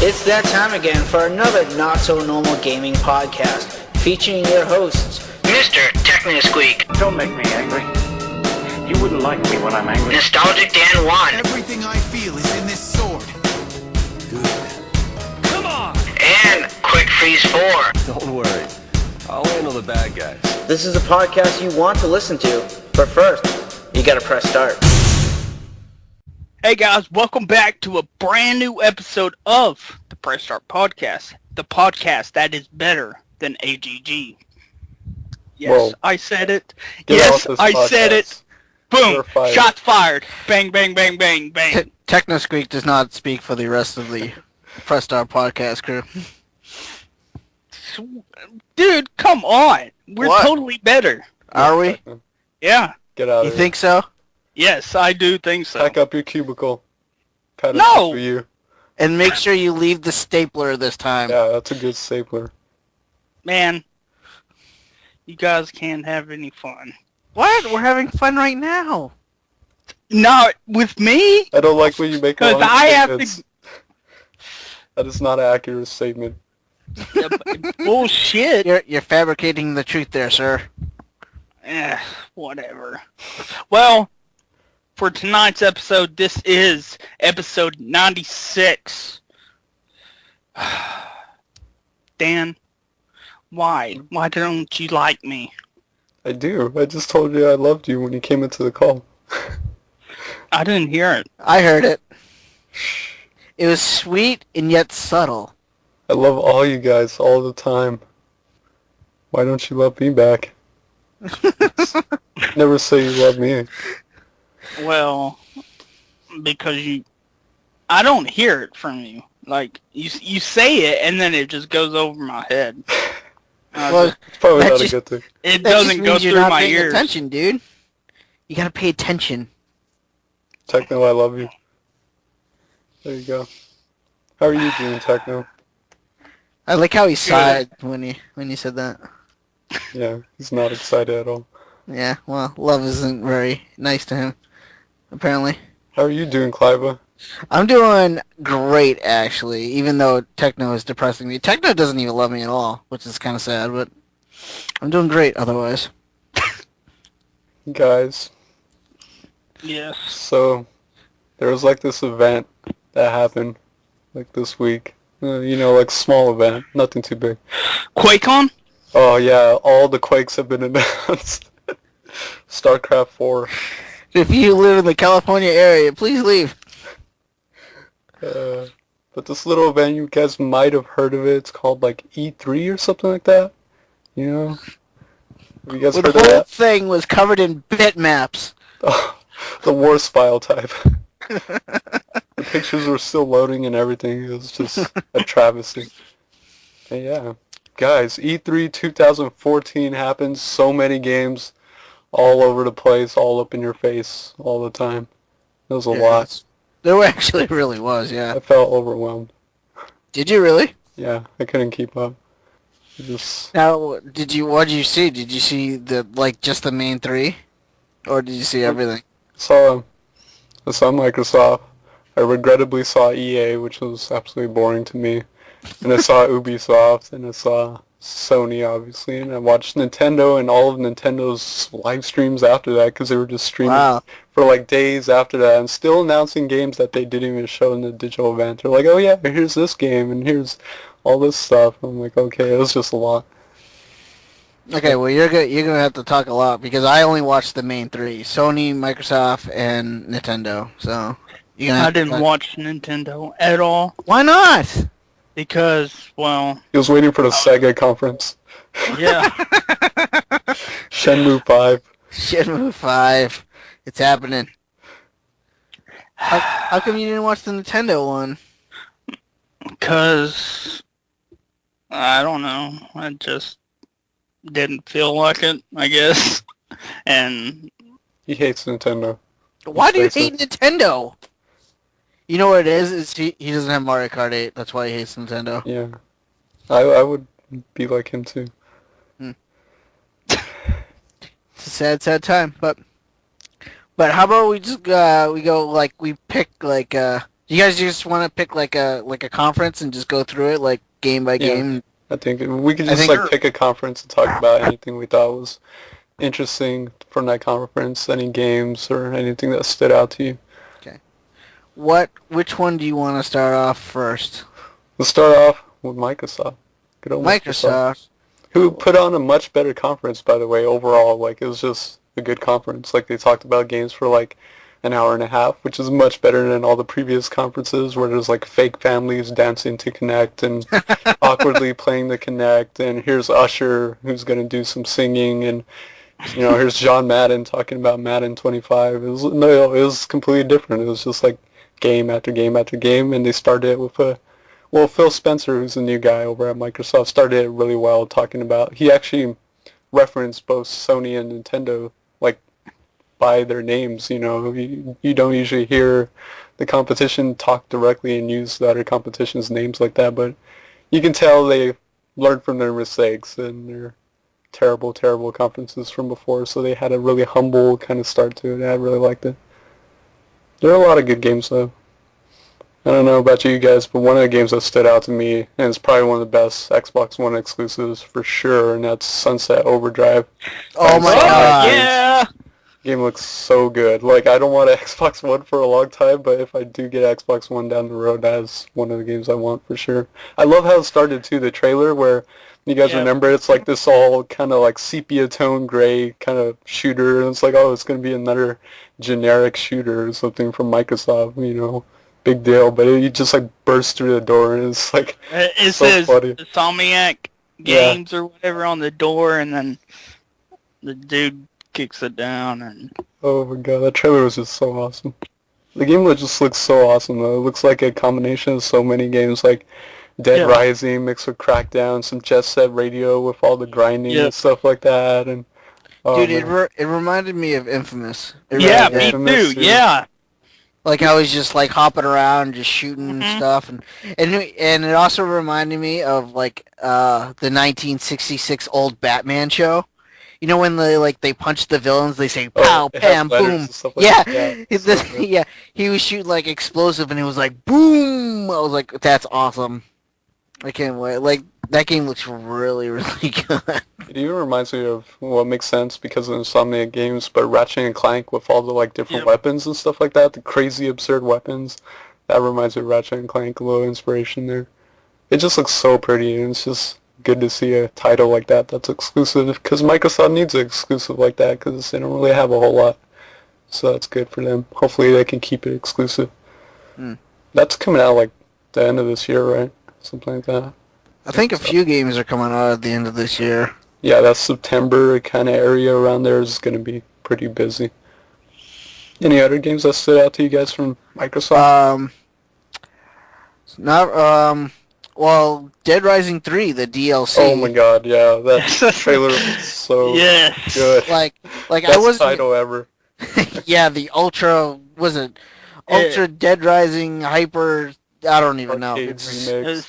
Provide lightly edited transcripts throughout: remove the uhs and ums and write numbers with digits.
It's that time again for another not-so-normal gaming podcast, featuring your hosts, MrTechnoSqueek. Don't make me angry. You wouldn't like me when I'm angry. Nostalgic Dan 1. Everything I feel is in this sword. Good. Come on! And Quick Freeze 4. Don't worry. I'll handle the bad guys. This is a podcast you want to listen to, but first, you gotta press start. Hey guys, welcome back to a brand new episode of the Press Start Podcast, the podcast that is better than AGG. Yes, Whoa. I said it. Get Yes, off this I said podcast. it. Boom, You're fired. shots fired. Bang, bang, bang, bang, bang. TechnoSqueek does not speak for the rest of the Press Start Podcast crew. Dude, come on. We're What? totally better. Are we? Yeah. Get out You of here. think so? Yes, I do think so. Pack up your cubicle. Cut No! it for you. And make sure you leave the stapler this time. Yeah, that's a good stapler. Man, you guys can't have any fun. What? We're having fun right now. Not with me? I don't like when you make Because wrong I have statements. to... That is not an accurate statement. Bullshit. You're fabricating the truth there, sir. Whatever. Well, for tonight's episode, this is episode 96. Dan, why? Why don't you like me? I do. I just told you I loved you when you came into the call. I didn't hear it. I heard it. It was sweet and yet subtle. I love all you guys all the time. Why don't you love me back? Never say you love me. Well, because I don't hear it from you. Like, you say it, and then it just goes over my head. Well, It's probably That not just- a good thing. It that just doesn't go means you're through not my paying ears. attention, dude. You gotta pay attention. Techno, I love you. There you go. How are you doing, Techno? I like how he sighed when he said that. Yeah, he's not excited at all. Yeah, well, love isn't very nice to him, apparently. How are you doing, Cliva? I'm doing great, actually, even though Techno is depressing me. Techno doesn't even love me at all, which is kind of sad, but I'm doing great otherwise. Guys, Yes. so there was like this event that happened like this week. Like small event, nothing too big. QuakeCon? Oh yeah, all the Quakes have been announced. StarCraft 4. If you live in the California area, please leave. But this little event, you guys might have heard of it. It's called like E3 or something like that. You know? Have you guys The heard of whole that? thing was covered in bitmaps. Oh, the worst file type. The pictures were still loading and everything. It was just a travesty. And yeah. Guys, E3 2014 happens. So many games all over the place, all up in your face all the time. It was a lot. There actually really was, yeah. I felt overwhelmed. Did you really? Yeah, I couldn't keep up. Just Now, what did you see? Did you see just the main three? Or did you see everything? I saw Microsoft. I regrettably saw EA, which was absolutely boring to me. And I saw Ubisoft, and I saw Sony, obviously, and I watched Nintendo and all of Nintendo's live streams after that, because they were just streaming Wow. for like days after that, and still announcing games that they didn't even show in the digital event. They're like, oh yeah, here's this game, and here's all this stuff. I'm like, okay, it was just a lot. Okay, well you're gonna have to talk a lot because I only watched the main three: Sony, Microsoft, and Nintendo. So you're gonna I have to didn't talk- watch Nintendo at all Why not? because, well, He was waiting for the Sega conference. yeah. Shenmue 5. Shenmue 5. It's happening. How come you didn't watch the Nintendo one? Because, I don't know. I just didn't feel like it, I guess. And He hates Nintendo. Why do you Let's face hate Nintendo? You know what it is? Is he doesn't have Mario Kart 8. That's why he hates Nintendo. Yeah. I would be like him too. It's a sad, sad time. But But how about we just we go like we pick like you guys just want to pick like a conference and just go through it like game by game? I think we could just like pick a conference and talk about anything we thought was interesting from that conference, any games or anything that stood out to you. Okay. Which one do you want to start off first? Let's start off with Microsoft. Good old Microsoft. Who put on a much better conference, by the way, overall. Like, it was just a good conference. Like, they talked about games for, like, an hour and a half, which is much better than all the previous conferences where there's, like, fake families dancing to Connect and awkwardly playing the Connect, and here's Usher, who's going to do some singing, and, you know, here's John Madden talking about Madden 25. It was completely different. It was just, like, game after game after game, and they started with Phil Spencer, who's a new guy over at Microsoft, started it really well, talking about, he actually referenced both Sony and Nintendo, like, by their names, you know. You don't usually hear the competition talk directly and use the other competition's names like that, but you can tell they learned from their mistakes and their terrible, terrible conferences from before, so they had a really humble kind of start to it. I really liked it. There are a lot of good games, though. I don't know about you guys, but one of the games that stood out to me, and it's probably one of the best Xbox One exclusives for sure, and that's Sunset Overdrive. Oh my god! Yeah! Game looks so good. Like, I don't want an Xbox One for a long time, but if I do get Xbox One down the road, that is one of the games I want for sure. I love how it started too, the trailer, where you guys remember it's like this all kind of like sepia tone gray kind of shooter, and it's like, oh, it's going to be another generic shooter or something from Microsoft, you know. Big deal, but you just like burst through the door and it's like it so says funny. Insomniac Games or whatever on the door, and then the dude kicks it down. And oh my god, that trailer was just so awesome. The game just looks so awesome though. It looks like a combination of so many games, like Dead Rising mixed with Crackdown, some Jet Set Radio with all the grinding and stuff like that, and dude, it reminded me of Infamous. Me too. Yeah. Like I was just like hopping around, just shooting stuff, and it also reminded me of like the 1966 old Batman show. You know when they punch the villains, they say pow, pam, boom. Like he was shooting like explosive, and it was like boom. I was like, that's awesome. I can't wait. Like that game looks really, really good. It even reminds me of what makes sense because of Insomniac Games, but Ratchet and Clank with all the like different weapons and stuff like that, the crazy absurd weapons. That reminds me of Ratchet and Clank, a little inspiration there. It just looks so pretty, and it's just good to see a title like that that's exclusive, because Microsoft needs an exclusive like that because they don't really have a whole lot. So that's good for them. Hopefully they can keep it exclusive. That's coming out like the end of this year, right? Something like that. I think a few games are coming out at the end of this year. Yeah, that September kind of area around there is going to be pretty busy. Any other games that stood out to you guys from Microsoft? Well, Dead Rising 3, the DLC. Oh my god, yeah, that trailer was so good. Like Best I wasn't title ever. yeah, the Ultra Dead Rising Hyper. I don't even know. Remix.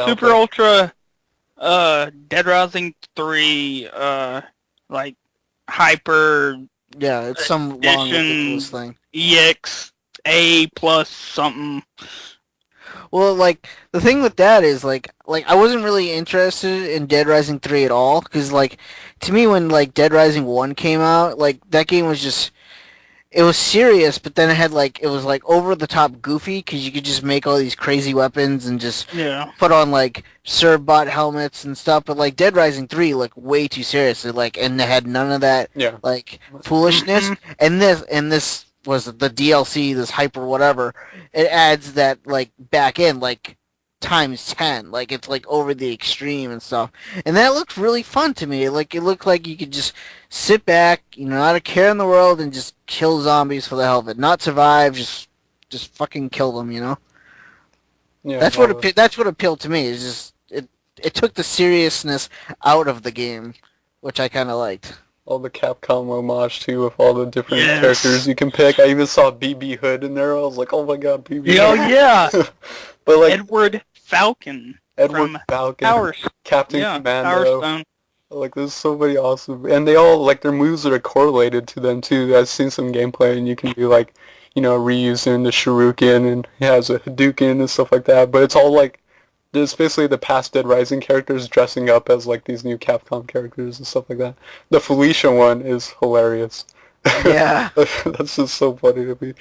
Super Ultra, Dead Rising 3, like Hyper. Yeah, it's some long ridiculous thing. EXA plus something. Well, like the thing with that is like I wasn't really interested in Dead Rising 3 at all, because like to me when like Dead Rising 1 came out, like that game was just. It was serious, but then it was like over the top goofy because you could just make all these crazy weapons and just put on like Cerbot helmets and stuff. But like Dead Rising 3 looked way too serious, and they had none of that like foolishness. And this was the DLC, this hyper whatever. It adds that like back end like times 10, like it's like over the extreme and stuff, and that looked really fun to me. Like it looked like you could just sit back, you know, not a care in the world, and just kill zombies for the hell of it, not survive, just fucking kill them, you know. Yeah, that's what appealed to me. Is just it took the seriousness out of the game, which I kind of liked. All the Capcom homage too, with all the different characters you can pick. I even saw BB Hood in there. I was like, oh my god, BB Hood. Oh yeah. But like Edward Falcon. Captain Commando. Power Stone. I Like, there's so many awesome, and they all, like, their moves are correlated to them, too. I've seen some gameplay, and you can do, like, reusing the Shuriken, and he has a Hadouken and stuff like that, but it's all, like, there's basically the past Dead Rising characters dressing up as, like, these new Capcom characters and stuff like that. The Felicia one is hilarious. Yeah. That's just so funny to me.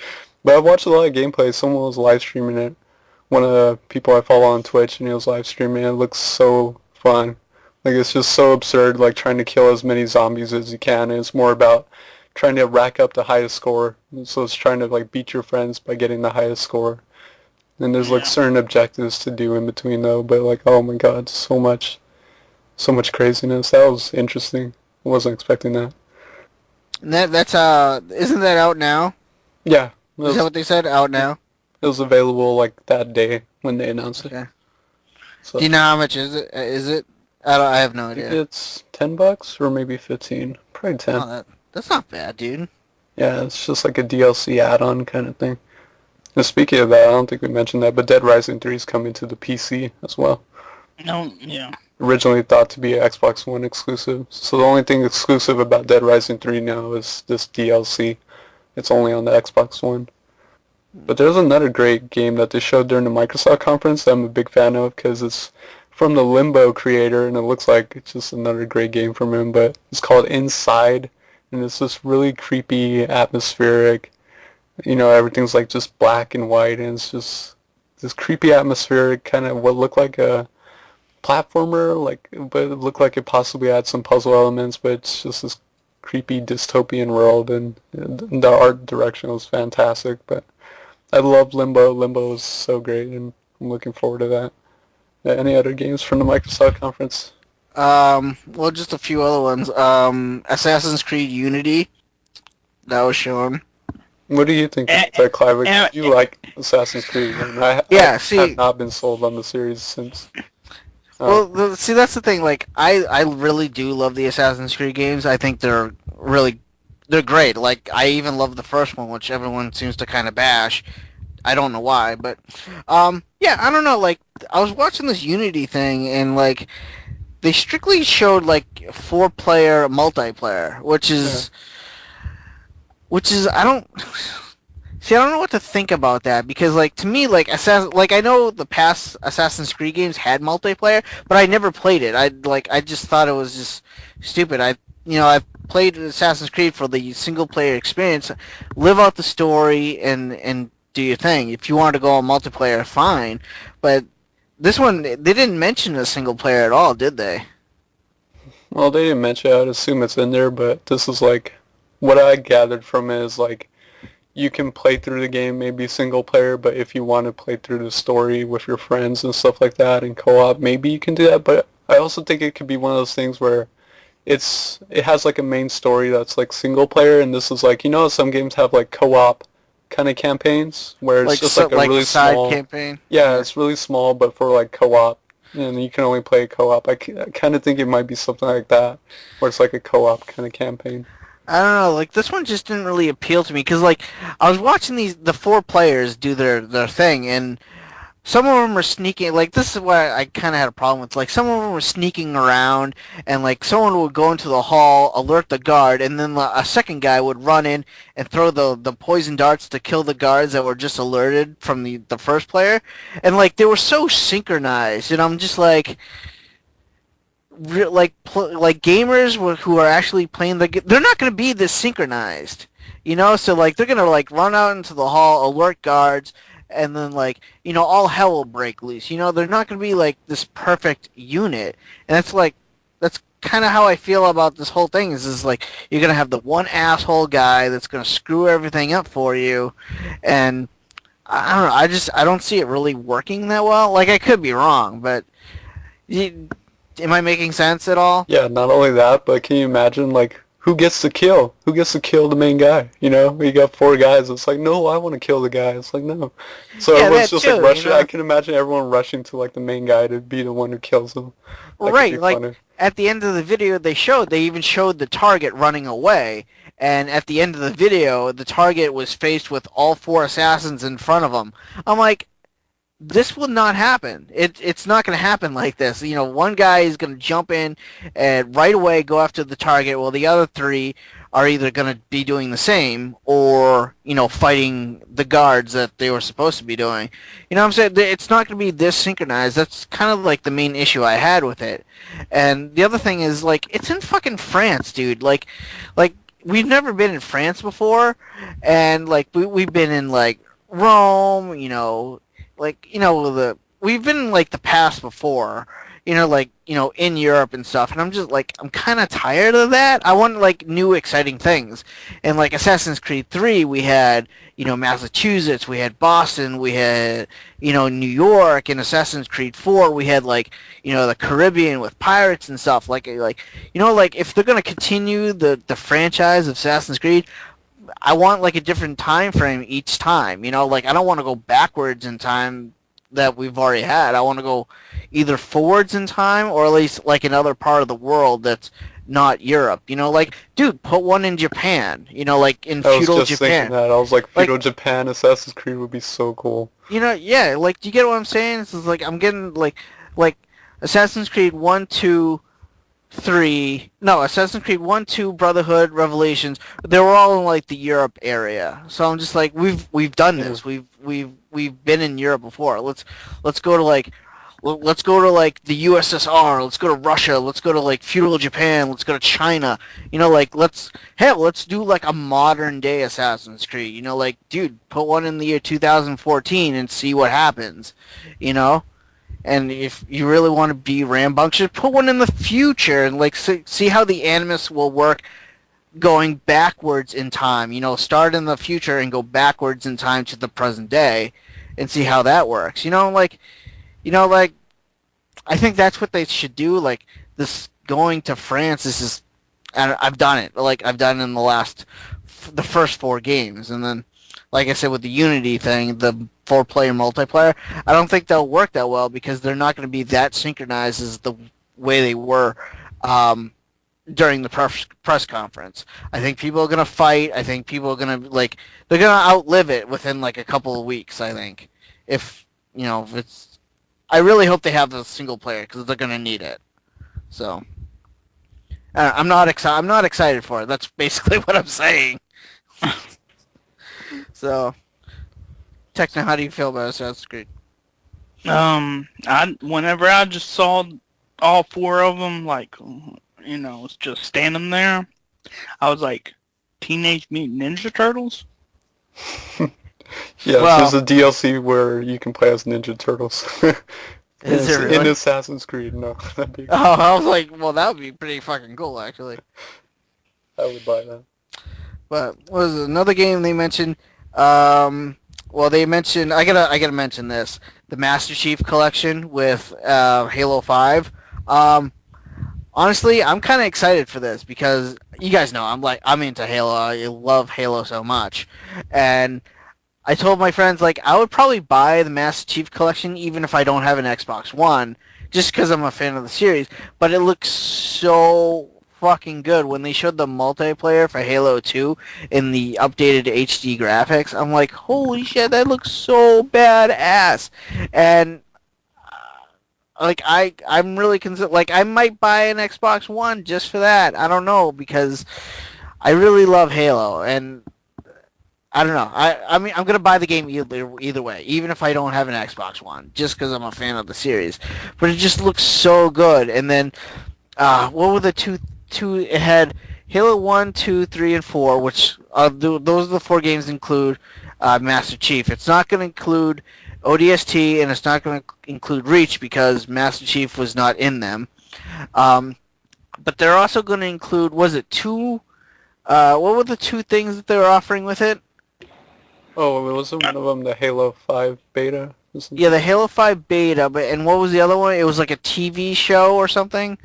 But I've watched a lot of gameplay. Someone was live streaming it. One of the people I follow on Twitch, and he was live streaming it. It looks so fun. Like, it's just so absurd, like, trying to kill as many zombies as you can. And it's more about trying to rack up the highest score. So it's trying to, like, beat your friends by getting the highest score. And there's, like, certain objectives to do in between, though. But, like, oh my god, so much craziness. That was interesting. I wasn't expecting that. And that's isn't that out now? Yeah. Is that what they said? Out now? It was available, like, that day when they announced it. Okay. So, Do you know how much is it? I have no I think idea. it's $10 or maybe 15. Probably 10. Oh, that's not bad, dude. Yeah, it's just like a DLC add-on kind of thing. And speaking of that, I don't think we mentioned that, but Dead Rising 3 is coming to the PC as well. No, yeah. Originally thought to be an Xbox One exclusive. So the only thing exclusive about Dead Rising 3 now is this DLC. It's only on the Xbox One. But there's another great game that they showed during the Microsoft conference that I'm a big fan of because it's from the Limbo creator, and it looks like it's just another great game from him, but it's called Inside, and it's this really creepy, atmospheric, everything's like just black and white, and it's just this creepy atmospheric kind of what looked like a platformer, but it looked like it possibly had some puzzle elements, but it's just this creepy dystopian world, and the art direction was fantastic, but I love Limbo. Limbo is so great, and I'm looking forward to that. Any other games from the Microsoft conference? Well, just a few other ones. Assassin's Creed Unity, that was shown. What do you think of that, Clive? You like Assassin's Creed, and I have not been sold on the series since. Well, see, that's the thing. Like, I really do love the Assassin's Creed games. I think they're great. Like, I even love the first one, which everyone seems to kind of bash. I don't know why, but yeah, I don't know. Like, I was watching this Unity thing, and like, they strictly showed like 4-player multiplayer, which is I don't know what to think about that, because like, to me, like, I know the past Assassin's Creed games had multiplayer, but I never played it. I just thought it was just stupid. I played Assassin's Creed for the single player experience, live out the story, and do your thing. If you want to go on multiplayer, fine. But this one, they didn't mention a single player at all, did they? Well, they didn't mention it. I'd assume it's in there, but this is like, what I gathered from it is like, you can play through the game maybe single player, but if you want to play through the story with your friends and stuff like that and co-op, maybe you can do that. But I also think it could be one of those things where it has like a main story that's like single player, and this is like, some games have like co-op kind of campaigns where it's like, just like a really side small campaign. Yeah, it's really small, but for like co-op, and you can only play co-op. I kind of think it might be something like that, where it's like a co-op kind of campaign. I don't know, like, this one just didn't really appeal to me, because like, I was watching the 4 players do their thing, and some of them were sneaking. Like, this is what I kind of had a problem with. Like, some of them were sneaking around, and like, someone would go into the hall, alert the guard, and then a second guy would run in and throw the poison darts to kill the guards that were just alerted from the first player. And like, they were so synchronized, and I'm just like, gamers who are actually playing the game, they're not going to be this synchronized, So like, they're going to like run out into the hall, alert guards, and then like, all hell will break loose. They're not going to be like this perfect unit. And that's kind of how I feel about this whole thing, is like, you're going to have the one asshole guy that's going to screw everything up for you. And I don't know, I don't see it really working that well. Like, I could be wrong, but am I making sense at all? Yeah, not only that, but can you imagine, like, who gets to kill? Who gets to kill the main guy? You got 4 guys. It's like, no, I want to kill the guy. It's like, no. So everyone's just like rushing. I can imagine everyone rushing to like the main guy to be the one who kills him. Well, right. Like, funny. At the end of the video, they even showed the target running away. And at the end of the video, the target was faced with all 4 assassins in front of him. I'm like, this will not happen. It's not going to happen like this. You know, one guy is going to jump in and right away go after the target, while the other three are either going to be doing the same or, you know, fighting the guards that they were supposed to be doing. You know what I'm saying? It's not going to be this synchronized. That's kind of like the main issue I had with it. And the other thing is, like, it's in fucking France, dude. Like we've never been in France before, and, like, we've been in, like, Rome, you know, like, you know, we've been in, like, the past before, you know, like, you know, in Europe and stuff, and I'm just, like, I'm kind of tired of that. I want, like, new exciting things. And, like, Assassin's Creed 3, we had, you know, Massachusetts, we had Boston, we had, you know, New York. In Assassin's Creed 4, we had, like, you know, the Caribbean with pirates and stuff. Like, you know, like, if they're going to continue the franchise of Assassin's Creed, I want, like, a different time frame each time, you know? Like, I don't want to go backwards in time that we've already had. I want to go either forwards in time, or at least, like, another part of the world that's not Europe, you know? Like, dude, put one in Japan, you know, like, in feudal Japan. I was just thinking that. I was like, feudal Japan Assassin's Creed would be so cool. You know, yeah, like, do you get what I'm saying? It's like, I'm getting, like, Assassin's Creed 1, 2... Assassin's Creed 1, 2, Brotherhood, Revelations, they were all in, like, the Europe area. So I'm just like, we've done this. We've been in Europe before. Let's go to, like, the USSR. Let's go to Russia. Let's go to, like, feudal Japan. Let's go to China. You know, like, let's do, like, a modern day Assassin's Creed. You know, like, dude, put one in the year 2014 and see what happens. You know? And if you really want to be rambunctious, put one in the future and, like, see how the Animus will work going backwards in time. You know, start in the future and go backwards in time to the present day and see how that works. You know, like, I think that's what they should do. Like, this going to France, this is, and I've done it. Like, I've done it in the first 4 games. And then, like I said, with the Unity thing, the 4-player multiplayer, I don't think they'll work that well because they're not going to be that synchronized as the way they were during the press conference. I think people are going to fight. I think people are going to, like, they're going to outlive it within, like, a couple of weeks, I think. If, you know, if it's... I really hope they have the single player because they're going to need it. So, I'm not excited for it. That's basically what I'm saying. So, Techno, how do you feel about Assassin's Creed? Whenever I just saw all 4 of them, like, you know, it's just standing there, I was like, Teenage Mutant Ninja Turtles? Yeah, well, there's a DLC where you can play as Ninja Turtles. Is there really? In Assassin's Creed, no. Oh, I was like, well, that would be pretty fucking cool, actually. I would buy that. But what was another game they mentioned? Well, they mentioned, I gotta mention this, the Master Chief Collection with Halo 5. Honestly, I'm kind of excited for this because you guys know I'm into Halo. I love Halo so much, and I told my friends, like, I would probably buy the Master Chief Collection even if I don't have an Xbox One, just because I'm a fan of the series. But it looks so fucking good when they showed the multiplayer for Halo 2 in the updated HD graphics. I'm like, holy shit, that looks so badass. And like, I'm really like, I might buy an Xbox One just for that. I don't know, because I really love Halo, and I don't know. I mean, I'm gonna buy the game either way, even if I don't have an Xbox One, just because I'm a fan of the series. But it just looks so good. And then, what were the two? It had Halo 1, 2, 3, and 4, which those are the 4 games that include Master Chief. It's not going to include ODST, and it's not going to include Reach because Master Chief was not in them. But they're also going to include, was it 2? What were the 2 things that they were offering with it? Oh, wasn't one of them the Halo 5 beta? Yeah, the Halo 5 beta, and what was the other one? It was like a TV show or something?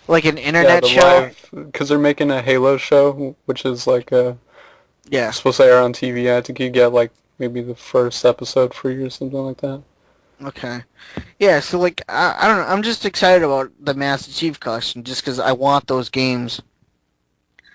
Like an internet show? Because they're making a Halo show, which is like supposed to air on TV. I think you get like maybe the first episode free or something like that. Okay. Yeah, so like, I don't know, I'm just excited about the Master Chief Collection just because I want those games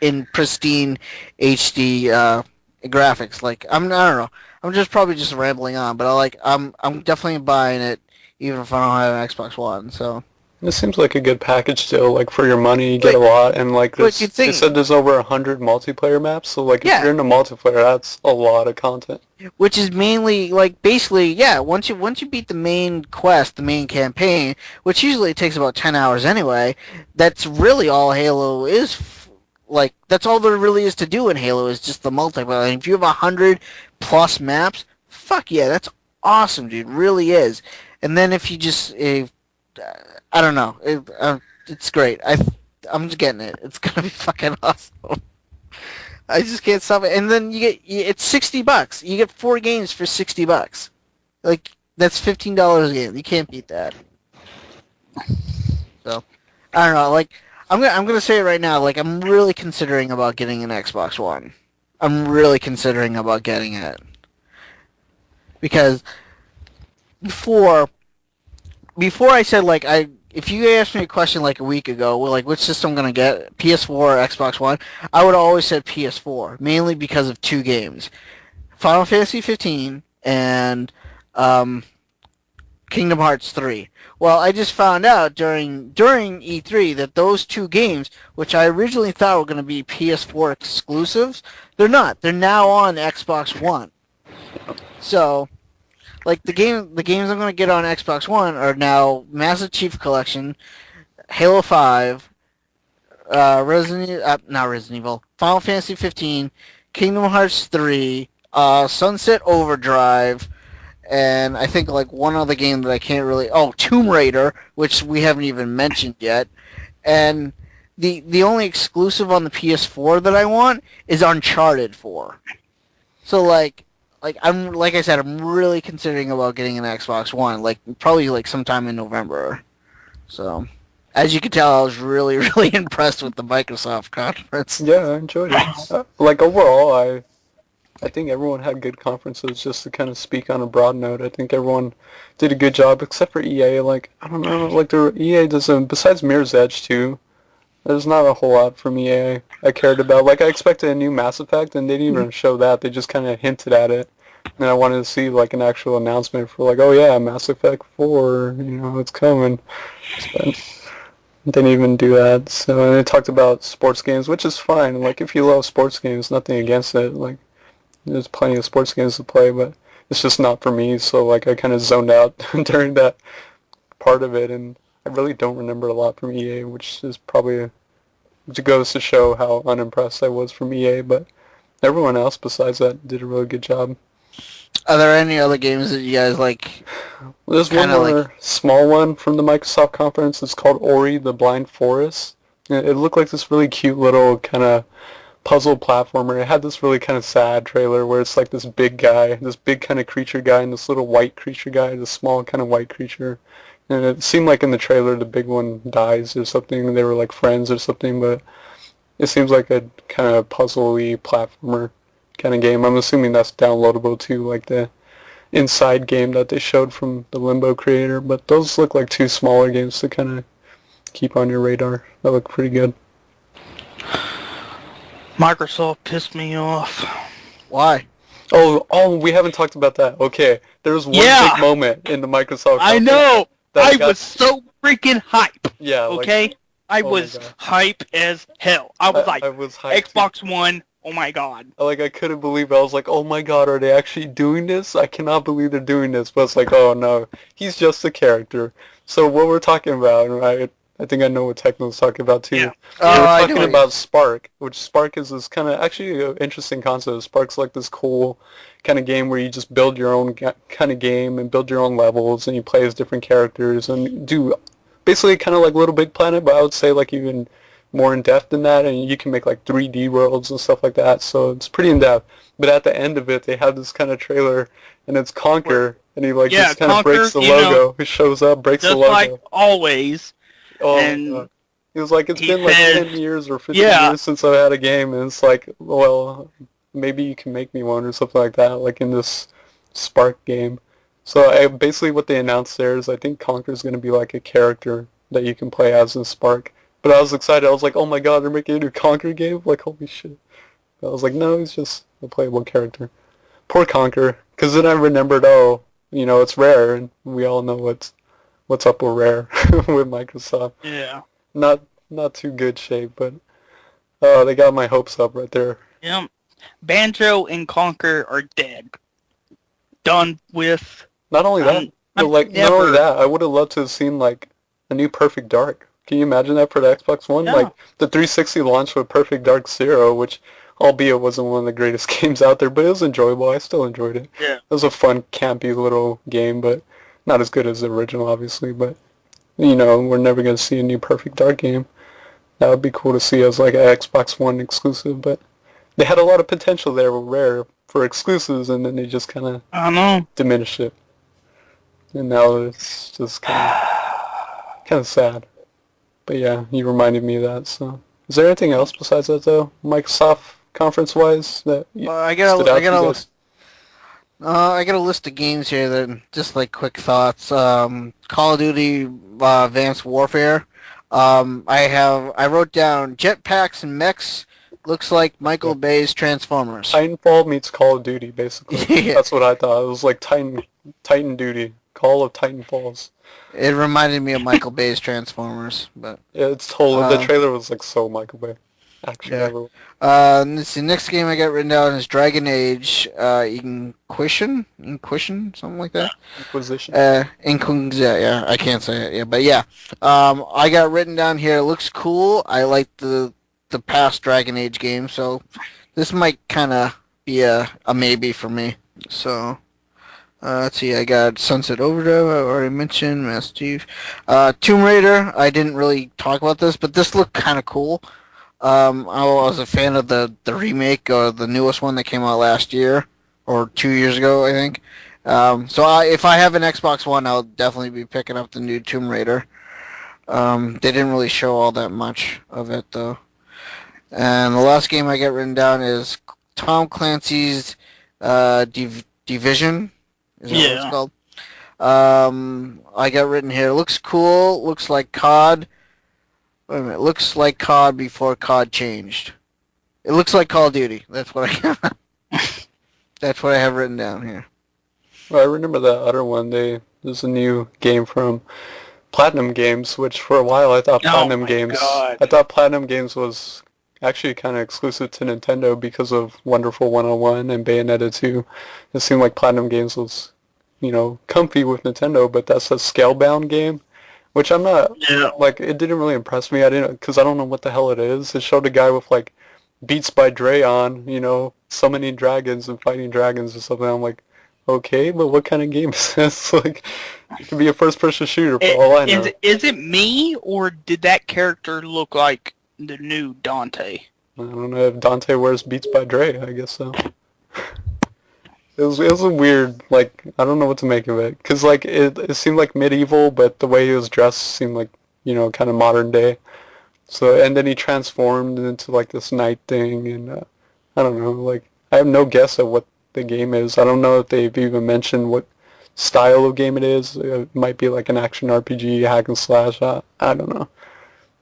in pristine HD graphics. Like, I don't know. I'm just probably just rambling on, but I'm definitely buying it even if I don't have an Xbox One. So It seems like a good package still. Like for your money, you get a lot, and like this, you'd they think- said there's over 100 multiplayer maps. So like if Yeah. you're into multiplayer, that's a lot of content. which is mainly like basically once you beat the main quest, the main campaign, which usually takes about 10 hours anyway, that's really all Halo is. Like that's all there really is to do in Halo is just the multiplayer. And if you have 100+ maps, fuck yeah, that's awesome, dude. Really is. And then if you just I don't know, it's great. I'm just getting it. It's gonna be fucking awesome. I just can't stop it. And then it's $60. You get 4 games for $60. Like that's $15 a game. You can't beat that. So I don't know. Like I'm gonna say it right now. Like I'm really considering about getting an Xbox One. I'm really considering about getting it because before I said like if you asked me a question like a week ago, well, like which system I'm gonna get, PS4 or Xbox One, I would have always said PS4, mainly because of 2 games, Final Fantasy 15 and Kingdom Hearts 3. Well, I just found out during E3 that those 2 games, which I originally thought were going to be PS4 exclusives, they're not. They're now on Xbox One. So, like the games I'm going to get on Xbox One are now Master Chief Collection, Halo 5, not Resident Evil, Final Fantasy 15, Kingdom Hearts 3, Sunset Overdrive, and I think like one other game that I can't really... Oh, Tomb Raider, which we haven't even mentioned yet. And the only exclusive on the PS4 that I want is Uncharted 4. So like I said, I'm really considering about getting an Xbox One, like probably like sometime in November. So as you can tell, I was really, really impressed with the Microsoft conference. Yeah, I enjoyed it. Like overall, I think everyone had good conferences. Just to kind of speak on a broad note, I think everyone did a good job, except for EA. Like I don't know, like the EA doesn't. Besides Mirror's Edge 2, there's not a whole lot from EA I cared about. Like I expected a new Mass Effect, and they didn't even show that. They just kind of hinted at it, and I wanted to see like an actual announcement for like, oh yeah, Mass Effect 4, it's coming. But didn't even do that. So and they talked about sports games, which is fine. Like if you love sports games, nothing against it. Like there's plenty of sports games to play, but it's just not for me. So like I kind of zoned out during that part of it, and I really don't remember a lot from EA, which is probably which goes to show how unimpressed I was from EA. But everyone else besides that did a really good job. Are there any other games that you guys like? There's one more small one from the Microsoft conference. It's called Ori the Blind Forest. It looked like this really cute little kind of puzzle platformer. It had this really kind of sad trailer where it's like this big guy, this big kind of creature guy, and this little white creature guy, this small kind of white creature. And it seemed like in the trailer the big one dies or something. They were like friends or something, but it seems like a kind of puzzle-y platformer kind of game. I'm assuming that's downloadable too, like the inside game that they showed from the Limbo creator. But those look like 2 smaller games to kind of keep on your radar. That look pretty good. Microsoft pissed me off. Why? Oh, we haven't talked about that. Okay, there was one big moment in the Microsoft I conference know. that I was so freaking hype. Yeah. Okay? I was hype as hell. I was like, I was hyped Xbox One, oh my god. Like, I couldn't believe it. I was like, oh my god, are they actually doing this? I cannot believe they're doing this. But it's like, oh no, he's just a character. So what we're talking about, right? I think I know what Techno's talking about too. Yeah. We're talking about Spark, which Spark is this kind of, actually an interesting concept. Spark's like this cool kind of game where you just build your own kind of game and build your own levels and you play as different characters and do basically kind of like Little Big Planet, but I would say like even more in depth than that, and you can make like 3D worlds and stuff like that, so it's pretty in depth. But at the end of it, they have this kind of trailer, and it's Conker, and he like just kind of breaks the logo. He shows up, breaks the logo. Just like always. Oh, and he was like, it's been like 10 years or 15 years since I've had a game, and it's like, well, maybe you can make me one or something like that, like in this Spark game. So basically what they announced there is I think Conker's going to be like a character that you can play as in Spark. But I was excited. I was like, oh my god, they're making a new Conker game? Like, holy shit. But I was like, no, he's just a playable character. Poor Conker. Because then I remembered, oh, it's Rare, and we all know what's up with Rare with Microsoft. Yeah. Not too good shape, but they got my hopes up right there. Yep. Banjo and Conquer are dead. Done with. Not only that, not only that, I would have loved to have seen like a new Perfect Dark. Can you imagine that for the Xbox One? Yeah. Like the 360 launched with Perfect Dark Zero, which albeit wasn't one of the greatest games out there, but it was enjoyable. I still enjoyed it. Yeah. It was a fun, campy little game, but not as good as the original, obviously. But we're never gonna see a new Perfect Dark game. That would be cool to see as like an Xbox One exclusive, but they had a lot of potential there with Rare for exclusives, and then they just kind of diminished it. And now it's just kind of sad. But yeah, you reminded me of that. So, is there anything else besides that though, Microsoft conference-wise that I got a list of games here that just like quick thoughts. Call of Duty Advanced Warfare. I wrote down jetpacks and mechs. Looks like Michael Bay's Transformers. Titanfall meets Call of Duty, basically. Yeah. That's what I thought. It was like Titan Duty. Call of Titanfalls. It reminded me of Michael Bay's Transformers, but Yeah, it's totally. The trailer was like so Michael Bay. Action everywhere. let's see, next game I got written down is Dragon Age Inquisition, something like that. Inquisition. Yeah, I can't say it. Yeah, but yeah, I got written down here. It looks cool. I like the past Dragon Age game, so this might kind of be a maybe for me. So. Let's see, I got Sunset Overdrive, I already mentioned, Master Chief. Tomb Raider, I didn't really talk about this, but this looked kind of cool. I was a fan of the remake, or the newest one that came out last year, or 2 years ago, I think. So if I have an Xbox One, I'll definitely be picking up the new Tomb Raider. They didn't really show all that much of it, though. And the last game I got written down is Tom Clancy's Division. Is that what it's called? I got written here. Looks cool. Looks like COD. Wait a minute. Looks like COD before COD changed. It looks like Call of Duty. That's what I got. That's what I have written down here. Well, I remember that other one. There's a new game from Platinum Games, which for a while I thought Platinum Games was actually kind of exclusive to Nintendo because of Wonderful 101 and Bayonetta 2. It seemed like Platinum Games was, comfy with Nintendo, but that's a Scalebound game, which I'm not, it didn't really impress me. Because I don't know what the hell it is. It showed a guy with, Beats by Dre on, summoning dragons and fighting dragons or something. I'm like, okay, but what kind of game is this? It could be a first-person shooter for all I know. Is it me, or did that character look like the new Dante? I don't know if Dante wears Beats by Dre. I guess so. It was a weird, I don't know what to make of it. Because, it seemed like medieval, but the way he was dressed seemed like, kind of modern day. So, and then he transformed into, this knight thing, and I don't know, I have no guess at what the game is. I don't know if they've even mentioned what style of game it is. It might be an action RPG, hack and slash, I don't know.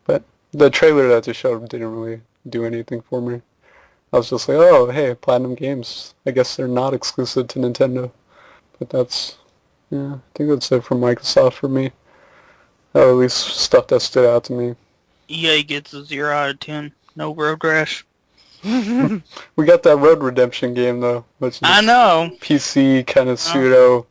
But the trailer that they showed didn't really do anything for me. I was just like, oh, hey, Platinum Games. I guess they're not exclusive to Nintendo. But I think that's it for Microsoft for me. Or at least stuff that stood out to me. EA gets a 0 out of 10. No Road Rash. We got that Road Redemption game, though. Which is I know. PC kind of pseudo,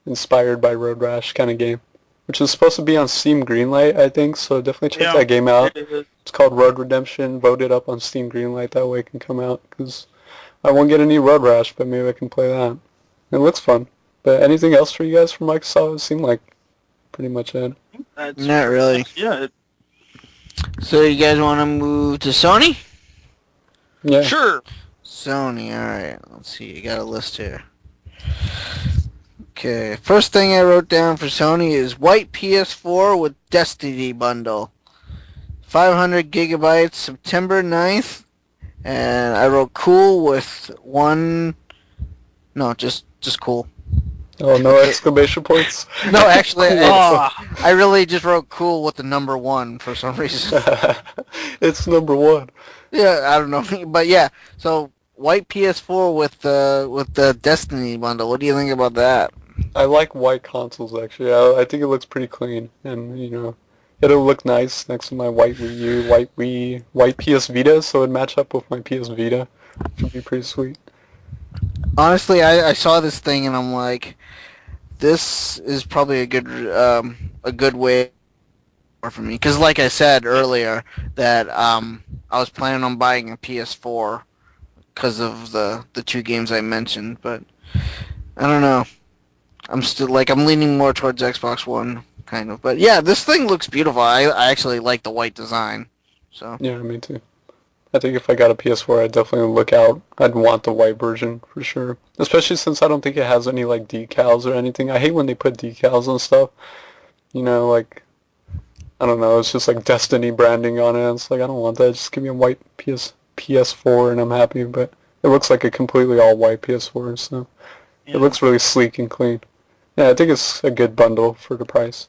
inspired by Road Rash kind of game. Which is supposed to be on Steam Greenlight, I think, so definitely check that game out. It's called Road Redemption. Vote it up on Steam Greenlight, that way it can come out, because I won't get any Road Rash, but maybe I can play that. It looks fun. But anything else for you guys from Microsoft? It seemed like pretty much it. Not really. Yeah. So you guys want to move to Sony? Yeah. Sure. Sony, alright. Let's see, you got a list here. Okay, first thing I wrote down for Sony is white PS4 with Destiny bundle. 500 gigabytes, September 9th. And I wrote cool with just cool. Oh, no exclamation points? No, actually, I really just wrote cool with the number 1 for some reason. It's number 1. Yeah, I don't know. But yeah, so white PS4 with the Destiny bundle. What do you think about that? I like white consoles actually. I think it looks pretty clean, and it'll look nice next to my white Wii U, white Wii, white PS Vita, so it'd match up with my PS Vita, which would be pretty sweet. Honestly, I saw this thing and I'm like, this is probably a good way for me. Because like I said earlier, that I was planning on buying a PS4 because of the two games I mentioned, but I don't know. I'm leaning more towards Xbox One, kind of. But yeah, this thing looks beautiful. I actually like the white design. So Yeah, me too. I think if I got a PS4, I'd definitely look out. I'd want the white version for sure. Especially since I don't think it has any like decals or anything. I hate when they put decals on stuff. Like I don't know, it's just like Destiny branding on it. It's like I don't want that. Just give me a white PS4 and I'm happy. But it looks like a completely all white PS4, so it looks really sleek and clean. Yeah, I think it's a good bundle for the price.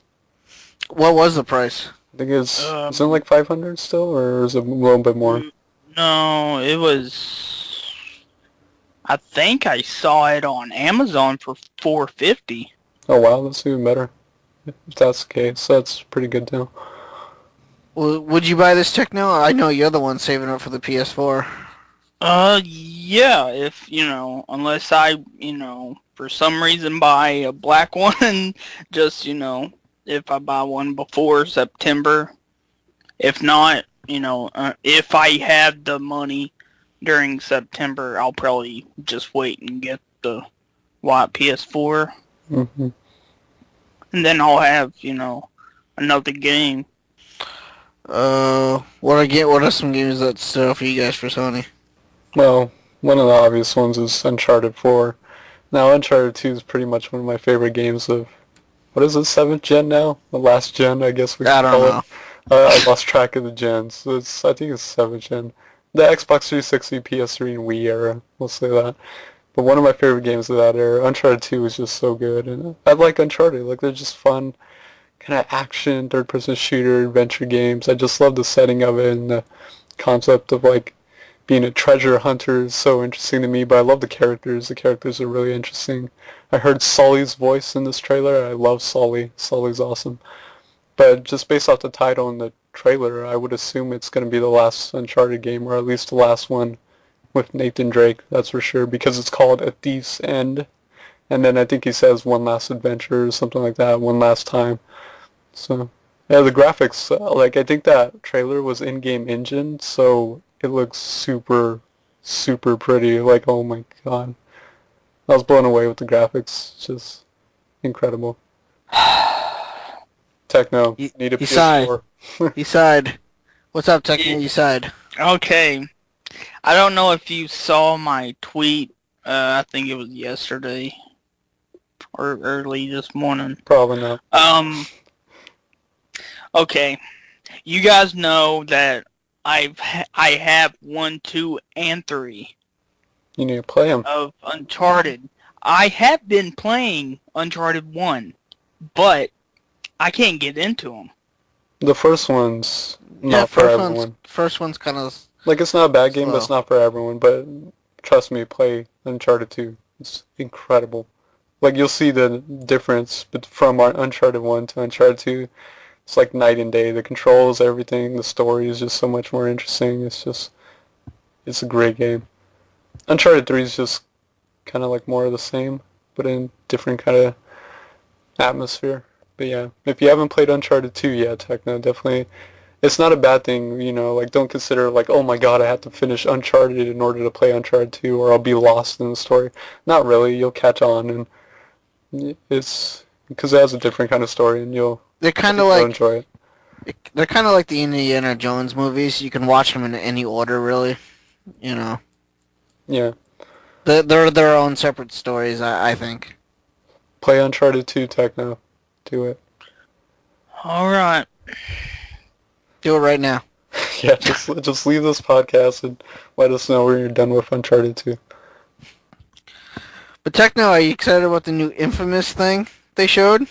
what was the price? I think is it like 500 still, or is it a little bit more? No, it was. I think I saw it on Amazon for $450. Oh wow, that's even better. If that's the case, that's a pretty good deal. Well, would you buy this Techno? I know you're the one saving up for the PS4. Yeah, if, unless I, for some reason buy a black one, just, if I buy one before September. If not, if I have the money during September, I'll probably just wait and get the white PS4. Mm-hmm. And then I'll have, another game. What are some games that stood out for you guys for Sony? Well, one of the obvious ones is Uncharted 4. Now, Uncharted 2 is pretty much one of my favorite games of, what is it, 7th gen now? The last gen, I guess we I could don't call know. it. I lost track of the gens. So I think it's 7th gen. The Xbox 360, PS3, and Wii era, we'll say that. But one of my favorite games of that era, Uncharted 2, is just so good. And I like Uncharted. Like, they're just fun, kind of action, third-person shooter, adventure games. I just love the setting of it and the concept of, like, being a treasure hunter is so interesting to me, but I love the characters. The characters are really interesting. I heard Sully's voice in this trailer. I love Sully. Sully's awesome. But just based off the title and the trailer, I would assume it's going to be the last Uncharted game, or at least the last one with Nathan Drake, that's for sure, because it's called A Thief's End. And then I think he says one last adventure or something like that, one last time. So, yeah, the graphics, I think that trailer was in-game engine, so it looks super, super pretty. Like, oh my god. I was blown away with the graphics. Just incredible. Techno, need a He sighed. PS4. He sighed. What's up, Techno? You sighed. Okay. I don't know if you saw my tweet. I think it was yesterday or early this morning. Probably not. Okay. You guys know that I have 1, 2, and 3 You need to play them. of Uncharted. I have been playing Uncharted 1, but I can't get into them. The first one's not for everyone. First one's kind of. Like, it's not a bad game, but it's slow. not for everyone. But trust me, play Uncharted 2. It's incredible. Like, you'll see the difference from our Uncharted 1 to Uncharted 2. It's like night and day. The controls, everything, the story is just so much more interesting. It's a great game. Uncharted 3 is just kind of like more of the same, but in different kind of atmosphere. But yeah, if you haven't played Uncharted 2 yet, Techno, definitely, it's not a bad thing, like, don't consider, like, oh my god, I have to finish Uncharted in order to play Uncharted 2, or I'll be lost in the story. Not really, you'll catch on, and it's, because it has a different kind of story, and They're kind of you'll like. enjoy it. They're kind of like the Indiana Jones movies. You can watch them in any order, really. Yeah. They're their own separate stories, I think. Play Uncharted 2, Techno. Do it. Alright. Do it right now. Yeah, just leave this podcast and let us know when you're done with Uncharted 2. But Techno, are you excited about the new Infamous thing they showed?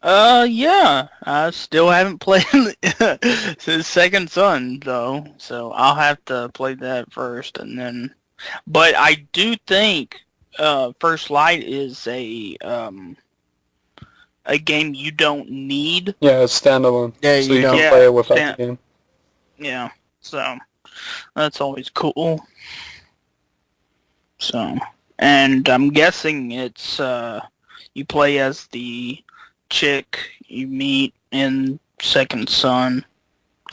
Yeah. I still haven't played the Second Son, though, so I'll have to play that first, and then But I do think First Light is a game you don't need. Yeah, it's standalone. Yeah, so you you don't. can play it without the game. Yeah, so that's always cool. So, and I'm guessing it's you play as the chick you meet in Second Son.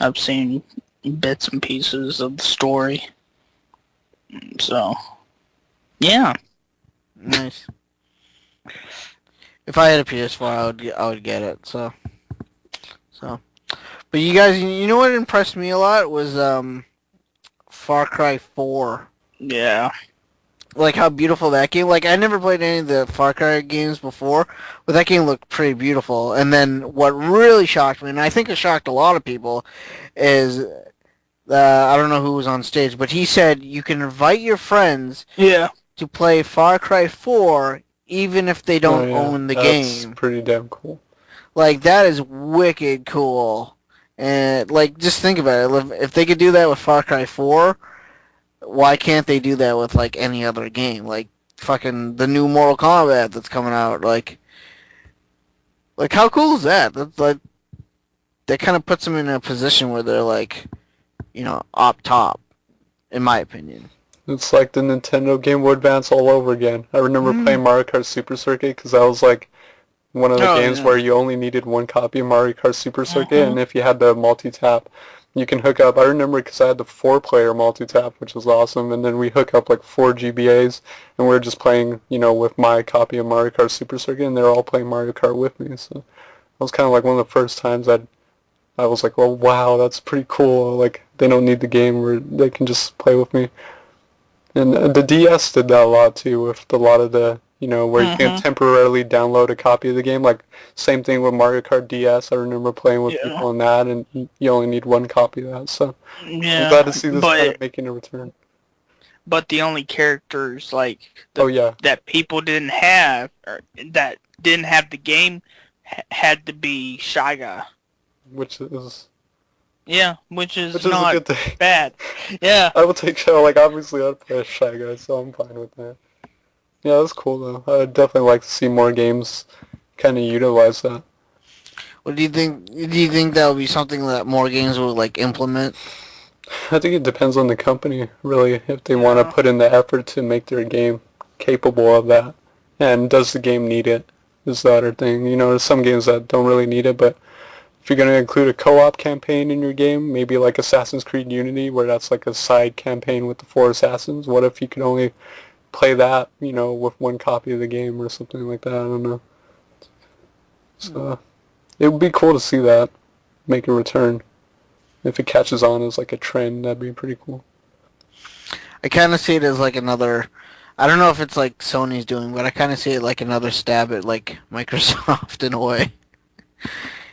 I've seen bits and pieces of the story. So, yeah. Nice. If I had a PS4, I would get it. So. But you guys, you know what impressed me a lot was Far Cry 4. Yeah. Like how beautiful that game. Like I never played any of the Far Cry games before, but that game looked pretty beautiful. And then what really shocked me, and I think it shocked a lot of people, is I don't know who was on stage, but he said you can invite your friends Yeah. to play Far Cry 4 even if they don't own the That's game. pretty damn cool. Like that is wicked cool. And like just think about it. If they could do that with Far Cry 4, why can't they do that with like any other game? Like fucking the new Mortal Kombat that's coming out. Like how cool is that? That's like that kind of puts them in a position where they're like, up top, in my opinion. It's like the Nintendo Game Boy Advance all over again. I remember playing Mario Kart Super Circuit because that was like one of the games where you only needed one copy of Mario Kart Super Circuit, and if you had the multi-tap, you can hook up. I remember because I had the 4-player multi-tap, which was awesome, and then we hook up like 4 GBAs, and we were just playing, with my copy of Mario Kart Super Circuit, and they were all playing Mario Kart with me. So that was kind of like one of the first times I was like, well, wow, that's pretty cool. Like they don't need the game, or they can just play with me. And the DS did that a lot too, with a lot of the, where you can temporarily download a copy of the game. Like, same thing with Mario Kart DS. I remember playing with people on that, and you only need one copy of that. So, I'm glad to see this kind of making a return. But the only characters, like, that people didn't have, or that didn't have the game, had to be Shy Guy. Which is... Yeah, which is a not good thing. bad. Yeah. I would take Shy. Like, obviously, I'd play as Shy Guy, so I'm fine with that. Yeah, that's cool, though. I'd definitely like to see more games kind of utilize that. What do you think? Do you think that would be something that more games would, like, implement? I think it depends on the company, really, if they want to put in the effort to make their game capable of that. And does the game need it, is the other thing. There's some games that don't really need it, but if you're going to include a co-op campaign in your game, maybe like Assassin's Creed Unity, where that's like a side campaign with the 4 assassins, what if you could only play that, with one copy of the game or something like that? I don't know. So, it would be cool to see that make a return. If it catches on as like a trend, that'd be pretty cool. I kind of see it as like another... I don't know if it's like Sony's doing, but I kind of see it like another stab at like Microsoft in a way.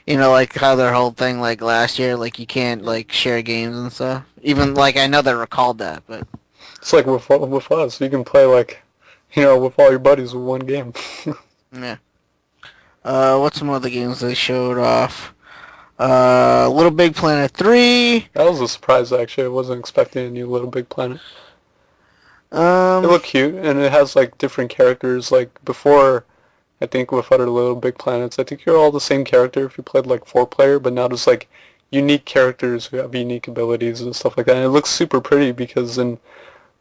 Like how their whole thing like last year, like you can't like share games and stuff. Even like I know they recalled that, but it's like with us, you can play like, with all your buddies with one game. Yeah. What's some other games they showed off? Little Big Planet 3. That was a surprise actually. I wasn't expecting a new Little Big Planet. It Um, looked cute, and it has like different characters. Like before, I think with other Little Big Planets, I think you're all the same character if you played like 4-player, but now there's like unique characters who have unique abilities and stuff like that. And it looks super pretty because in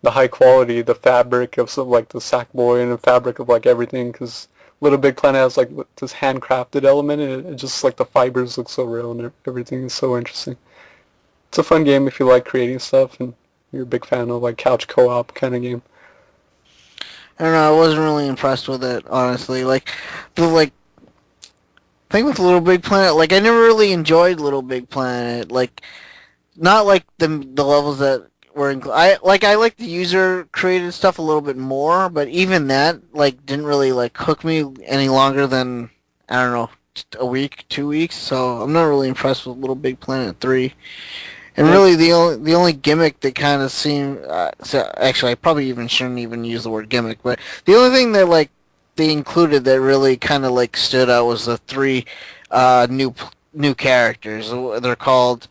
the high quality, the fabric of like the Sackboy and the fabric of like everything, because Little Big Planet has like this handcrafted element, and it just like the fibers look so real and everything is so interesting. It's a fun game if you like creating stuff and you're a big fan of like couch co-op kind of game. I don't know. I wasn't really impressed with it, honestly. Like the thing with Little Big Planet, like I never really enjoyed Little Big Planet. Like not like the levels that were I like the user created stuff a little bit more, but even that like didn't really like hook me any longer than I don't know, a week, 2 weeks. So I'm not really impressed with Little Big Planet 3. And really, the only gimmick that kind of seemed... so actually, I probably even shouldn't even use the word gimmick, but the only thing that, like, they included that really kind of, like, stood out was the 3 new characters. They're called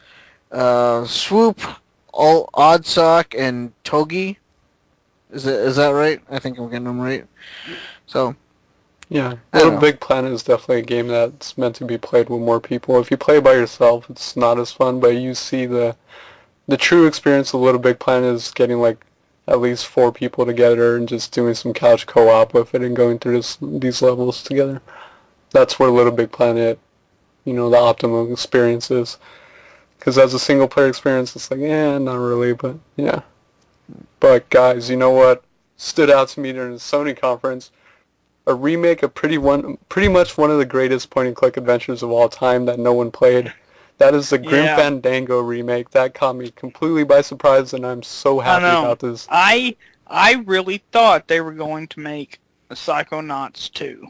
Swoop, Oddsock, and Togi. Is that right? I think I'm getting them right. So Yeah, I don't Little know. Big Planet is definitely a game that's meant to be played with more people. If you play by yourself, it's not as fun, but you see the true experience of Little Big Planet is getting like at least 4 people together and just doing some couch co-op with it and going through these levels together. That's where Little Big Planet, the optimal experience is. Because as a single player experience, it's like, not really, but yeah. But guys, you know what stood out to me during the Sony conference? A remake of pretty much one of the greatest point-and-click adventures of all time that no one played. That is the Grim Yeah, Fandango remake. That caught me completely by surprise, and I'm so I happy know. about this. I really thought they were going to make a Psychonauts 2.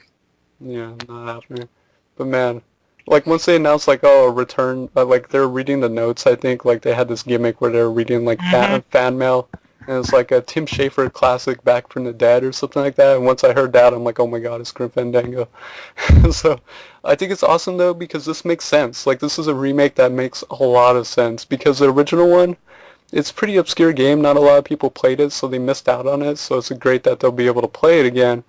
Yeah, not happening. But man, like once they announced like a return, like they're reading the notes. I think like they had this gimmick where they're reading like Hmm. fan mail, and it's like a Tim Schafer classic, Back from the Dead or something like that. And once I heard that, I'm like, oh my god, it's Grim Fandango. So I think it's awesome though because this makes sense. Like this is a remake that makes a lot of sense because the original one, it's a pretty obscure game. Not a lot of people played it, so they missed out on it. So it's great that they'll be able to play it again.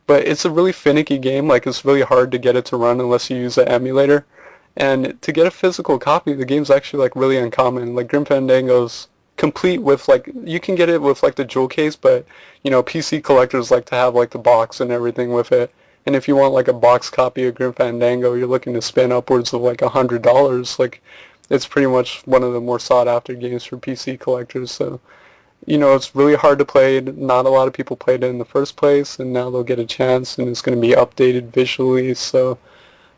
But it's a really finicky game. Like it's really hard to get it to run unless you use an emulator. And to get a physical copy, the game's actually like really uncommon. Like Grim Fandango's complete with like you can get it with like the jewel case, but PC collectors like to have like the box and everything with it. And if you want like a box copy of Grim Fandango, you're looking to spend upwards of like $100. Like it's pretty much one of the more sought after games for PC collectors. So it's really hard to play. Not a lot of people played it in the first place, and now they'll get a chance, and it's going to be updated visually. So,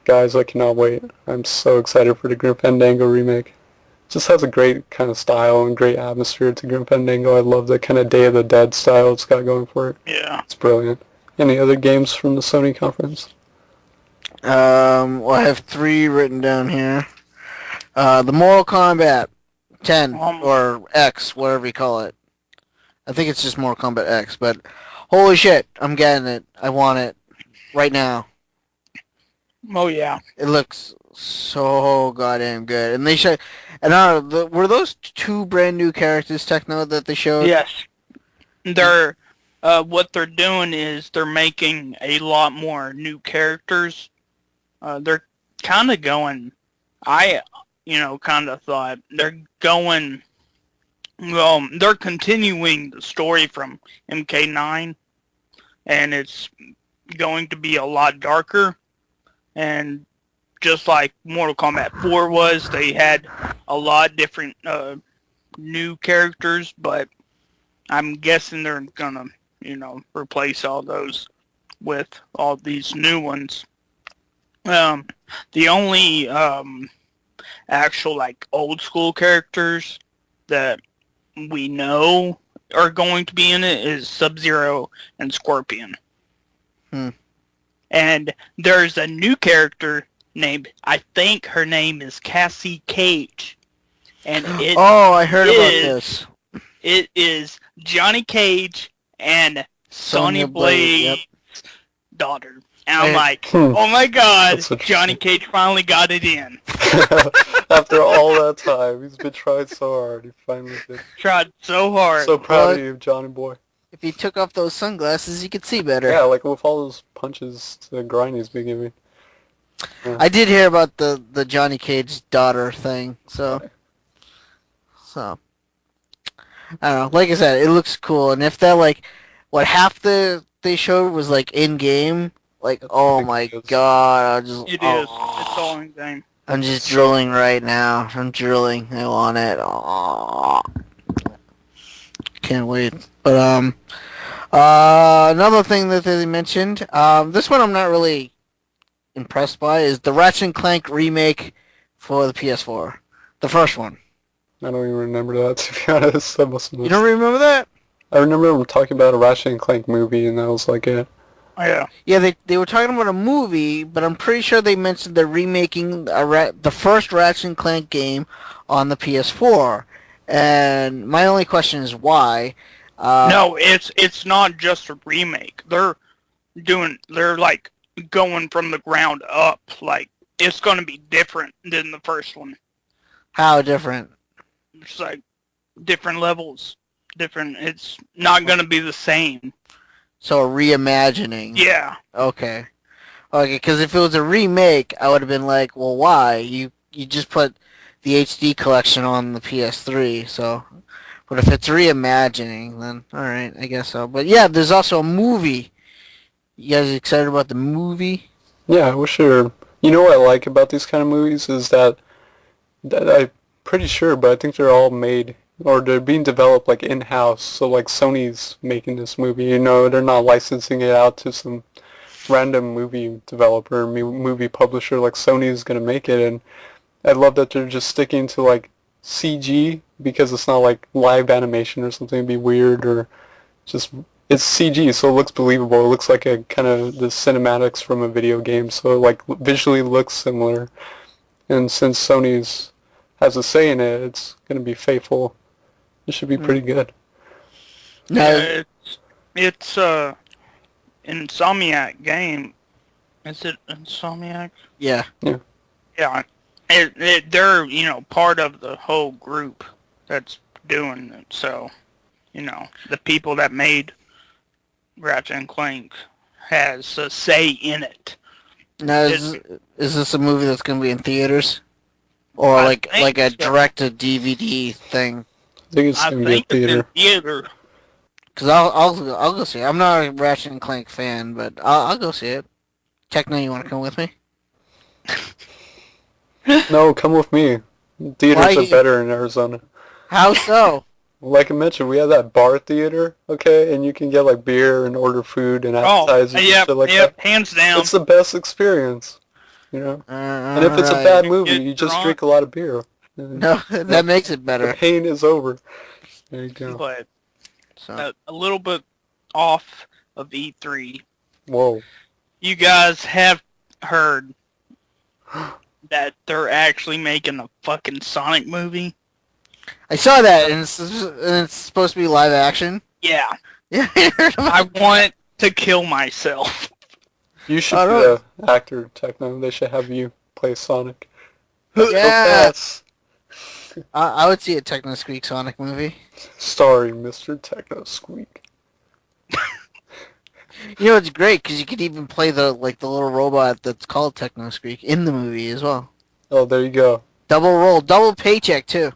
guys, I cannot wait. I'm so excited for the Grim Fandango remake. It just has a great kind of style and great atmosphere to Grim Fandango. I love the kind of Day of the Dead style it's got going for it. Yeah. It's brilliant. Any other games from the Sony conference? Well, I have 3 written down here. The Mortal Kombat 10 or X, whatever you call it. I think it's just Mortal Kombat X, but holy shit, I'm getting it. I want it right now. Oh yeah. It looks so goddamn good. And they showed, and were those 2 brand new characters, Techno, that they showed? Yes. They're what they're doing is they're making a lot more new characters. They're kind of going. I kind of thought they're going. Well, they're continuing the story from MK9, and it's going to be a lot darker. And just like Mortal Kombat 4 was, they had a lot different new characters, but I'm guessing they're gonna, replace all those with all these new ones. The only actual like old school characters that we know are going to be in it is Sub-Zero and Scorpion. And there's a new character named, I think her name is Cassie Cage. And I heard about this. It is Johnny Cage and Sonya Blade's daughter. And I'm like, oh my god, Johnny Cage finally got it in. After all that time, he's been trying so hard. He finally did. Tried so hard. So proud of you, Johnny boy. If he took off those sunglasses, you could see better. Yeah, like with all those punches to the grind he's been giving. Yeah. I did hear about the Johnny Cage daughter thing, so I don't know. Like I said, it looks cool, and if that like what half they showed was like in game, like oh my god, It is. It's all in game. I'm just drooling right now. I'm drooling. I want it. Oh, can't wait. But another thing that they mentioned, this one I'm not really impressed by, is the Ratchet and Clank remake for the PS4, the first one. I don't even remember that, to be honest. I must have You don't remember that? I remember them talking about a Ratchet and Clank movie, and that was like it. Oh, yeah. Yeah, they were talking about a movie, but I'm pretty sure they mentioned they're remaking the first Ratchet and Clank game on the PS4. And my only question is why. No, it's not just a remake. They're like going from the ground up. Like it's going to be different than the first one. How different? It's like different levels. different. It's not gonna be the same. So a reimagining. Yeah. Okay. Okay, because if it was a remake, I would have been like, well, why? You just put the HD collection on the PS3, so. But if it's reimagining, then alright, I guess so. But yeah, there's also a movie. You guys excited about the movie? Yeah, well, sure. You know what I like about these kind of movies is that I'm pretty sure, but I think they're all made or they're being developed like in-house. So like Sony's making this movie. You know, they're not licensing it out to some random movie developer, movie publisher. Like Sony's gonna make it, and I love that they're just sticking to like CG because it's not like live animation or something. It'd be weird or just it's CG, so it looks believable. It looks like a kind of the cinematics from a video game, so it like visually looks similar. And since Sony's has a say in it, it's gonna be faithful. It should be pretty good. No. It's Insomniac game. Is it Insomniac? Yeah. Yeah. They're, part of the whole group that's doing it. So, the people that made Ratchet and Clank has a say in it. Now, is this a movie that's going to be in theaters? Or I like think a so. direct-to-DVD thing? I think it's I gonna be a think it's in theater. theater. Because I'll go see it. I'm not a Ratchet and Clank fan, but I'll go see it. Techno, you want to come with me? No, come with me. Theaters Why are you- better in Arizona. How so? Like I mentioned, we have that bar theater, okay, and you can get like beer and order food and Oh, appetizers and yep, shit like yep, that. hands down. It's the best experience, you know. And if it's a Alright. bad movie, Get you just drunk. drink a lot of beer. And No, that makes it the better. pain is over. There you go. But So. a little bit off of E3. Whoa. You guys have heard that they're actually making a fucking Sonic movie? I saw that, and it's supposed to be live action. Yeah. Yeah, I heard about I want to kill myself. You should I be don't- the actor, Techno. They should have you play Sonic. Yeah. So fast. I would see a TechnoSqueek Sonic movie. Starring Mr. TechnoSqueek. You know, it's great because you could even play the little robot that's called TechnoSqueek in the movie as well. Oh, there you go. Double roll, double paycheck too.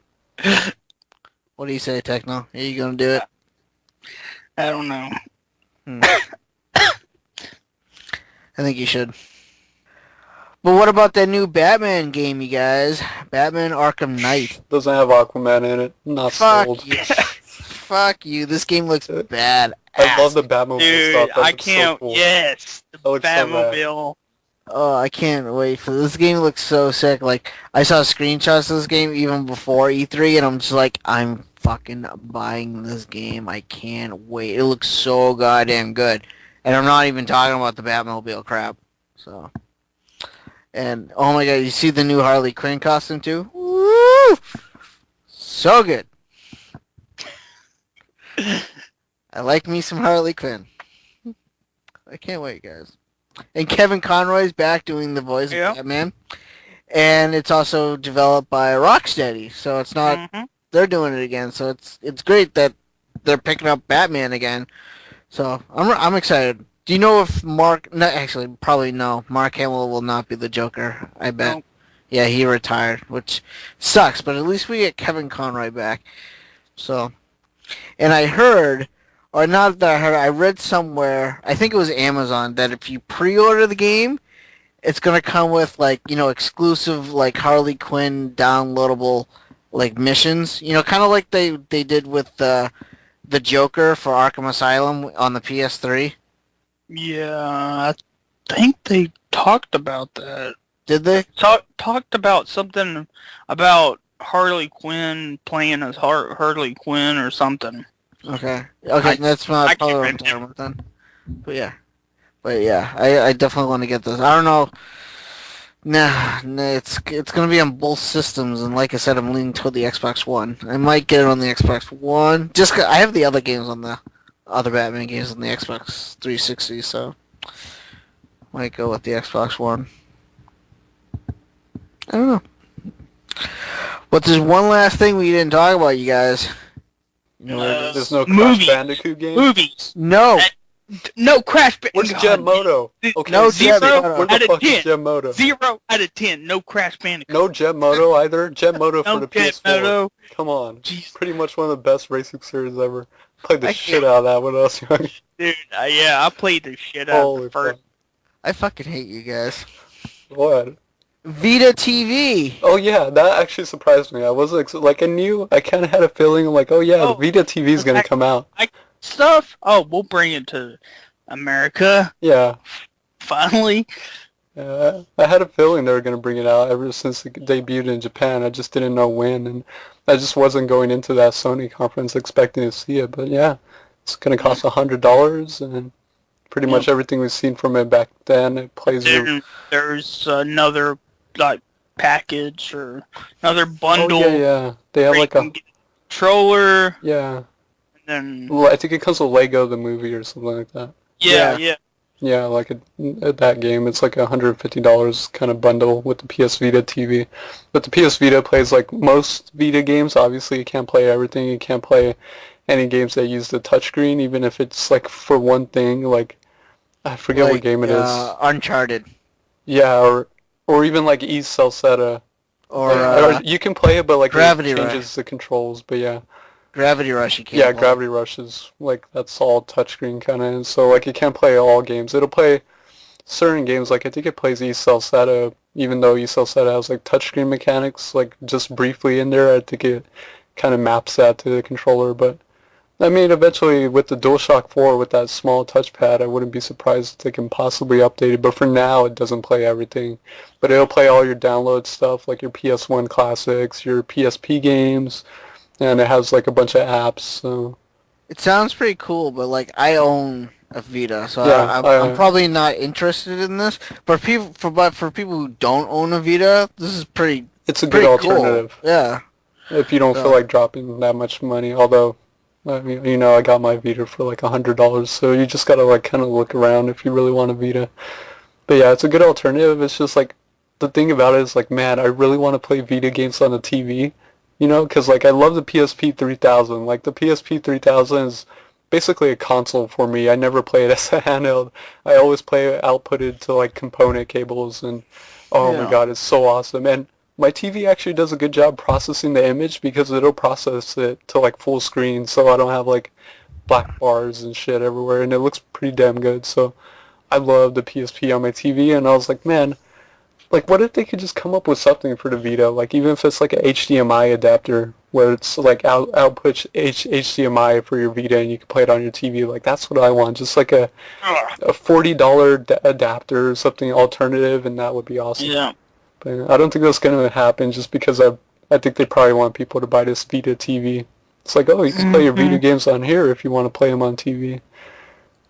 What do you say, Techno? Are you gonna do it? I don't know. I think you should. But what about that new Batman game, you guys? Batman Arkham Knight. Doesn't have Aquaman in it. Not Fuck sold. you. Fuck you. This game looks bad. I love the Batmobile Dude, stuff. That I looks can't. So cool. Yes, the That looks so bad. Batmobile. Oh, I can't wait for this game. Looks so sick. Like I saw screenshots of this game even before E3, and I'm just like, I'm fucking buying this game. I can't wait. It looks so goddamn good, and I'm not even talking about the Batmobile crap. So, and oh my god, you see the new Harley Quinn costume too? Woo! So good. I like me some Harley Quinn. I can't wait, guys. And Kevin Conroy's back doing the voice Yeah. of Batman. And it's also developed by Rocksteady, so it's not they're doing it again. So it's great that they're picking up Batman again. So I'm excited. Do you know if Mark? No, actually, probably no. Mark Hamill will not be the Joker. I bet. No. Yeah, he retired, which sucks. But at least we get Kevin Conroy back. So, and I heard. Or not that I heard, I read somewhere, I think it was Amazon, that if you pre-order the game, it's going to come with, like, exclusive, like, Harley Quinn downloadable, like, missions. Kind of like they did with the Joker for Arkham Asylum on the PS3. Yeah, I think they talked about that. Did they? Talked about something about Harley Quinn playing as Harley Quinn or something. Okay. I That's not can't probably what I'm remember. talking about then. But yeah, I definitely want to get this. I don't know. Nah, it's gonna be on both systems, and like I said, I'm leaning toward the Xbox One. I might get it on the Xbox One. Just 'cause I have the other games on the other Batman games on the Xbox 360, so might go with the Xbox One. I don't know. But there's one last thing we didn't talk about, you guys. You know what it is? There's no Crash movies. Bandicoot game? Movies. No. No Crash Where's Bandicoot. Gemmoto? Okay, No Zero Gemmoto. where out the of fuck is 10. Gemmoto? 0 out of 10. No Crash Bandicoot. No Gemmoto either? Gemmoto for No the PS4. Gemmoto. Come on. Jeez. Pretty much one of the best racing series ever. Played the I shit out of that when I was young. Dude, yeah, I played the shit out of Holy the first. fuck. I fucking hate you guys. What? Vita TV. Oh yeah, that actually surprised me. I wasn't like I knew. I kind of had a feeling like, oh yeah, Oh, the Vita TV is gonna come out. Stuff. Oh, we'll bring it to America Yeah, finally. I had a feeling they were gonna bring it out ever since it debuted in Japan. I just didn't know when, and I just wasn't going into that Sony conference expecting to see it. But yeah, it's gonna cost $100, and pretty much everything we've seen from it back then. It plays. There's another like package or another bundle. Oh yeah. They have where like you a can get a controller. yeah. And then Well, I think it comes with Lego the movie or something like that. yeah. Yeah, like that game, it's like $150 kind of bundle with the PS Vita TV. But the PS Vita plays like most Vita games. Obviously, you can't play everything. You can't play any games that use the touchscreen, even if it's like for one thing. Like I forget what game it is. Uncharted. Yeah, or even like East Celceta. Or you can play it, but like Gravity it Rush. changes the controls. But yeah. Gravity Rush. You can't Yeah, play. Gravity Rush is like that's all touchscreen kind of, so like you can't play all games. It'll play certain games, like I think it plays East Celceta, even though East Celceta has like touchscreen mechanics, like just briefly in there. I think it kind of maps that to the controller. But I mean, eventually with the DualShock 4 with that small touchpad, I wouldn't be surprised if they can possibly update it. But for now, it doesn't play everything. But it'll play all your download stuff, like your PS1 classics, your PSP games. And it has like a bunch of apps, so... It sounds pretty cool, but like I own a Vita, so Yeah, I'm probably not interested in this. But for people who don't own a Vita, this is pretty. It's a good pretty cool. alternative. Yeah. If you don't feel like dropping that much money, although, I mean, you know, I got my Vita for like $100, so you just gotta like kind of look around if you really want a Vita. But yeah, it's a good alternative. It's just like, the thing about it is like, man, I really want to play Vita games on the TV. You know, because like I love the PSP 3000. Like the PSP 3000 is basically a console for me. I never play it as a handheld. I always play it outputted to like component cables, and oh my god, it's so awesome. And my TV actually does a good job processing the image because it'll process it to like full screen, so I don't have like black bars and shit everywhere, and it looks pretty damn good. So I love the PSP on my TV, and I was like, man, like, what if they could just come up with something for the Vita? Like, even if it's like an HDMI adapter where it's like output HDMI for your Vita and you can play it on your TV. Like, that's what I want. Just like a $40 adapter or something alternative, and that would be awesome. Yeah. But I don't think that's going to happen just because I think they probably want people to buy this Vita TV. It's like, oh, you can play your Vita games on here if you want to play them on TV.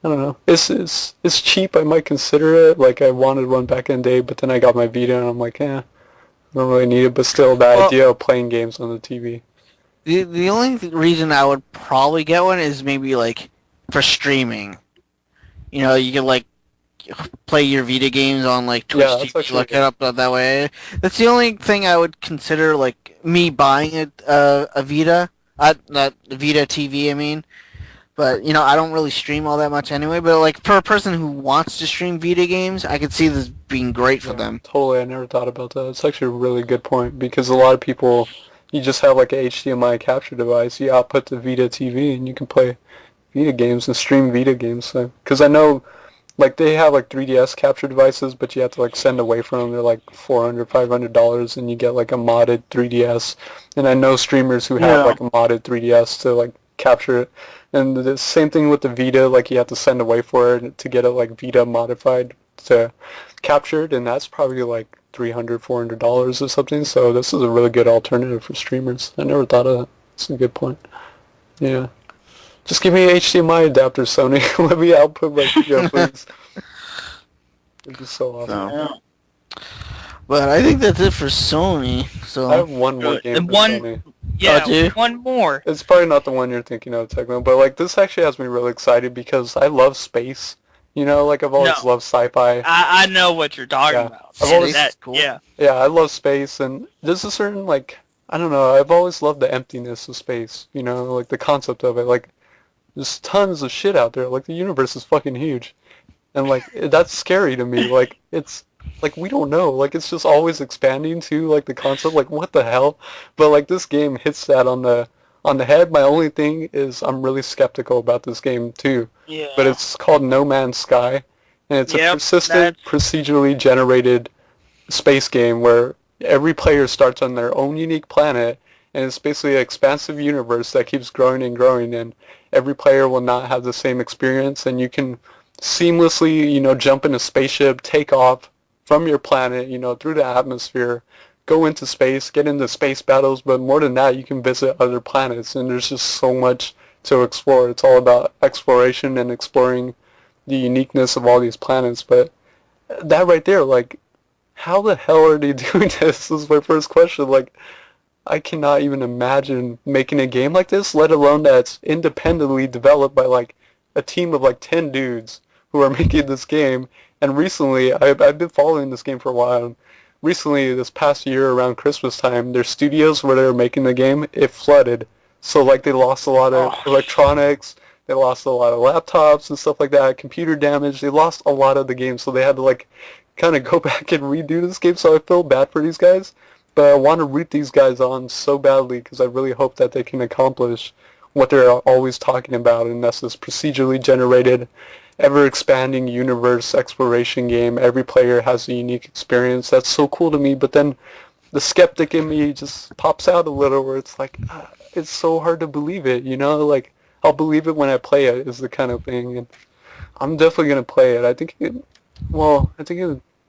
I don't know. It's cheap. I might consider it. Like I wanted one back in the day, but then I got my Vita, and I'm like, I don't really need it. But still, the idea of playing games on the TV. The only reason I would probably get one is maybe like for streaming. You know, you can like play your Vita games on like Twitch TV, look it up that way. That's the only thing I would consider like me buying a Vita, not Vita TV. I mean. But, you know, I don't really stream all that much anyway. But, like, for a person who wants to stream Vita games, I could see this being great for them. Totally. I never thought about that. It's actually a really good point because a lot of people, you just have, like, an HDMI capture device. You output the Vita TV, and you can play Vita games and stream Vita games. Because I know, like, they have, like, 3DS capture devices, but you have to, like, send away from them. They're, like, $400, $500, and you get, like, a modded 3DS. And I know streamers who have, like, a modded 3DS to, like, capture it. And the same thing with the Vita, like you have to send away for it to get it like Vita modified to captured, and that's probably like $300, $400 or something. So this is a really good alternative for streamers. I never thought of that. That's a good point. Yeah. Just give me an HDMI adapter, Sony. Let me output my video, please. It'd be so awesome. Yeah. But I think that's it for Sony. So I have one more game for Sony. Yeah, one more. It's probably not the one you're thinking of, Techno, but like this actually has me really excited because I love space. You know, like I've always loved sci-fi. I know what you're talking about. I've always that, cool. Yeah. Yeah, I love space, and there's a certain like I don't know. I've always loved the emptiness of space. You know, like the concept of it. Like there's tons of shit out there. Like the universe is fucking huge, and like that's scary to me. Like it's like we don't know. Like it's just always expanding too. Like the concept. Like what the hell? But like this game hits that on the head. My only thing is I'm really skeptical about this game too. Yeah. But it's called No Man's Sky, and it's a Yep, persistent, procedurally generated space game where every player starts on their own unique planet, and it's basically an expansive universe that keeps growing and growing, and every player will not have the same experience, and you can seamlessly, jump in a spaceship, take off from your planet, through the atmosphere, go into space, get into space battles, but more than that, you can visit other planets, and there's just so much to explore. It's all about exploration and exploring the uniqueness of all these planets, but that right there, like, how the hell are they doing this? This is my first question. Like, I cannot even imagine making a game like this, let alone that's independently developed by, like, a team of, like, 10 dudes who are making this game. And recently, I've been following this game for a while. And recently, this past year around Christmas time, their studios where they were making the game, it flooded. So, like, they lost a lot of electronics. They lost a lot of laptops and stuff like that, computer damage. They lost a lot of the game, so they had to, like, kind of go back and redo this game, so I feel bad for these guys. But I want to root these guys on so badly because I really hope that they can accomplish what they're always talking about, and that's this procedurally generated, ever-expanding universe exploration game. Every player has a unique experience. That's so cool to me, but then the skeptic in me just pops out a little where it's like, it's so hard to believe it, Like, I'll believe it when I play it is the kind of thing, and I'm definitely going to play it. I think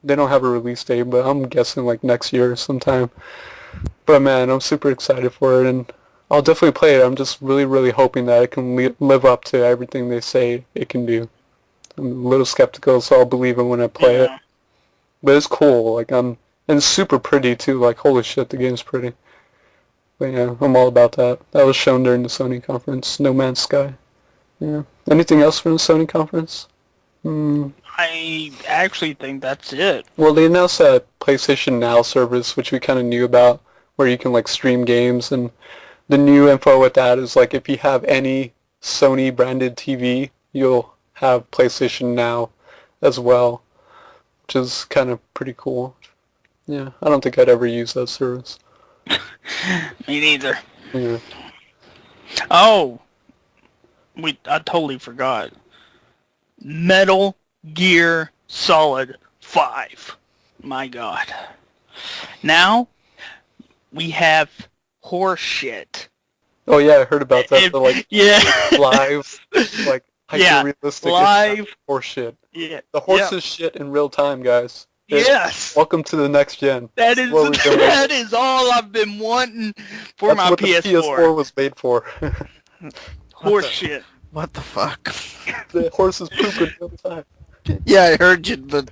they don't have a release date, but I'm guessing like next year sometime. But man, I'm super excited for it, and I'll definitely play it. I'm just really, really hoping that it can live up to everything they say it can do. I'm a little skeptical, so I'll believe it when I play it. But it's cool. Like and it's super pretty too. Like holy shit, the game's pretty. But yeah, I'm all about that. That was shown during the Sony conference. No Man's Sky. Yeah. Anything else from the Sony conference? I actually think that's it. Well, they announced that PlayStation Now service, which we kind of knew about, where you can like stream games, and the new info with that is like if you have any Sony branded TV, you'll have PlayStation Now as well, which is kind of pretty cool. Yeah, I don't think I'd ever use that service. Me neither. Yeah. Oh, I totally forgot. Metal Gear Solid 5. My God. Now we have horse shit. Oh yeah, I heard about that. The like yeah. live, like hyper-realistic live horse shit. Yeah. The horses shit in real time, guys. Yes. Welcome to the next gen. That is all I've been wanting for my PS4. That's what the PS4 was made for. Horse shit. What the fuck? The horses poop in real time. Yeah, I heard you, but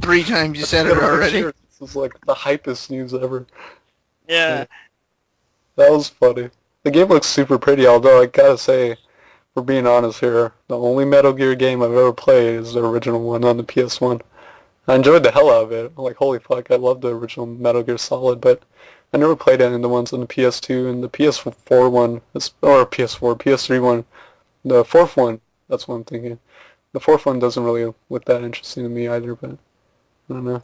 3 times you said it already. This is like the hypest news ever. Yeah. That was funny. The game looks super pretty, although I gotta say, for being honest here, the only Metal Gear game I've ever played is the original one on the PS1. I enjoyed the hell out of it. Like, holy fuck, I love the original Metal Gear Solid, but I never played any of the ones on the PS2, and the PS4 one, or PS3 one, the fourth one, that's what I'm thinking. The fourth one doesn't really look that interesting to me either, but I don't know.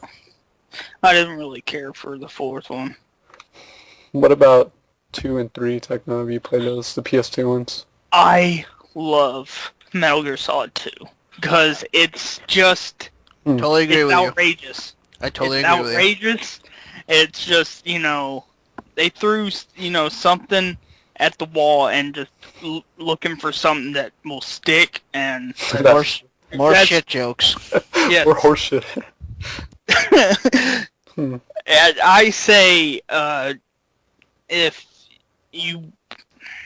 I didn't really care for the fourth one. What about 2 and 3, Techno? Have you played those, the PS2 ones? I love Metal Gear Solid 2 because it's just Totally agree with outrageous. you. I totally it's agree with you. outrageous. It's just, they threw, something at the wall and just looking for something that will stick, and More shit jokes. yeah. Or horse shit. And I say, if you...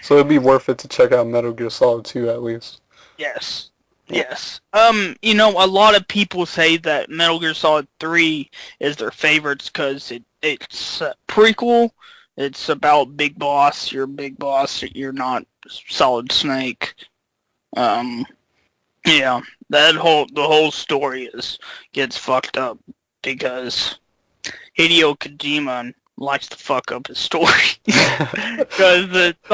So it'd be worth it to check out Metal Gear Solid 2 at least. Yes. Yes. A lot of people say that Metal Gear Solid 3 is their favorites because it's a prequel. It's about Big Boss. You're Big Boss. You're not Solid Snake. Yeah. The whole story gets fucked up because Hideo Kojima likes to fuck up his story because it's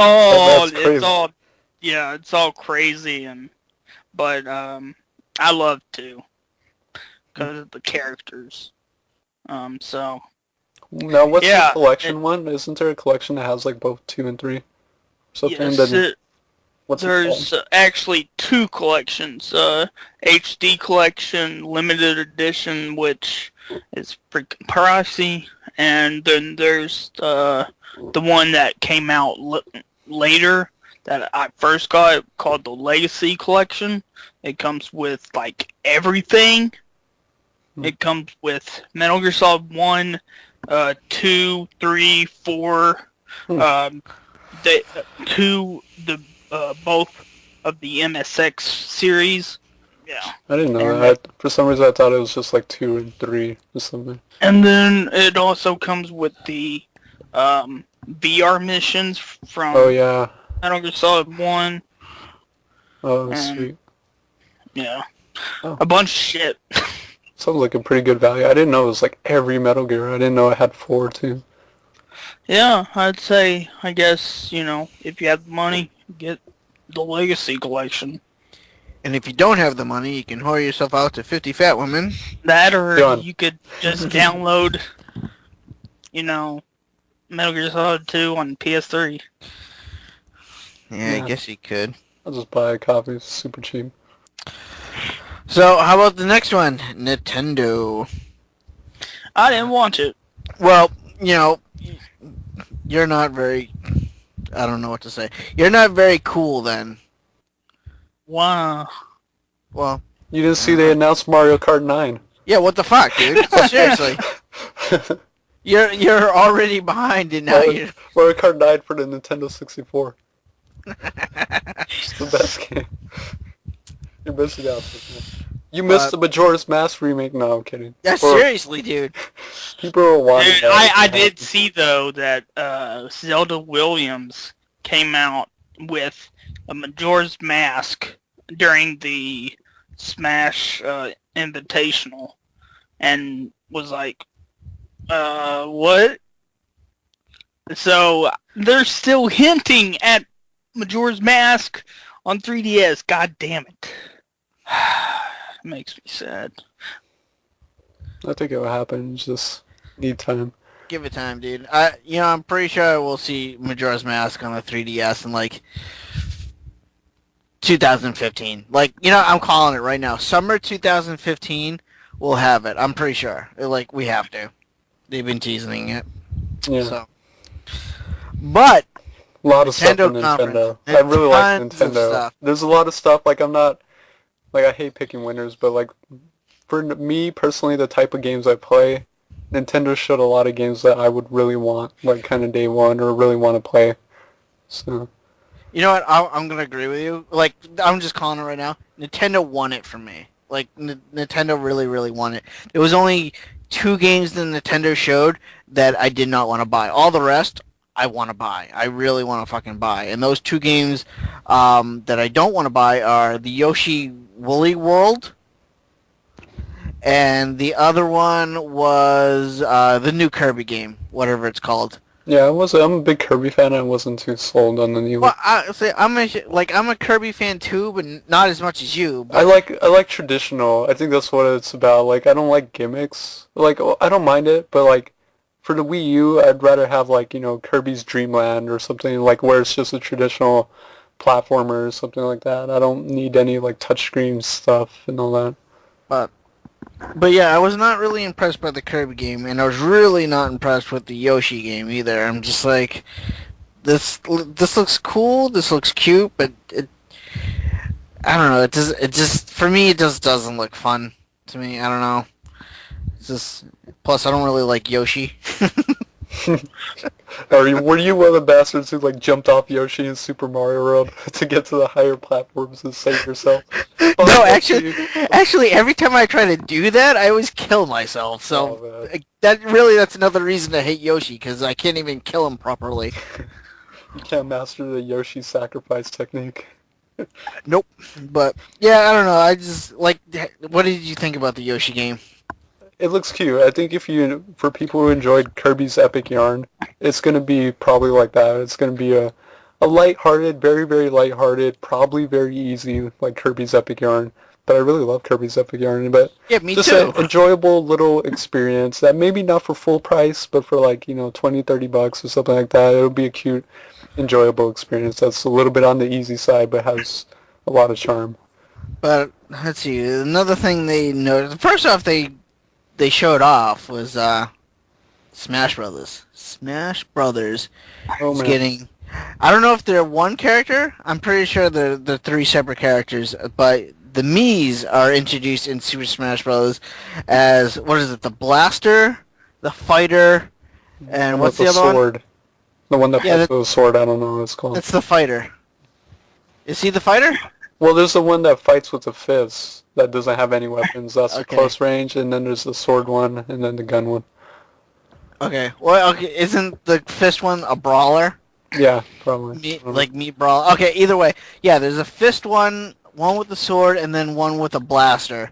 all crazy but I love 2 because of the characters. So Now, what's yeah, the collection one? Isn't there a collection that has like both 2 and 3? Something yes, what's it there's actually 2 collections. HD collection, limited edition, which is freaking pricey, and then there's the one that came out later that I first got called the Legacy Collection. It comes with like everything. It comes with Metal Gear Solid 1, 2, 3, 4, both of the MSX series. Yeah. I didn't know that. For some reason, I thought it was just like 2 and 3 or something. And then it also comes with the VR missions from Metal Gear Solid 1. Oh, sweet. Yeah. Oh. A bunch of shit. Sounds like a pretty good value. I didn't know it was like every Metal Gear. I didn't know it had 4 too. Yeah, I'd say, I guess, if you have the money, get the Legacy Collection. And if you don't have the money, you can whore yourself out to 50 fat women. That, or Done. you could just download, Metal Gear Solid 2 on PS3. Yeah, I guess you could. I'll just buy a copy. It's super cheap. So, how about the next one? Nintendo. I didn't watch it. Well, you're not very... I don't know what to say. You're not very cool then. Wow. Well... You didn't see they announced Mario Kart 9. Yeah, what the fuck, dude? Seriously. You're already behind and now you're... Mario Kart 9 for the Nintendo 64. It's the best game. You're missing out. You missed the Majora's Mask remake. No, I'm kidding. Yeah, seriously, dude. People are wanting. Dude, I did see though that Zelda Williams came out with a Majora's Mask during the Smash Invitational, and was like, what? So they're still hinting at Majora's Mask on 3DS. God damn it. It makes me sad. I think it will happen. Just need time. Give it time, dude. I'm pretty sure we'll see Majora's Mask on the 3DS in like 2015. Like, I'm calling it right now. Summer 2015, we'll have it. I'm pretty sure. We have to. They've been teasing it. Yeah. So. But a lot of stuff in Nintendo. Nintendo. I really like Nintendo. Stuff. There's a lot of stuff. I'm not. I hate picking winners, but for me personally, the type of games I play, Nintendo showed a lot of games that I would really want, kind of day one, or really want to play. So. You know what? I'm gonna agree with you. I'm just calling it right now. Nintendo won it for me. Nintendo really, really won it. There was only 2 games that Nintendo showed that I did not want to buy. All the rest, I want to buy. I really want to fucking buy. And those 2 games that I don't want to buy are the Yoshi Woolly World, and the other one was the new Kirby game, whatever it's called. Yeah, I'm a big Kirby fan. I wasn't too sold on the new one. Well, I'm a Kirby fan too, but not as much as you. But... I like traditional. I think that's what it's about. I don't like gimmicks. I don't mind it, but for the Wii U, I'd rather have Kirby's Dream Land or something where it's just a traditional platformer or something like that. I don't need any touchscreen stuff and all that. But yeah, I was not really impressed by the Kirby game, and I was really not impressed with the Yoshi game either. I'm just this looks cool, this looks cute, but I don't know. It just for me, it just doesn't look fun to me. I don't know. It's just plus I don't really like Yoshi. Were you one of the bastards who jumped off Yoshi in Super Mario World to get to the higher platforms and save yourself? No, actually, every time I try to do that, I always kill myself. So that's another reason to hate Yoshi, because I can't even kill him properly. You can't master the Yoshi sacrifice technique. Nope. But yeah, I don't know. I just what did you think about the Yoshi game? It looks cute. I think for people who enjoyed Kirby's Epic Yarn, it's gonna be probably like that. It's gonna be a lighthearted, very, very lighthearted, probably very easy, like Kirby's Epic Yarn. But I really love Kirby's Epic Yarn. But Yeah, me just too. an enjoyable little experience that maybe not for full price, but for like, $20-$30 or something like that. It'll be a cute, enjoyable experience that's a little bit on the easy side, but has a lot of charm. But let's see. Another thing they noticed. First off, they showed off was Smash Brothers. Smash Brothers Oh is man. getting. I don't know if they're one character. I'm pretty sure they're three separate characters. But the Mii's are introduced in Super Smash Bros. As what is it? The Blaster, the Fighter, and what's the other sword. one? The one that Yeah, fights with a sword. I don't know what it's called. It's the Fighter. Is he the Fighter? Well, there's the one that fights with the fists that doesn't have any weapons. That's Okay. close range, and then there's the sword one, and then the gun one. Okay. Well, okay. Isn't the fist one a brawler? Yeah, probably. Meat brawl. Okay, either way, yeah. There's a fist one with the sword, and then one with a blaster.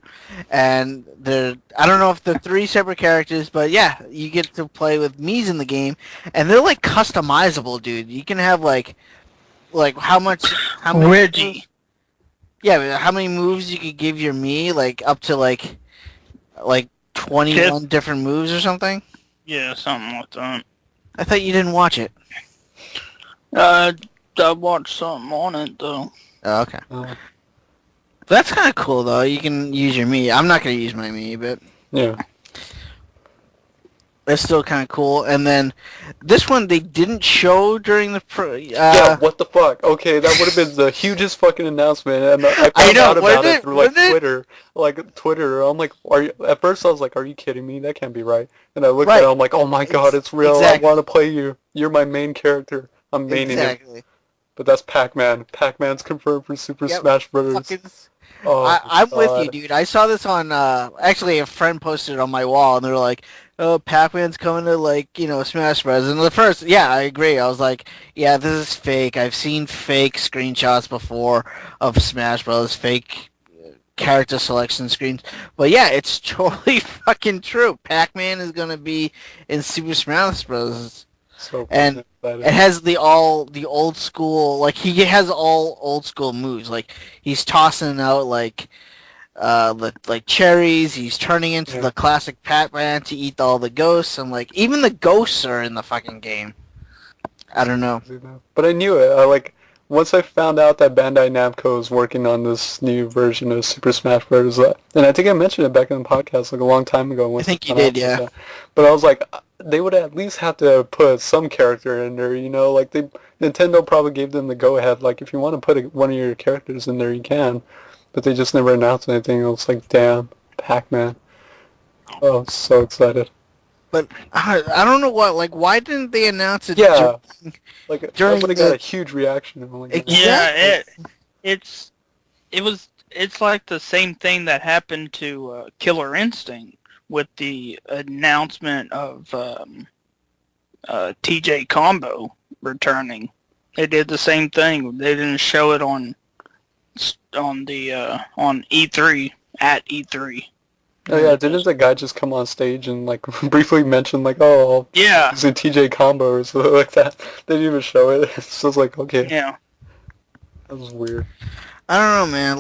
And I don't know if they're three separate characters, but yeah, you get to play with Mii's in the game, and they're like customizable, dude. You can have like how many Reggie. Yeah, but how many moves you could give your Mii? Like up to like 21 different moves or something. Yeah, something like that. I thought you didn't watch it. I watched something on it though. Oh, okay. Uh, That's kind of cool, though. You can use your Mii. I'm not going to use my Mii, but yeah. it's still kind of cool. And then this one they didn't show during the Yeah, what the fuck? Okay, that would have been the hugest fucking announcement, and I I found know, out about wouldn't it it? through like Wouldn't it? Twitter. Like Twitter, I'm like, at first I was like, are you kidding me? That can't be right. And I looked Right. at it, I'm like, oh my god, it's real. Exactly. I want to play you. You're my main character. I'm maining you. Exactly. But that's Pac-Man. Pac-Man's confirmed for Super Yep. Smash Bros. Fucking- Oh, I'm with God. you, dude. I saw this on, actually a friend posted it on my wall, and they were like, oh, Pac-Man's coming to, Smash Bros. And the first, yeah, I agree. I was like, yeah, this is fake. I've seen fake screenshots before of Smash Bros. Fake character selection screens. But yeah, it's totally fucking true. Pac-Man is going to be in Super Smash Bros. So And excited. It has the old school, like he has all old school moves. Like he's tossing out like cherries. He's turning into the classic Pac-Man to eat all the ghosts. And like even the ghosts are in the fucking game. I don't know. But I knew it. Once I found out that Bandai Namco is working on this new version of Super Smash Bros. And I think I mentioned it back in the podcast like a long time ago. I think you did, yeah. But I was like, they would at least have to put some character in there, Like Nintendo probably gave them the go-ahead. Like if you want to put one of your characters in there, you can. But they just never announced anything. I was like, damn, Pac-Man. Oh, I'm so excited. But I don't know why didn't they announce it? Yeah. During I would have got the- a huge reaction. I'm like, Yeah, it's like the same thing that happened to Killer Instinct with the announcement of TJ Combo returning. They did the same thing. They didn't show it on E3 at E3. Oh yeah, didn't the guy just come on stage and briefly mention oh, Yeah, it's a TJ combo or something like that? They didn't even show it. It's just like, okay, yeah. that was weird. I don't know, man.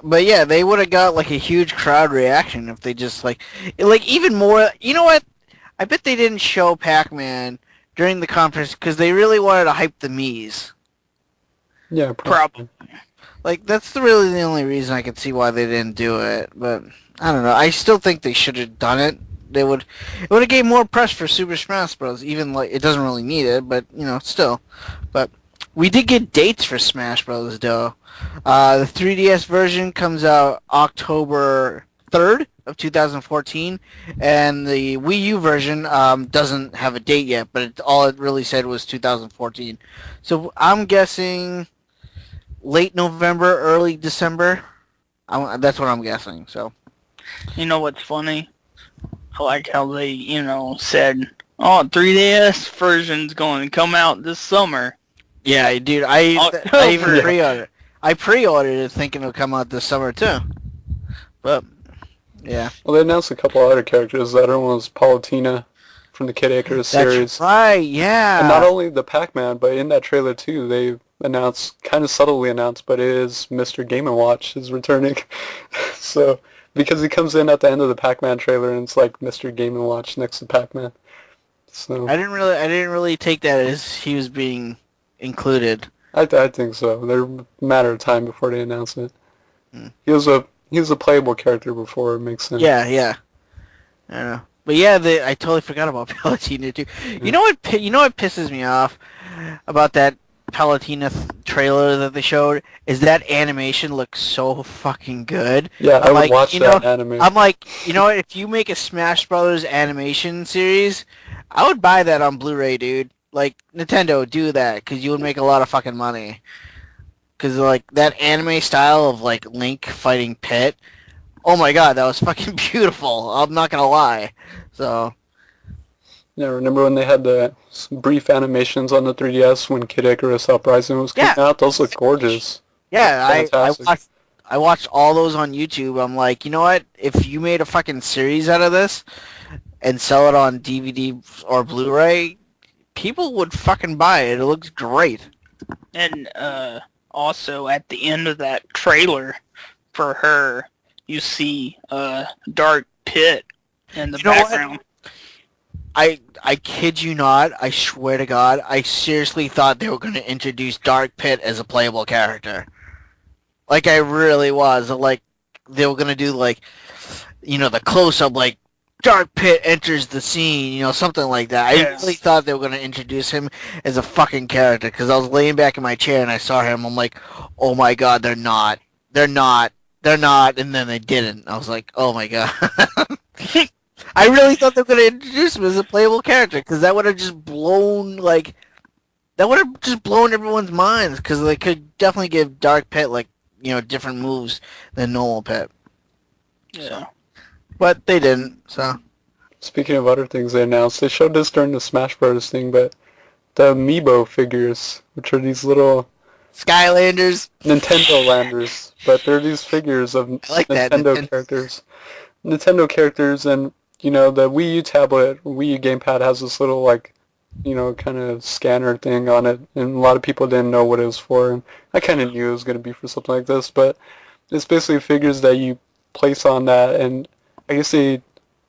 But yeah, they would have got a huge crowd reaction if they just even more. You know what? I bet they didn't show Pac-Man during the conference because they really wanted to hype the Mii's. Yeah, Probably. That's really the only reason I could see why they didn't do it. But I don't know. I still think they should have done it. It would have gave more press for Super Smash Bros. Even it doesn't really need it, but still. But we did get dates for Smash Bros. Though. The 3DS version comes out October 3rd of 2014, and the Wii U version doesn't have a date yet, but all it really said was 2014. So I'm guessing late November, early December. That's what I'm guessing. So. You know what's funny? I like how they, said, oh, 3DS version's going to come out this summer. Yeah, dude, I even October. pre-ordered. I pre-ordered it thinking it'll come out this summer too. But Yeah. Well, they announced a couple other characters. The other one was Palutena from the Kid Icarus series. That's right, yeah. And not only the Pac-Man, but in that trailer too, they announced, kind of subtly announced, but it is Mr. Game & Watch is returning. So, because he comes in at the end of the Pac-Man trailer and it's like Mr. Game & Watch next to Pac-Man. So I didn't really take that as he was being included. I think so. They're a matter of time before they announce it. Hmm. He was a playable character before, it makes sense. Yeah. I don't know. But yeah, I totally forgot about Palutena too. Yeah. You know what pisses me off about that Palutena trailer that they showed is that animation looks so fucking good. Yeah, I I'm would like, watch that anime. I'm like, you know what? If you make a Smash Brothers animation series, I would buy that on Blu-ray, dude. Like, Nintendo, do that, because you would make a lot of fucking money. Because, like, that anime style of, like, Link fighting Pit, oh my god, that was fucking beautiful. I'm not gonna lie. So, Yeah, remember when they had the brief animations on the 3DS when Kid Icarus Uprising was coming out? Those look gorgeous. yeah, Fantastic. I watched all those on YouTube. I'm like, you know what? If you made a fucking series out of this and sell it on DVD or Blu-ray, people would fucking buy it. It looks great. And also at the end of that trailer for her, you see Dark Pit in the background. I kid you not. I swear to God, I seriously thought they were going to introduce Dark Pit as a playable character. Like, I really was. Like, they were going to do, like, you know, the close-up, like, Dark Pit enters the scene, you know, something like that. Yes. I really thought they were going to introduce him as a fucking character, because I was laying back in my chair and I saw him. I'm like, oh my God, they're not, and then they didn't. I was like, oh my God. I really thought they were going to introduce him as a playable character, because that would have just blown, like, everyone's minds, because they could definitely give Dark Pit, like, you know, different moves than normal Pit. Yeah. So. But they didn't, so. Speaking of other things they announced, they showed this during the Smash Bros. Thing, but the Amiibo figures, which are these little Skylanders. Nintendo landers, but they're these figures of like Nintendo characters. Nintendo characters, and, you know, the Wii U tablet, Wii U gamepad has this little, like, you know, kind of scanner thing on it, and a lot of people didn't know what it was for, and I kind of knew it was going to be for something like this, but it's basically figures that you place on that, and I guess they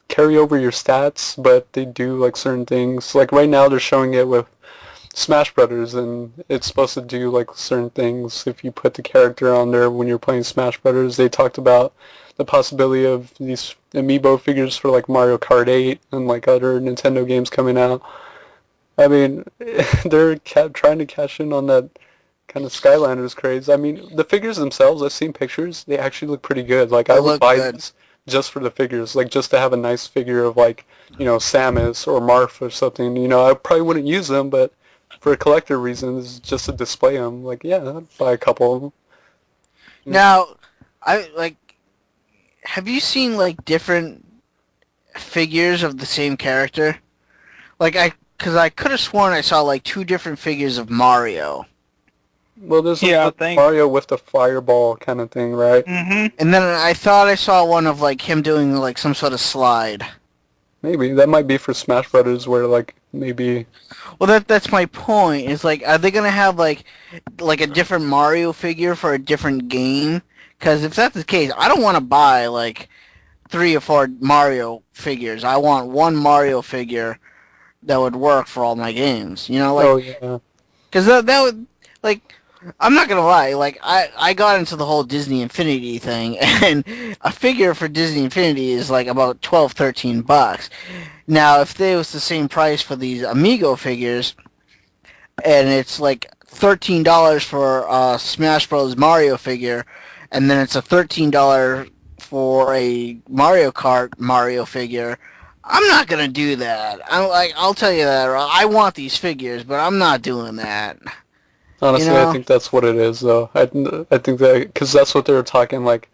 carry over your stats, but they do, like, certain things. Like, right now they're showing it with Smash Brothers, and it's supposed to do, like, certain things if you put the character on there when you're playing Smash Brothers. They talked about the possibility of these Amiibo figures for, like, Mario Kart 8 and, like, other Nintendo games coming out. I mean, they're trying to cash in on that kind of Skylanders craze. I mean, the figures themselves, I've seen pictures, they actually look pretty good. Like, I would buy these just for the figures, like, just to have a nice figure of, like, you know, Samus or Marth or something. You know, I probably wouldn't use them, but for collector reasons, just to display them, like, yeah, I'd buy a couple of them. Now, have you seen, like, different figures of the same character? Like, because I could have sworn I saw, like, 2 different figures of Mario. Well, there's Mario with the fireball kind of thing, right? Mm-hmm. And then I thought I saw one of, like, him doing, like, some sort of slide. Maybe. That might be for Smash Brothers, where, like, maybe... Well, that's my point. It's like, are they going to have, like a different Mario figure for a different game? Because if that's the case, I don't want to buy, like, 3 or 4 Mario figures. I want one Mario figure that would work for all my games. You know, like... Oh, yeah. Because that would, like... I'm not gonna lie, like, I got into the whole Disney Infinity thing, and a figure for Disney Infinity is like about $12-13. Now, if it was the same price for these Amigo figures, and it's like $13 for a Smash Bros. Mario figure, and then it's a $13 for a Mario Kart Mario figure, I'm not gonna do that. I'll tell you that. I want these figures, but I'm not doing that. Honestly, You know? I think that's what it is, though. I think that, because that's what they were talking, like,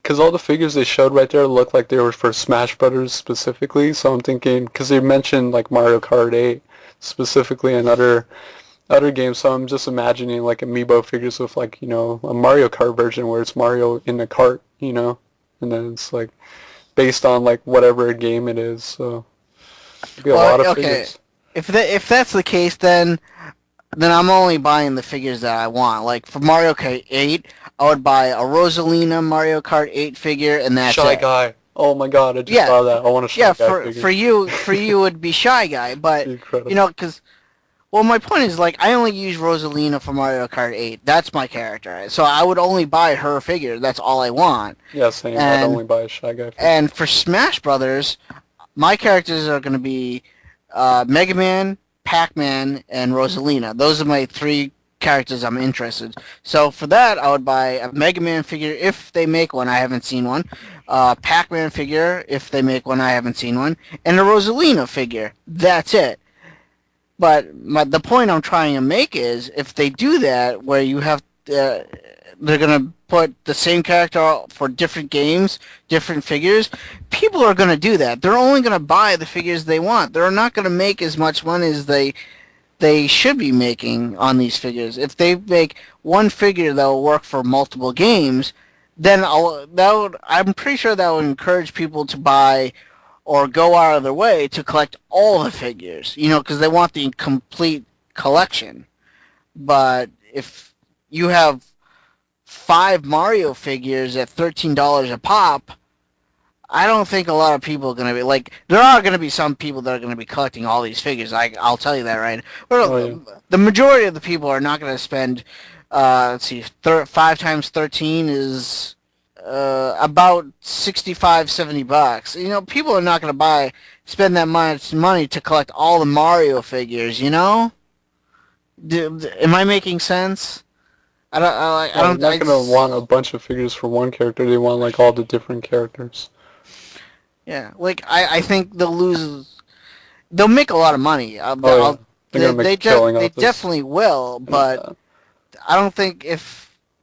because all the figures they showed right there looked like they were for Smash Brothers specifically, so I'm thinking, because they mentioned, like, Mario Kart 8 specifically and other games, so I'm just imagining, like, Amiibo figures with, like, you know, a Mario Kart version where it's Mario in the cart, you know, and then it's, like, based on like whatever game it is. So it'd be a lot of figures. If that's the case, then I'm only buying the figures that I want. Like for Mario Kart 8, I would buy a Rosalina Mario Kart 8 figure, and that's Shy it. Guy. Oh my god, I just saw that. I want a Shy Guy figure. for you would be Shy Guy, but Incredible. you know, because well, my point is like I only use Rosalina for Mario Kart 8. That's my character, so I would only buy her figure. That's all I want. Yeah, same. I'd only buy a Shy Guy figure. And for Smash Brothers, my characters are going to be Mega Man, Pac-Man, and Rosalina. Those are my 3 characters I'm interested. So for that, I would buy a Mega Man figure if they make one. I haven't seen one. Pac-Man figure if they make one. I haven't seen one. And a Rosalina figure. That's it. But the point I'm trying to make is if they do that, where you have they're going to put the same character out for different games, different figures, people are going to do that. They're only going to buy the figures they want. They're not going to make as much money as they should be making on these figures. If they make one figure that will work for multiple games, then I'm pretty sure that would encourage people to buy or go out of their way to collect all the figures, because they want the complete collection. But if you have 5 Mario figures at $13 a pop, I don't think a lot of people are going to be, like, there are going to be some people that are going to be collecting all these figures, I'll tell you that right. But the majority of the people are not going to spend, let's see, 5 times 13 is about $65-$70. People are not going to spend that much money to collect all the Mario figures, Am I making sense? They're not going to want a bunch of figures for one character. They want, like, all the different characters. Yeah, like, I think they'll make a lot of money. They're going to make a killing off this. They definitely will, but I don't think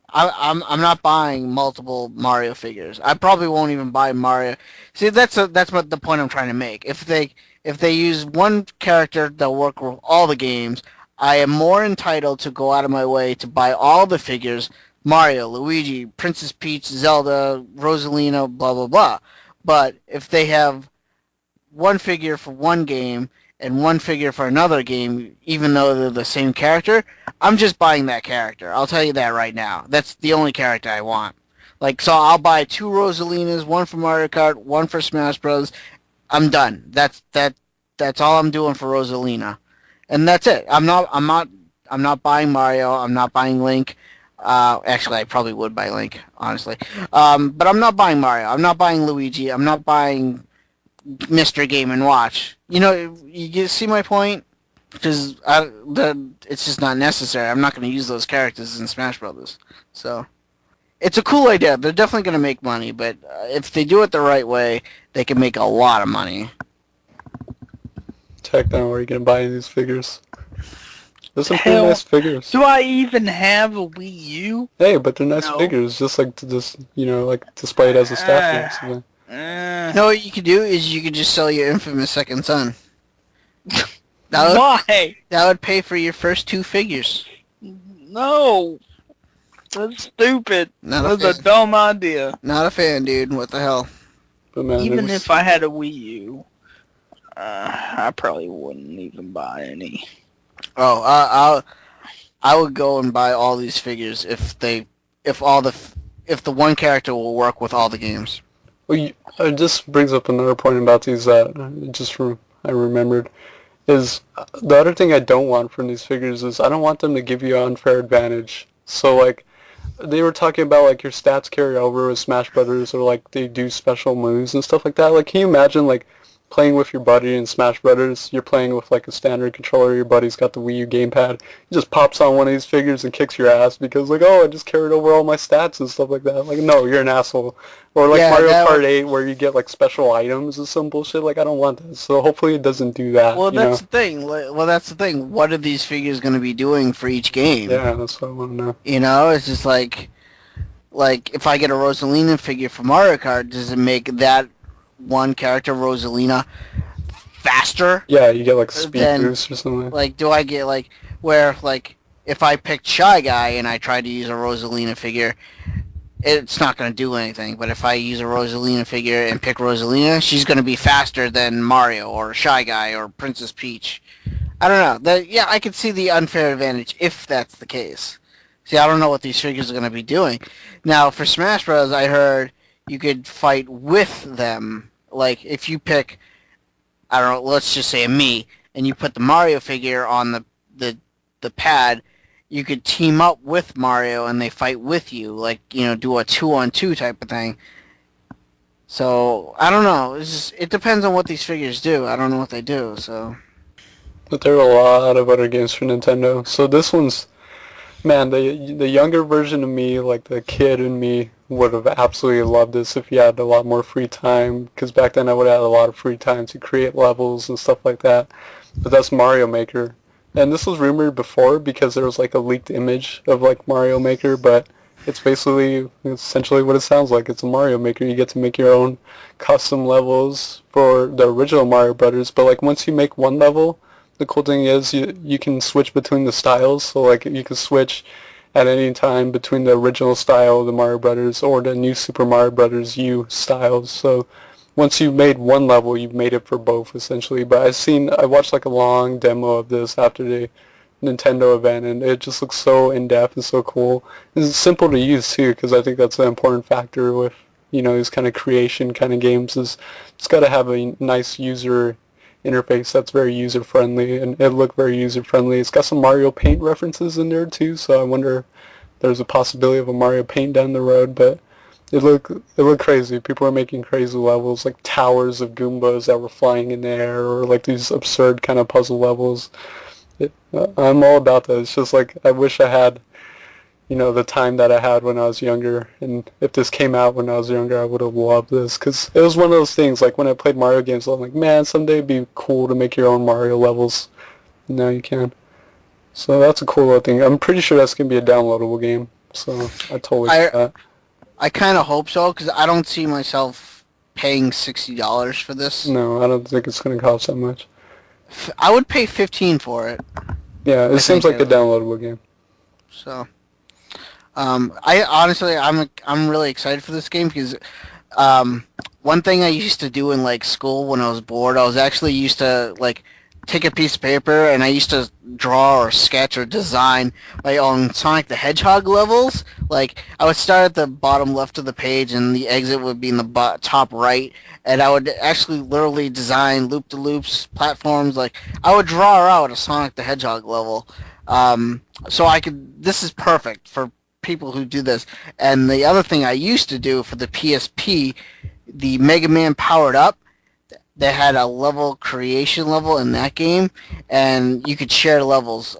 I'm not buying multiple Mario figures. I probably won't even buy Mario. See, that's what the point I'm trying to make. If they use one character that'll work with all the games, I am more entitled to go out of my way to buy all the figures: Mario, Luigi, Princess Peach, Zelda, Rosalina, blah blah blah. But if they have one figure for one game and one figure for another game, even though they're the same character, I'm just buying that character. I'll tell you that right now. That's the only character I want. Like, so I'll buy 2 Rosalinas, one for Mario Kart, one for Smash Bros. I'm done. That's all I'm doing for Rosalina. And that's it. I'm not buying Mario. I'm not buying Link. Actually, I probably would buy Link, honestly. But I'm not buying Mario. I'm not buying Luigi. I'm not buying Mr. Game & Watch. You see my point? Because it's just not necessary. I'm not going to use those characters in Smash Brothers. So it's a cool idea. They're definitely going to make money, but if they do it the right way, they can make a lot of money. Techno, where are you going to buy these figures? There's some pretty nice figures. Do I even have a Wii U? Hey, but they're nice figures, just like to just, like display it as a statue or something. What you could do is you could just sell your infamous second son. Why? That would pay for your first 2 figures. No. That's stupid. That's a dumb idea. Not a fan, dude. What the hell? But man, Even if I had a Wii U, I probably wouldn't even buy any. Oh, I would go and buy all these figures if the one character will work with all the games. Well, it just brings up another point about these that I remembered. Is the other thing I don't want from these figures is I don't want them to give you an unfair advantage. So, like, they were talking about, like, your stats carry over with Smash Brothers, or, like, they do special moves and stuff like that. Like, can you imagine, like, playing with your buddy in Smash Brothers? You're playing with, like, a standard controller, your buddy's got the Wii U gamepad. He just pops on one of these figures and kicks your ass because, like, oh, I just carried over all my stats and stuff like that. Like, no, you're an asshole. Or, like, Mario Kart 8, where you get, like, special items or some bullshit. Like, I don't want that. So hopefully it doesn't do that. Well, that's the thing. That's the thing. What are these figures going to be doing for each game? Yeah, that's what I want to know. It's just like if I get a Rosalina figure for Mario Kart, does it make that one character, Rosalina, faster? Yeah, you get, like, speed boost or something. Like, do I get, like, where, like, if I picked Shy Guy and I tried to use a Rosalina figure, it's not going to do anything. But if I use a Rosalina figure and pick Rosalina, she's going to be faster than Mario or Shy Guy or Princess Peach. I don't know. Yeah, I could see the unfair advantage if that's the case. See, I don't know what these figures are going to be doing. Now, for Smash Bros., I heard you could fight with them. Like, if you pick, I don't know, let's just say a me, and you put the Mario figure on the pad, you could team up with Mario and they fight with you, like, do a 2-on-2 type of thing. So, I don't know. It depends on what these figures do. I don't know what they do, so... But there are a lot of other games for Nintendo. So this one's, man, the younger version of me, like the kid in me, would have absolutely loved this if you had a lot more free time. Because back then I would have had a lot of free time to create levels and stuff like that. But that's Mario Maker. And this was rumored before because there was like a leaked image of like Mario Maker, but it's essentially what it sounds like. It's a Mario Maker. You get to make your own custom levels for the original Mario Brothers. But like once you make one level, the cool thing is you can switch between the styles. So like you can switch at any time between the original style of the Mario Brothers or the new Super Mario Brothers U styles. So once you've made one level, you've made it for both essentially. But I watched like a long demo of this after the Nintendo event, and it just looks so in-depth and so cool. And it's simple to use too, because I think that's an important factor with these kind of creation kind of games. Is it's got to have a nice user interface that's very user friendly, and it looked very user friendly. It's got some Mario Paint references in there too, so I wonder if there's a possibility of a Mario Paint down the road. But it looked crazy. People were making crazy levels, like towers of Goombas that were flying in the air, or like these absurd kind of puzzle levels. I'm all about that. It's just like I wish I had the time that I had when I was younger, and if this came out when I was younger, I would have loved this, because it was one of those things, like when I played Mario games, I'm like, man, someday it'd be cool to make your own Mario levels. And now you can. So that's a cool little thing. I'm pretty sure that's going to be a downloadable game, so I totally get that. I kind of hope so, because I don't see myself paying $60 for this. No, I don't think it's going to cost that much. I would pay $15 for it. Yeah, it seems like a downloadable game. So... I honestly, I'm really excited for this game because one thing I used to do in like school when I was bored, I was actually used to like take a piece of paper and I used to draw or sketch or design my own Sonic the Hedgehog levels. Like I would start at the bottom left of the page and the exit would be in the top right, and I would actually literally design loop-de-loops, platforms. Like I would draw out a Sonic the Hedgehog level. So this is perfect for people who do this. And the other thing I used to do for the PSP, the Mega Man Powered Up, they had a level creation level in that game, and you could share levels.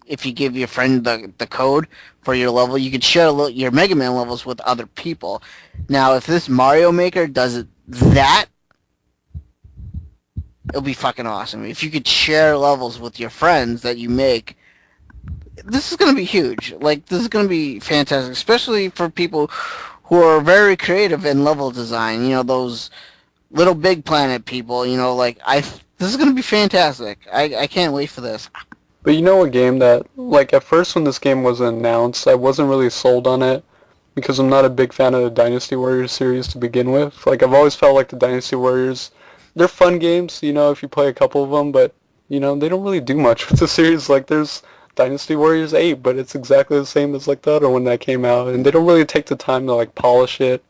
If you give your friend the code for your level, you could share your Mega Man levels with other people. Now, if this Mario Maker does that, it'll be fucking awesome. If you could share levels with your friends that you make, this is going to be huge. Like, this is going to be fantastic, especially for people who are very creative in level design. Those Little Big Planet people, this is going to be fantastic. I can't wait for this. But you know a game that, like, at first when this game was announced, I wasn't really sold on it because I'm not a big fan of the Dynasty Warriors series to begin with. Like, I've always felt like the Dynasty Warriors, they're fun games, if you play a couple of them, but, they don't really do much with the series. Like, there's Dynasty Warriors 8, but it's exactly the same as like the other one that came out, and they don't really take the time to like polish it.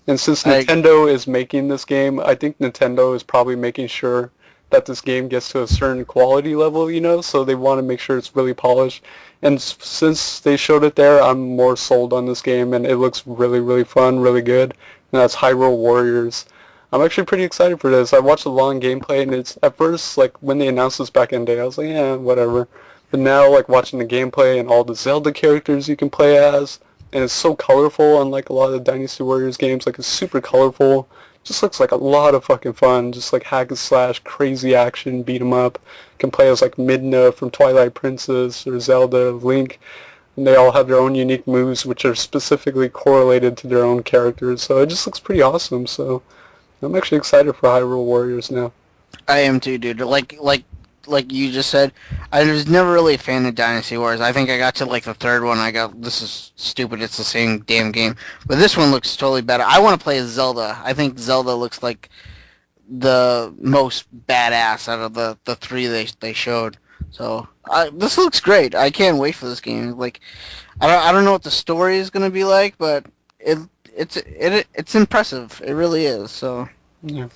And since Nintendo is making this game, I think Nintendo is probably making sure that this game gets to a certain quality level, so they want to make sure it's really polished. And since they showed it there, I'm more sold on this game, and it looks really, really fun, really good. And that's Hyrule Warriors. I'm actually pretty excited for this. I watched a long gameplay, and it's at first, like when they announced this back in the day, I was like, yeah, whatever. But now, like, watching the gameplay and all the Zelda characters you can play as, and it's so colorful, unlike a lot of the Dynasty Warriors games. Like, it's super colorful. Just looks like a lot of fucking fun. Just like hack and slash, crazy action, beat 'em up. You can play as like Midna from Twilight Princess or Zelda, Link. And they all have their own unique moves, which are specifically correlated to their own characters. So it just looks pretty awesome. So I'm actually excited for Hyrule Warriors now. I am too, dude. Like like you just said, I was never really a fan of Dynasty Wars. I think I got to like the third one. I got, this is stupid. It's the same damn game. But this one looks totally better. I want to play as Zelda. I think Zelda looks like the most badass out of the three they showed. So this looks great. I can't wait for this game. Like, I don't know what the story is gonna be like, but it's impressive. It really is. So Yeah.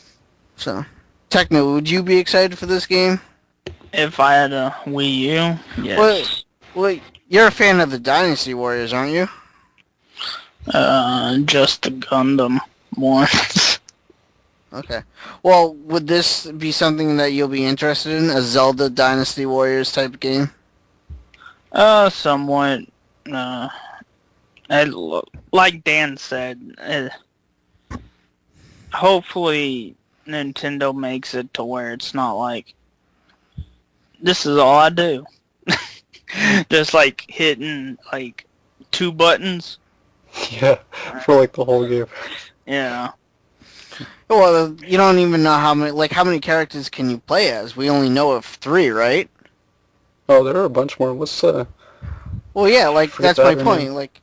so, Techno, would you be excited for this game? If I had a Wii U, yes. Well, you're a fan of the Dynasty Warriors, aren't you? Just the Gundam ones. Okay. Well, would this be something that you'll be interested in? A Zelda Dynasty Warriors type game? Somewhat. Like Dan said, hopefully Nintendo makes it to where it's not like, this is all I do. Just like hitting like 2 buttons. Yeah, for like the whole game. Yeah. Well, you don't even know how many characters can you play as? We only know of 3, right? Oh, there are a bunch more. What's Well, yeah, like Forget that's my that, point. Like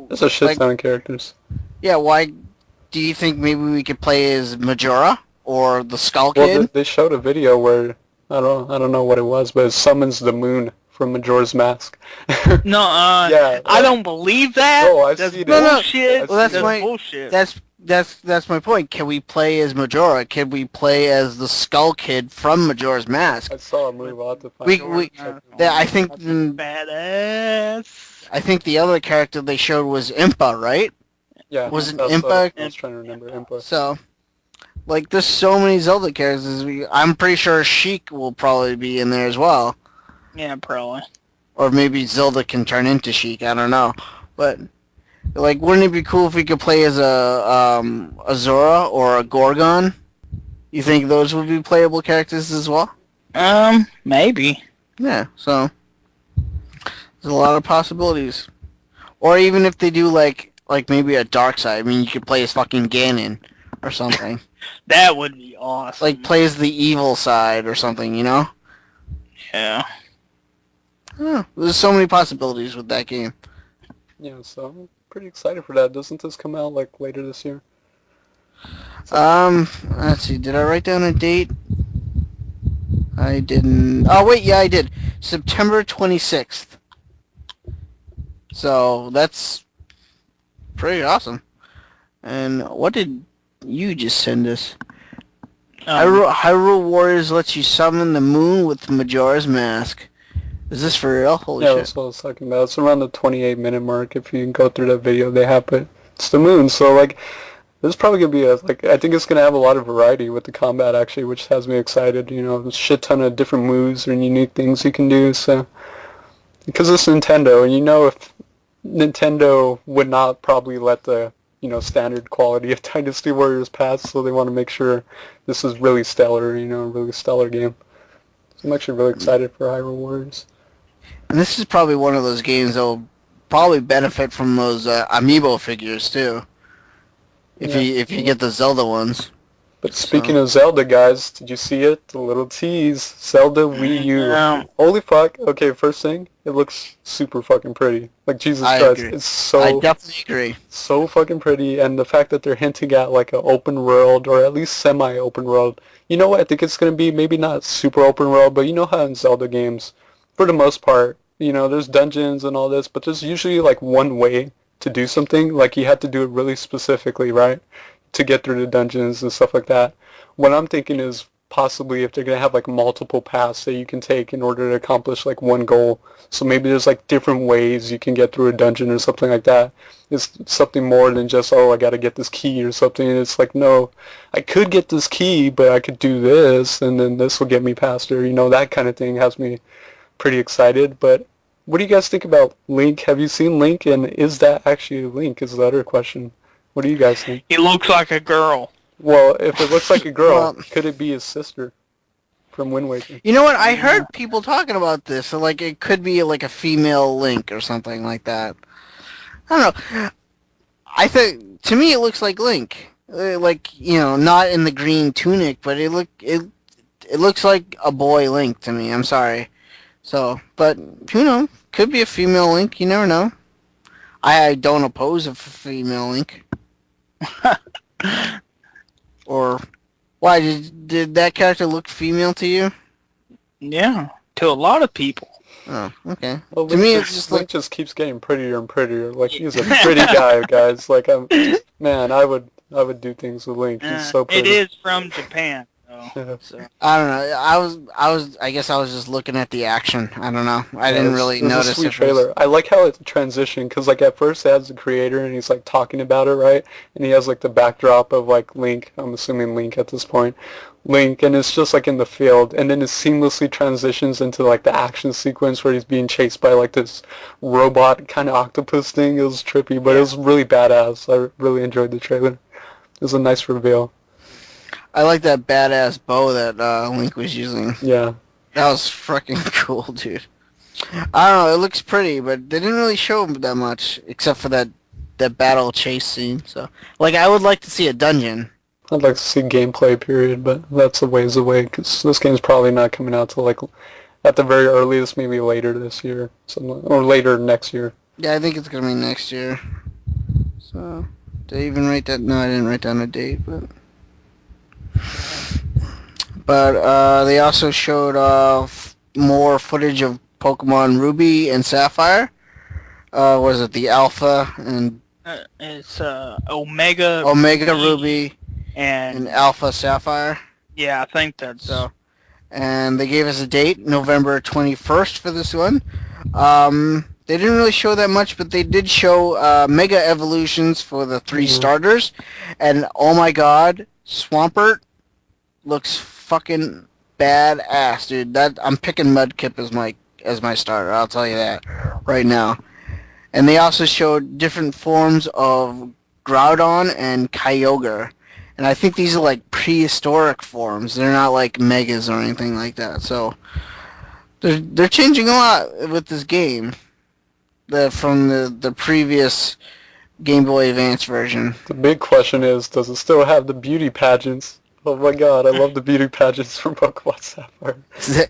There's a shit ton of characters. yeah. Why do you think maybe we could play as Majora or the Skull Well, Kid? they showed a video where I don't know what it was, but it summons the moon from Majora's Mask. No, Yeah. I don't believe that. No, I've That's seen it. bullshit. Well, that's That's my- bullshit. That's my point. Can we play as Majora? Can we play as the Skull Kid from Majora's Mask? I saw a move. I'll have to find We it. I think Badass. I think the other character they showed was Impa, right? Yeah, was it that's Impa? what I was trying to remember. Impa. So, like, there's so many Zelda characters. I'm pretty sure Sheik will probably be in there as well. Yeah, probably. Or maybe Zelda can turn into Sheik. I don't know. But, like, wouldn't it be cool if we could play as a Zora or a Gorgon? You think those would be playable characters as well? Maybe. Yeah, so there's a lot of possibilities. Or even if they do like maybe a dark side. I mean, you could play as fucking Ganon or something. That would be awesome. Like play as the evil side or something, you know? Yeah. There's so many possibilities with that game. Yeah, so I'm pretty excited for that. Doesn't this come out like later this year? Let's see. Did I write down a date? I didn't. Oh wait, yeah, I did. September 26th. So that's pretty awesome. And what did you just send us? Hyrule Warriors lets you summon the moon with Majora's Mask. Is this for real? Holy Yeah, shit. that's what I was talking about. It's around the 28-minute mark if you can go through that video they have, but it's the moon, so like this is probably gonna be I think it's gonna have a lot of variety with the combat actually, which has me excited. You know, there's a shit ton of different moves and unique things you can do. So because it's Nintendo, and you know if Nintendo would not probably let the standard quality of Dynasty Warriors pass, so they want to make sure this is really stellar. You know, a really stellar game. So I'm actually really excited for Hyrule Warriors. And this is probably one of those games that will probably benefit from those amiibo figures too. If you get the Zelda ones. But speaking of Zelda, guys, did you see it? The little tease. Zelda Wii U. No. Holy fuck. Okay, first thing, it looks super fucking pretty. Like, Jesus I Christ. agree. It's I definitely agree. so fucking pretty, and the fact that they're hinting at like an open world, or at least semi-open world. You know what? I think it's going to be maybe not super open world, but you know how in Zelda games, for the most part, there's dungeons and all this, but there's usually like one way to do something. Like you have to do it really specifically, right? To get through the dungeons and stuff like that. What I'm thinking is possibly if they're going to have like multiple paths that you can take in order to accomplish like one goal. So maybe there's like different ways you can get through a dungeon or something like that. It's something more than just, oh, I got to get this key or something. And it's like, no, I could get this key, but I could do this, and then this will get me past her. That kind of thing has me pretty excited. But what do you guys think about Link? Have you seen Link, and is that actually Link is the other question. What do you guys think? He looks like a girl. Well, if it looks like a girl, Well, could it be his sister from Wind Waker? You know what? I heard people talking about this. So, like, it could be like a female Link or something like that. I don't know. I think to me it looks like Link. Like, not in the green tunic, but it it looks like a boy Link to me. I'm sorry. So, but who knows? Could be a female Link. You never know. I don't oppose a female Link. Or why did that character look female to you? Yeah, to a lot of people. Oh, okay. Well, To me, it's just Link like just keeps getting prettier and prettier. Like he's a pretty guy, guys. Like man, I would do things with Link. He's so It pretty. is from Japan, though. So. I don't know. I guess I was just looking at the action. I don't know. I didn't really It was notice a sweet if it trailer. was- I like how it transitioned because like at first it has the creator and he's like talking about it, right? And he has like the backdrop of like Link. I'm assuming Link at this point. Link, and it's just like in the field, and then it seamlessly transitions into like the action sequence where he's being chased by like this robot kind of octopus thing. It was trippy, but it was really badass. I really enjoyed the trailer. It was a nice reveal. I like that badass bow that Link was using. Yeah. That was freaking cool, dude. I don't know. It looks pretty, but they didn't really show that much, except for that battle chase scene. So, like, I would like to see a dungeon. I'd like to see gameplay, period, but that's a ways away because this game's probably not coming out till like at the very earliest, maybe later this year, or later next year. Yeah, I think it's gonna be next year. So, did I even write that? No, I didn't write down a date, but they also showed more footage of Pokemon Ruby and Sapphire. Was it the Alpha and It's Omega Ruby and and Alpha Sapphire? yeah, I think that's So, and they gave us a date, November 21st for this one. They didn't really show that much, but they did show Mega Evolutions for the 3 starters. And oh my god, Swampert looks fucking badass, dude. I'm picking Mudkip as my starter, I'll tell you that right now. And they also showed different forms of Groudon and Kyogre. And I think these are like prehistoric forms. They're not like megas or anything like that. So they're changing a lot with this game. From the previous Game Boy Advance version. The big question is, does it still have the beauty pageants? Oh my god, I love the beauty pageants from Pokemon Sapphire.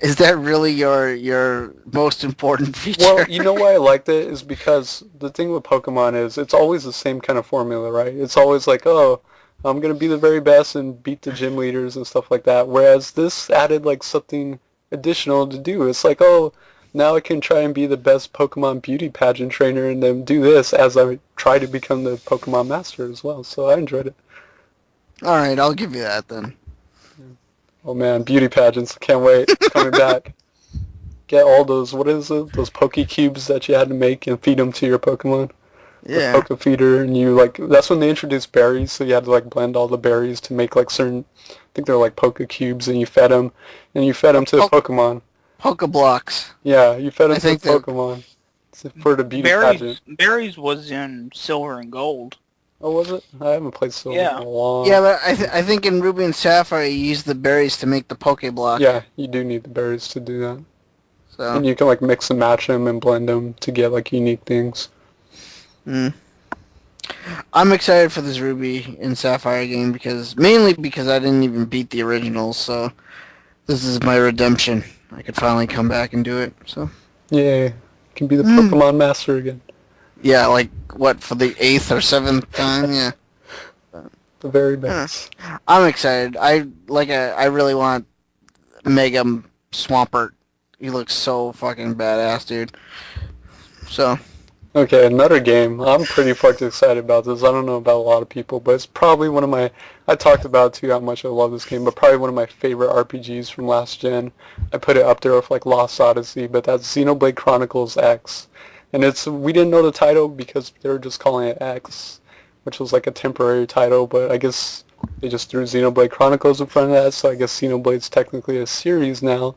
Is that really your most important feature? Well, you know why I liked it is because the thing with Pokemon is it's always the same kind of formula, right? It's always like, oh, I'm going to be the very best and beat the gym leaders and stuff like that. Whereas this added like something additional to do. It's like, oh, now I can try and be the best Pokemon beauty pageant trainer and then do this as I try to become the Pokemon master as well. So I enjoyed it. Alright, I'll give you that then. Oh man, beauty pageants. Can't wait. It's coming back. Get all those, what is it? Those Poke Cubes that you had to make and feed them to your Pokemon. Yeah. The Poke Feeder, and you like, that's when they introduced berries, so you had to like blend all the berries to make like certain, I think they're like Poke Cubes, and you fed them to the Pokemon. Pokeblocks. Yeah, you fed them I to the think they're- Pokemon for the beauty pageant. Berries was in Silver and Gold. Oh, was it? I haven't played Silver Yeah. in a long. Yeah, but I think in Ruby and Sapphire you use the berries to make the Pokeblock. Yeah, you do need the berries to do that. So. And you can like mix and match them and blend them to get like unique things. I'm excited for this Ruby and Sapphire game mainly because I didn't even beat the originals, so this is my redemption. I could finally come back and do it. So Yay. You can be the Pokemon master again. yeah, like what, for the 8th or 7th time? Yeah. The very best. I'm excited. I really want Mega Swampert. He looks so fucking badass, dude. So Okay, another game. I'm pretty fucking excited about this. I don't know about a lot of people, but it's probably one of my... I talked about, too, how much I love this game, but probably one of my favorite RPGs from last gen. I put it up there with, like, Lost Odyssey, but that's Xenoblade Chronicles X. And we didn't know the title because they were just calling it X, which was, like, a temporary title, but I guess they just threw Xenoblade Chronicles in front of that, so I guess Xenoblade's technically a series now.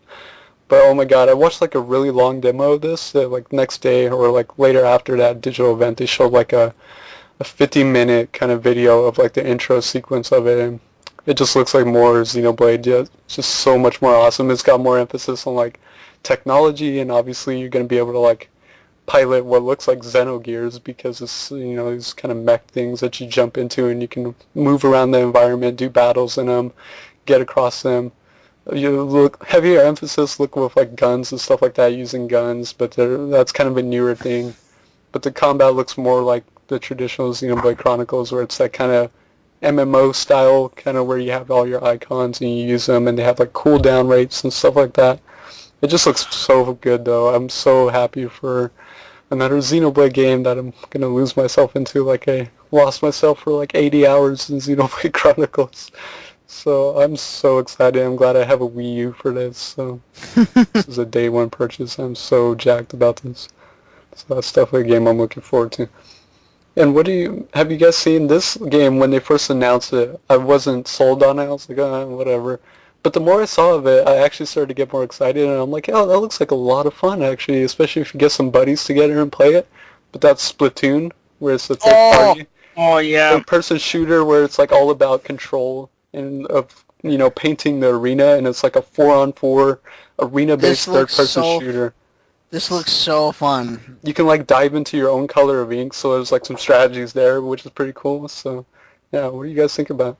But oh my god, I watched like a really long demo of this, like next day or like later after that digital event, they showed like a 50-minute kind of video of like the intro sequence of it, and it just looks like more Xenoblade. Yeah, it's just so much more awesome. It's got more emphasis on like technology, and obviously you're going to be able to like pilot what looks like Xenogears because it's, you know, these kind of mech things that you jump into and you can move around the environment, do battles in them, get across them. You look heavier emphasis, look with like guns and stuff like that, using guns, but that's kind of a newer thing. But the combat looks more like the traditional Xenoblade Chronicles, where it's that kind of MMO style, kind of where you have all your icons and you use them, and they have like cooldown rates and stuff like that. It just looks so good, though. I'm so happy for another Xenoblade game that I'm gonna lose myself into. Like I lost myself for like 80 hours in Xenoblade Chronicles. So I'm so excited. I'm glad I have a Wii U for this. So this is a day one purchase. I'm so jacked about this. So that's definitely a game I'm looking forward to. And have you guys seen this game when they first announced it? I wasn't sold on it. I was like, whatever. But the more I saw of it, I actually started to get more excited, and I'm like, oh, that looks like a lot of fun, actually, especially if you get some buddies together and play it. But that's Splatoon, where it's a third party. Oh, yeah. Third-person shooter where it's like all about control and of, painting the arena, and it's like a 4-on-4 arena-based third-person shooter. This looks so fun. You can like dive into your own color of ink, so there's like some strategies there, which is pretty cool. So, yeah, what do you guys think about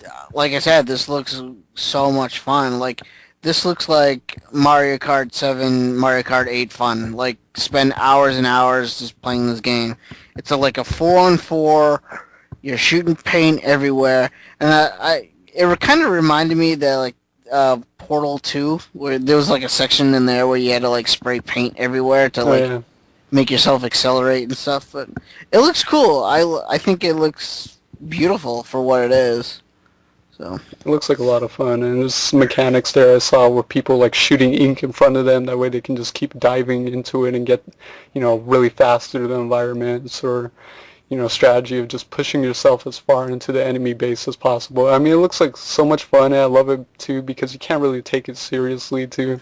it? Like I said, this looks so much fun. Like, this looks like Mario Kart 7, Mario Kart 8 fun. Like, spend hours and hours just playing this game. It's like a 4-on-4. You're shooting paint everywhere, and it kind of reminded me that like Portal 2, where there was like a section in there where you had to like spray paint everywhere to make yourself accelerate and stuff. But it looks cool. I think it looks beautiful for what it is. So it looks like a lot of fun, and there's mechanics there I saw where people like shooting ink in front of them. That way they can just keep diving into it and get, really fast through the environments, or strategy of just pushing yourself as far into the enemy base as possible. I mean, it looks like so much fun, and I love it too because you can't really take it seriously too.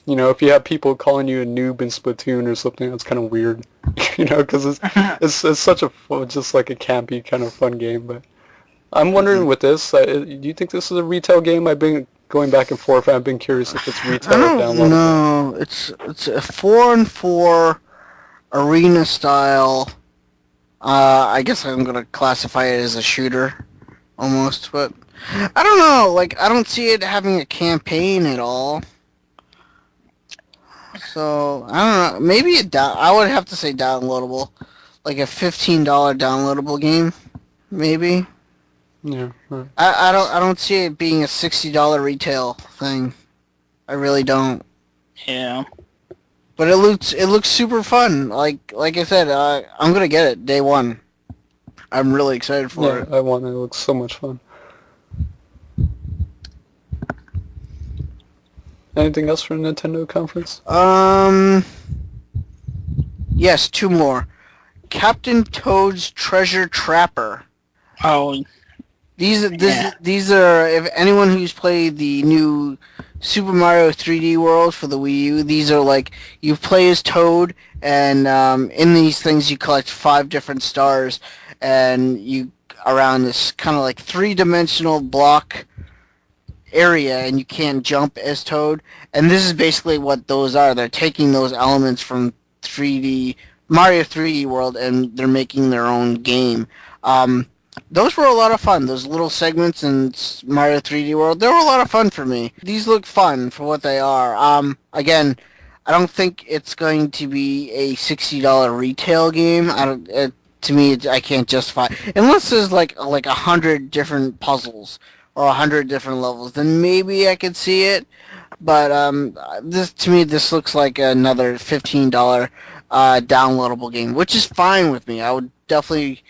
If you have people calling you a noob in Splatoon or something, that's kind of weird. Because it's such a just like a campy kind of fun game. But I'm wondering with this, do you think this is a retail game? I've been going back and forth. I've been curious if it's retail or downloadable. No, it's a 4-on-4 arena style. I guess I'm gonna classify it as a shooter, almost, but I don't know. Like, I don't see it having a campaign at all. So I don't know. Maybe I would have to say downloadable, like a $15 downloadable game, maybe. Yeah. Right. I don't see it being a $60 retail thing. I really don't. Yeah. But it looks super fun. Like I said, I'm gonna get it day one. I'm really excited for it. I want it. It looks so much fun. Anything else for Nintendo conference? Yes, two more. Captain Toad's Treasure Trapper. Oh. These are, if anyone who's played the new Super Mario 3D World for the Wii U, these are like, you play as Toad, and in these things you collect 5 different stars, and you around this kind of like 3-dimensional block area, and you can't jump as Toad. And this is basically what those are. They're taking those elements from Mario 3D World, and they're making their own game. Those were a lot of fun. Those little segments in Mario 3D World, they were a lot of fun for me. These look fun for what they are. Again, I don't think it's going to be a $60 retail game. To me, I can't justify, unless there's like 100 different puzzles or 100 different levels. Then maybe I could see it. But this looks like another $15 downloadable game, which is fine with me. I would definitely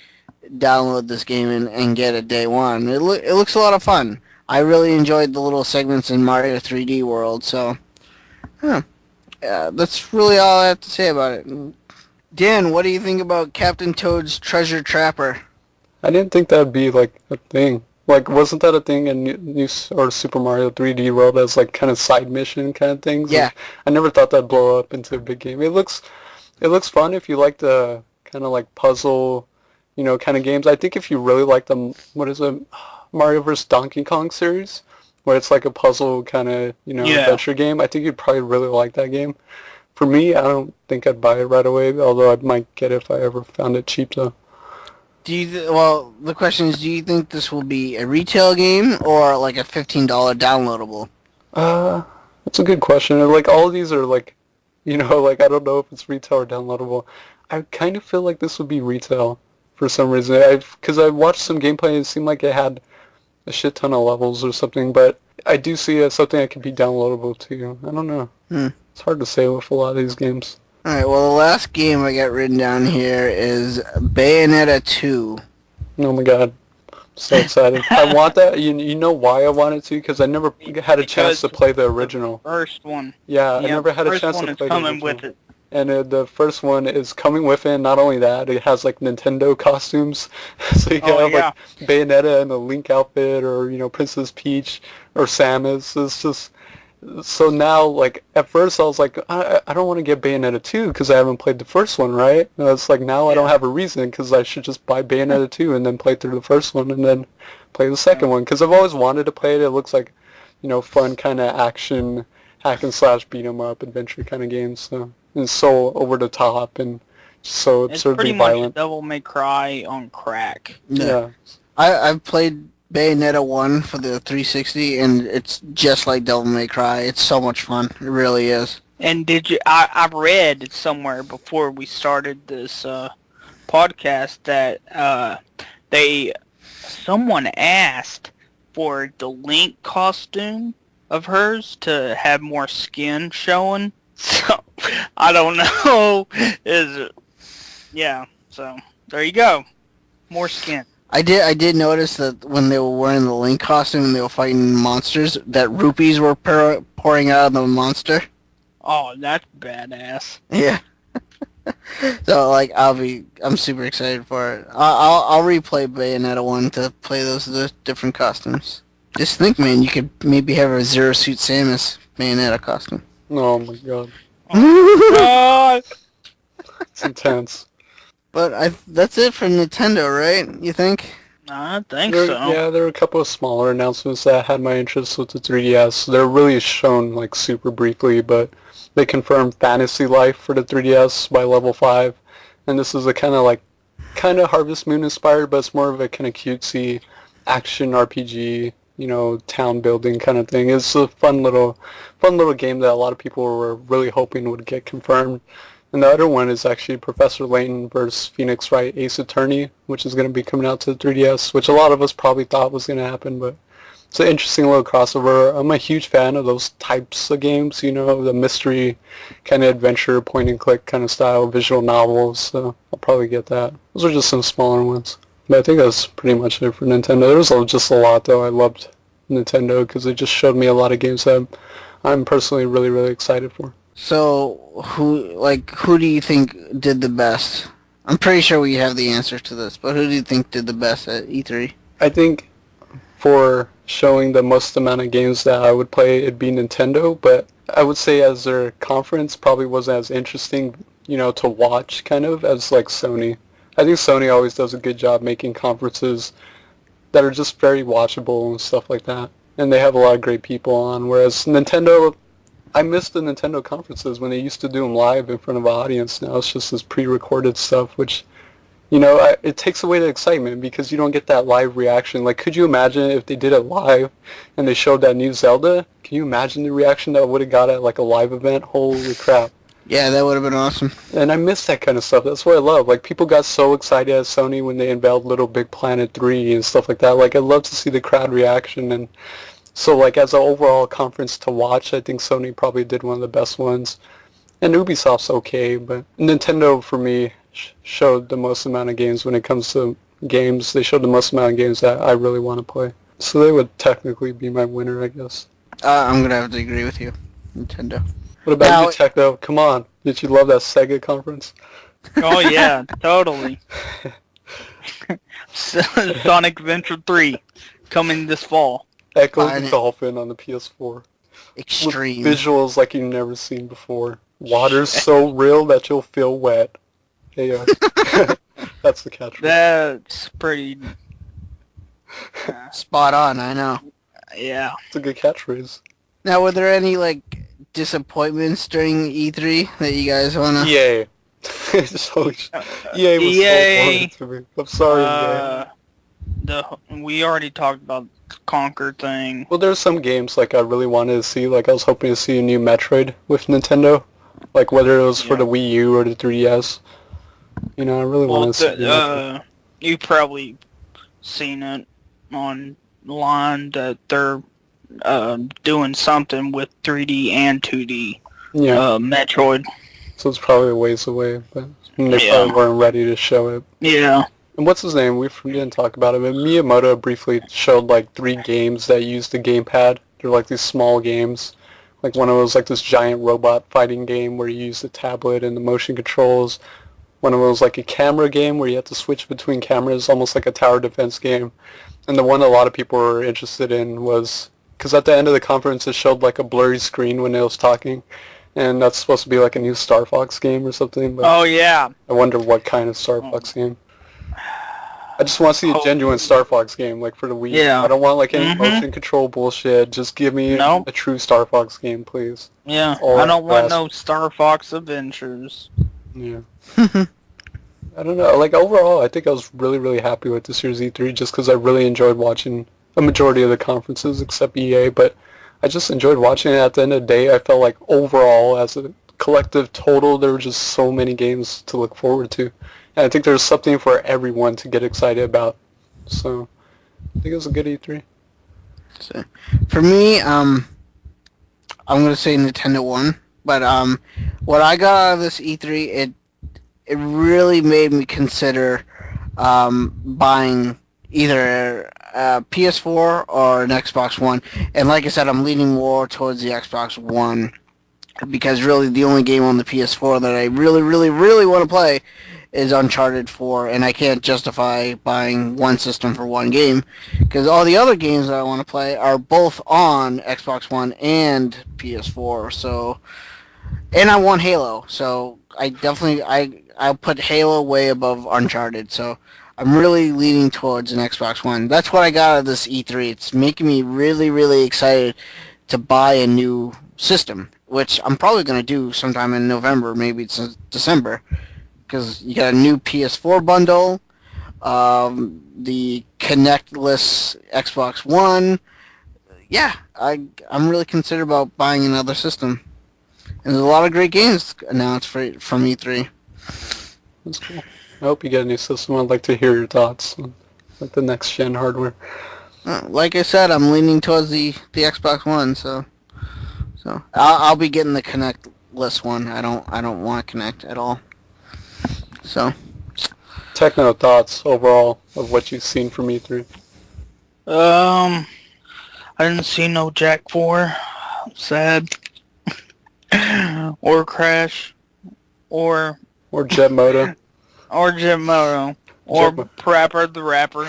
download this game and get it day one. It looks a lot of fun. I really enjoyed the little segments in Mario 3D World, so yeah, that's really all I have to say about it. Dan, what do you think about Captain Toad's Treasure Trapper? I didn't think that'd be like a thing. Like, wasn't that a thing in new or Super Mario 3D World as like kind of side mission kind of things? Yeah. Like, I never thought that'd blow up into a big game. It looks fun if you like the kind of like puzzle, kind of games. I think if you really like the, Mario vs. Donkey Kong series, where it's like a puzzle kind of, adventure game, I think you'd probably really like that game. For me, I don't think I'd buy it right away, although I might get it if I ever found it cheap, though. The question is, do you think this will be a retail game or like a $15 downloadable? That's a good question. Like, all of these are like, like, I don't know if it's retail or downloadable. I kind of feel like this would be retail for some reason. Because I watched some gameplay and it seemed like it had a shit ton of levels or something, but I do see it as something that could be downloadable too. I don't know. It's hard to say with a lot of these games. Alright, well, the last game I got written down here is Bayonetta 2. Oh my god. So excited. I want that. You know why I wanted to? Because I never had a chance to play the original. First one. Yeah, I never had a chance to play the original. Coming with it. And the first one is coming with it. Not only that, it has like Nintendo costumes, so you can have like Bayonetta and the Link outfit, or Princess Peach or Samus. It's just so now. Like at first, I was like, I don't want to get Bayonetta 2 because I haven't played the first one, right? And it's like now I don't have a reason because I should just buy Bayonetta 2 and then play through the first one and then play the second one because I've always wanted to play it. It looks like fun kind of action hack and slash beat 'em up adventure kind of games. So. It's so over the top and so absurdly violent. It's pretty much Devil May Cry on crack. Yeah. I've played Bayonetta 1 for the 360, and it's just like Devil May Cry. It's so much fun. It really is. And I read somewhere before we started this podcast that someone asked for the Link costume of hers to have more skin showing. So, I don't know. So, there you go. More skin. I did notice that when they were wearing the Link costume and they were fighting monsters, that rupees were pouring out of the monster. Oh, that's badass. Yeah. So, like, I'm super excited for it. I'll replay Bayonetta 1 to play the different costumes. Just think, man, you could maybe have a Zero Suit Samus Bayonetta costume. Oh my god. God. It's intense. But that's it for Nintendo, right? You think? I think so. Yeah, there were a couple of smaller announcements that had my interest with the 3DS. They're really shown like super briefly, but they confirmed Fantasy Life for the 3DS by level 5. And this is a kind of Harvest Moon inspired, but it's more of a kind of cutesy action RPG, town building kind of thing. It's a fun little game that a lot of people were really hoping would get confirmed. And the other one is actually Professor Layton vs. Phoenix Wright Ace Attorney, which is going to be coming out to the 3DS, which a lot of us probably thought was going to happen, but it's an interesting little crossover. I'm a huge fan of those types of games, the mystery kind of adventure, point and click kind of style, visual novels, so I'll probably get that. Those are just some smaller ones. But I think that's pretty much it for Nintendo. There was just a lot, though. I loved Nintendo because it just showed me a lot of games that I'm personally really, really excited for. So, who do you think did the best? I'm pretty sure we have the answer to this, but who do you think did the best at E3? I think for showing the most amount of games that I would play, it'd be Nintendo, but I would say as their conference probably wasn't as interesting, to watch, kind of, as, like, Sony. I think Sony always does a good job making conferences that are just very watchable and stuff like that. And they have a lot of great people on, whereas Nintendo, I miss the Nintendo conferences when they used to do them live in front of an audience. Now it's just this pre-recorded stuff, which, it takes away the excitement because you don't get that live reaction. Like, could you imagine if they did it live and they showed that new Zelda? Can you imagine the reaction that would have got at, like, a live event? Holy crap. Yeah, that would have been awesome. And I miss that kind of stuff. That's what I love. Like, people got so excited at Sony when they unveiled Little Big Planet 3 and stuff like that. Like, I love to see the crowd reaction. And so, like, as an overall conference to watch, I think Sony probably did one of the best ones. And Ubisoft's okay, but Nintendo, for me, showed the most amount of games when it comes to games. They showed the most amount of games that I really want to play. So they would technically be my winner, I guess. I'm going to have to agree with you. Nintendo. What about you, Techno? Come on. Did you love that Sega conference? Oh, yeah, totally. Sonic Adventure 3 coming this fall. Echo the Dolphin on the PS4. Extreme. With visuals like you've never seen before. Water's so real that you'll feel wet. Hey, that's the catchphrase. That's pretty... Spot on, I know. Yeah. It's a good catchphrase. Now, were there any, disappointments during E3 that you guys want to... Yay. EA was so boring to me. I'm sorry, EA. we already talked about the Conquer thing. Well, there's some games like I really wanted to see. Like I was hoping to see a new Metroid with Nintendo, like whether it was for the Wii U or the 3DS. You know, I really Well, want to see. Metroid. you probably seen it online that they're doing something with 3D and 2D Metroid. So it's probably a ways away, but they probably weren't ready to show it. Yeah. And what's his name? We didn't talk about it, but Miyamoto briefly showed like 3 games that used the gamepad. They're like these small games. Like one of them was like this giant robot fighting game where you use the tablet and the motion controls. One of them was like a camera game where you have to switch between cameras, almost like a tower defense game. And the one a lot of people were interested in was, because at the end of the conference it showed like a blurry screen when it was talking. And that's supposed to be like a new Star Fox game or something. But Oh, yeah. I wonder what kind of Star Fox game. I just want to see a genuine Star Fox game, like for the Wii. Yeah. I don't want like any motion control bullshit. Just give me a true Star Fox game, please. Yeah, All I don't want rest. no Star Fox Adventures. Yeah. I don't know. Like overall, I think I was really, really happy with this year's E3 just because I really enjoyed watching a majority of the conferences except EA. But I just enjoyed watching it. At the end of the day, I felt like overall, as a collective total, there were just so many games to look forward to. And I think there's something for everyone to get excited about. So I think it was a good E3. So, for me, I'm gonna say Nintendo won, but what I got out of this E3, it really made me consider buying either a PS4 or an Xbox One. And like I said, I'm leaning more towards the Xbox One because really the only game on the PS4 that I really, really, really want to play is Uncharted 4, and I can't justify buying one system for one game because all the other games that I want to play are both on Xbox One and PS4. So, and I want Halo, so I definitely I'll put Halo way above Uncharted. So I'm really leaning towards an Xbox One. That's what I got out of this E3. It's making me really, really excited to buy a new system, which I'm probably going to do sometime in November, maybe it's December. Because you got a new PS4 bundle, the Connectless Xbox One. Yeah, I'm really considered about buying another system. And there's a lot of great games announced from E3. That's cool. I hope you get a new system. I'd like to hear your thoughts on like the next gen hardware. Like I said, I'm leaning towards the Xbox One, so I'll be getting the Connectless one. I don't want Connect at all. So, Techno thoughts overall of what you've seen from E3. I didn't see no Jack 4. Sad. Or Crash. Or Jet Moto. Or Jet Moto. Or Prapper the Rapper.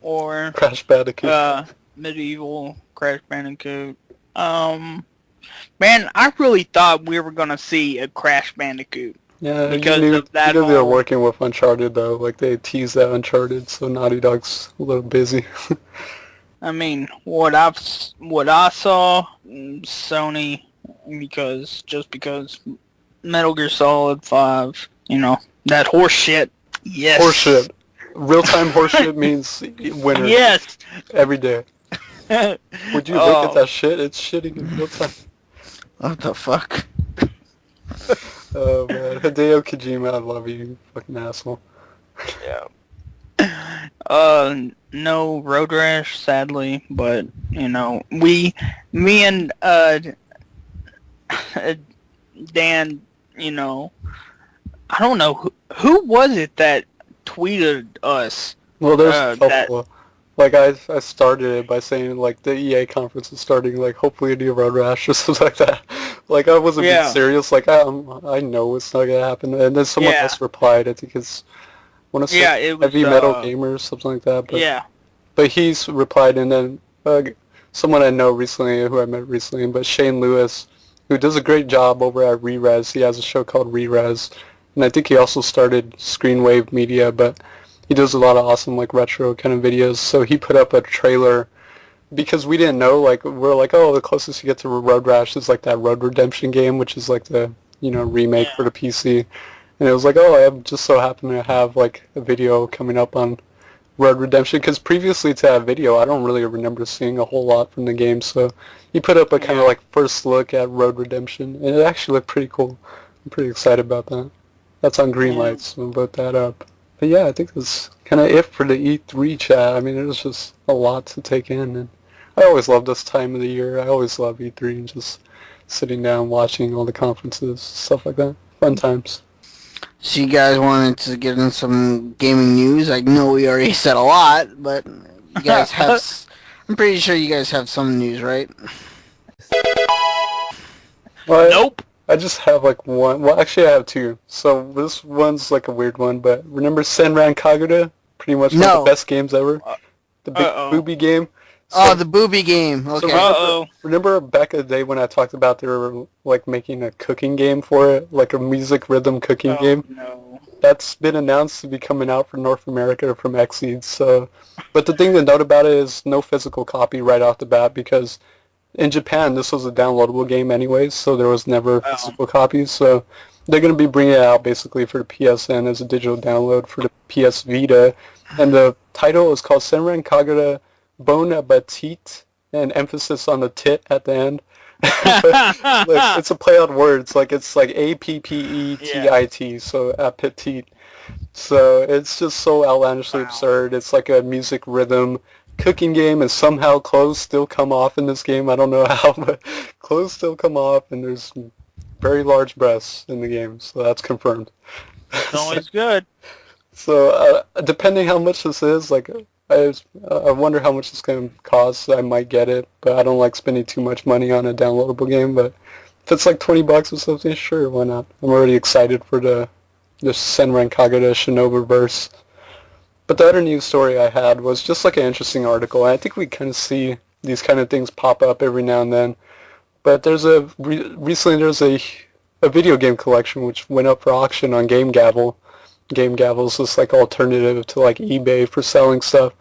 Or Crash Bandicoot. Medieval Crash Bandicoot. Man, I really thought we were gonna see a Crash Bandicoot. Yeah, because you knew, of that you knew they were whole- working with Uncharted though. Like they teased that Uncharted, so Naughty Dog's a little busy. I mean, what I saw, Sony, because Metal Gear Solid 5, that horse shit. Yes. Horseshit. Real-time horseshit means winner. Yes. Every day. Would you look at that shit? It's shitting in real time. what the fuck? Oh man, Hideo Kojima, I love you, you fucking asshole. Yeah. No Road Rash, sadly, but me and Dan, I don't know who was it that tweeted us. Well, there's a that- couple. Like I started it by saying like the EA conference is starting, like hopefully a new Road Rash or something like that. Like I wasn't being serious. Like I know it's not gonna happen. And then someone else replied. I think it's one of it was, Heavy Metal Gamer or something like that. But, yeah. But he's replied, and then someone I know recently, who I met recently, but Shane Lewis, who does a great job over at Re-Res. He has a show called Re-Res, and I think he also started Screenwave Media, but he does a lot of awesome like retro kind of videos. So he put up a trailer because we didn't know. Like we're like, oh, the closest you get to Road Rash is like that Road Redemption game, which is like the remake for the PC. And it was like, oh, I just so happen to have like a video coming up on Road Redemption, because previously to that video, I don't really remember seeing a whole lot from the game, so he put up a kind of like first look at Road Redemption, and it actually looked pretty cool. I'm pretty excited about that. That's on Greenlight, so we'll vote that up. But yeah, I think that's kind of it for the E3 chat. I mean, it was just a lot to take in, and I always love this time of the year. I always love E3 and just sitting down watching all the conferences, stuff like that. Fun times. So you guys wanted to get in some gaming news? I know we already said a lot, but you guys have... I'm pretty sure you guys have some news, right? Well, Nope. I just have like one. Well, actually, I have two. So this one's like a weird one, but remember Senran Kagura? Pretty much one of the best games ever. The big booby game. So, the booby game. Okay. So remember back in the day when I talked about they were like making a cooking game for it, like a music rhythm cooking game? No. That's been announced to be coming out for North America from Xseed. So, but the thing to note about it is no physical copy right off the bat because in Japan this was a downloadable game anyways, so there was never physical copies. So they're going to be bringing it out basically for the PSN as a digital download for the PS Vita, and the title is called Senran Kagura Bon Appetit, and emphasis on the tit at the end. It's a play on words, like it's like APPETIT, so appetit. So it's just so outlandishly absurd. It's like a music rhythm cooking game, and somehow clothes still come off in this game. I don't know how, but clothes still come off, and there's very large breasts in the game, so that's confirmed. It's always good. So depending how much this is, like I wonder how much it's going to cost. I might get it, but I don't like spending too much money on a downloadable game. But if it's like $20 or something, sure, why not? I'm already excited for the Senran Kagura Shinobu-verse. But the other news story I had was just like an interesting article. I think we kind of see these kind of things pop up every now and then. But there's recently there's a video game collection which went up for auction on GameGavel. GameGavel's this like alternative to like eBay for selling stuff.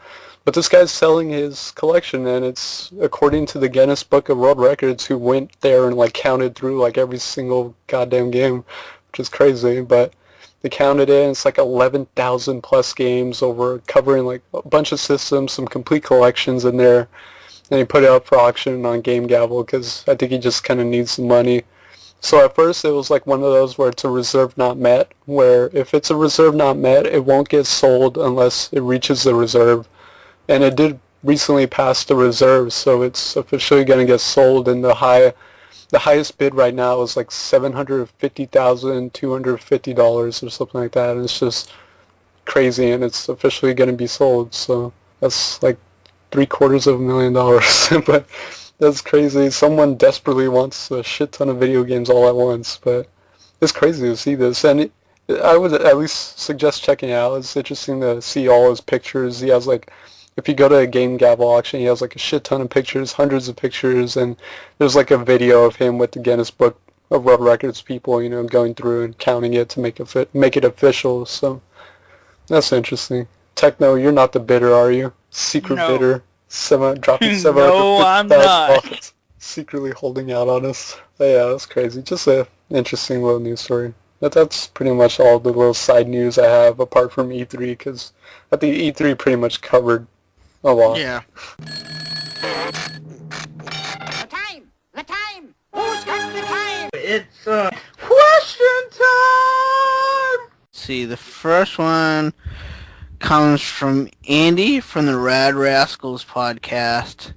But this guy's selling his collection, and it's according to the Guinness Book of World Records, who went there and like counted through like every single goddamn game, which is crazy. But they counted it, and it's like 11,000 plus games over covering like a bunch of systems, some complete collections in there. And he put it up for auction on GameGavel because I think he just kind of needs some money. So at first it was like one of those where it's a reserve not met, where if it's a reserve not met, it won't get sold unless it reaches the reserve. And it did recently pass the reserve, so it's officially going to get sold, and the highest bid right now is like $750,250 or something like that, and it's just crazy, and it's officially going to be sold, so that's like $750,000, but that's crazy. Someone desperately wants a shit ton of video games all at once, but it's crazy to see this, and I would at least suggest checking it out. It's interesting to see all his pictures. He has like, if you go to a GameGavel auction, he has like a shit ton of pictures, hundreds of pictures, and there's like a video of him with the Guinness Book of World Records people, you know, going through and counting it to make it official. So that's interesting. Techno, you're not the bidder, are you? Secret bidder, dropping $750,000, secretly holding out on us. But yeah, that's crazy. Just a interesting little news story. That's pretty much all the little side news I have, apart from E3, because I think E3 pretty much covered a lot. Yeah. The time! Who's got the time? It's Question time! See, the first one comes from Andy from the Rad Rascals podcast.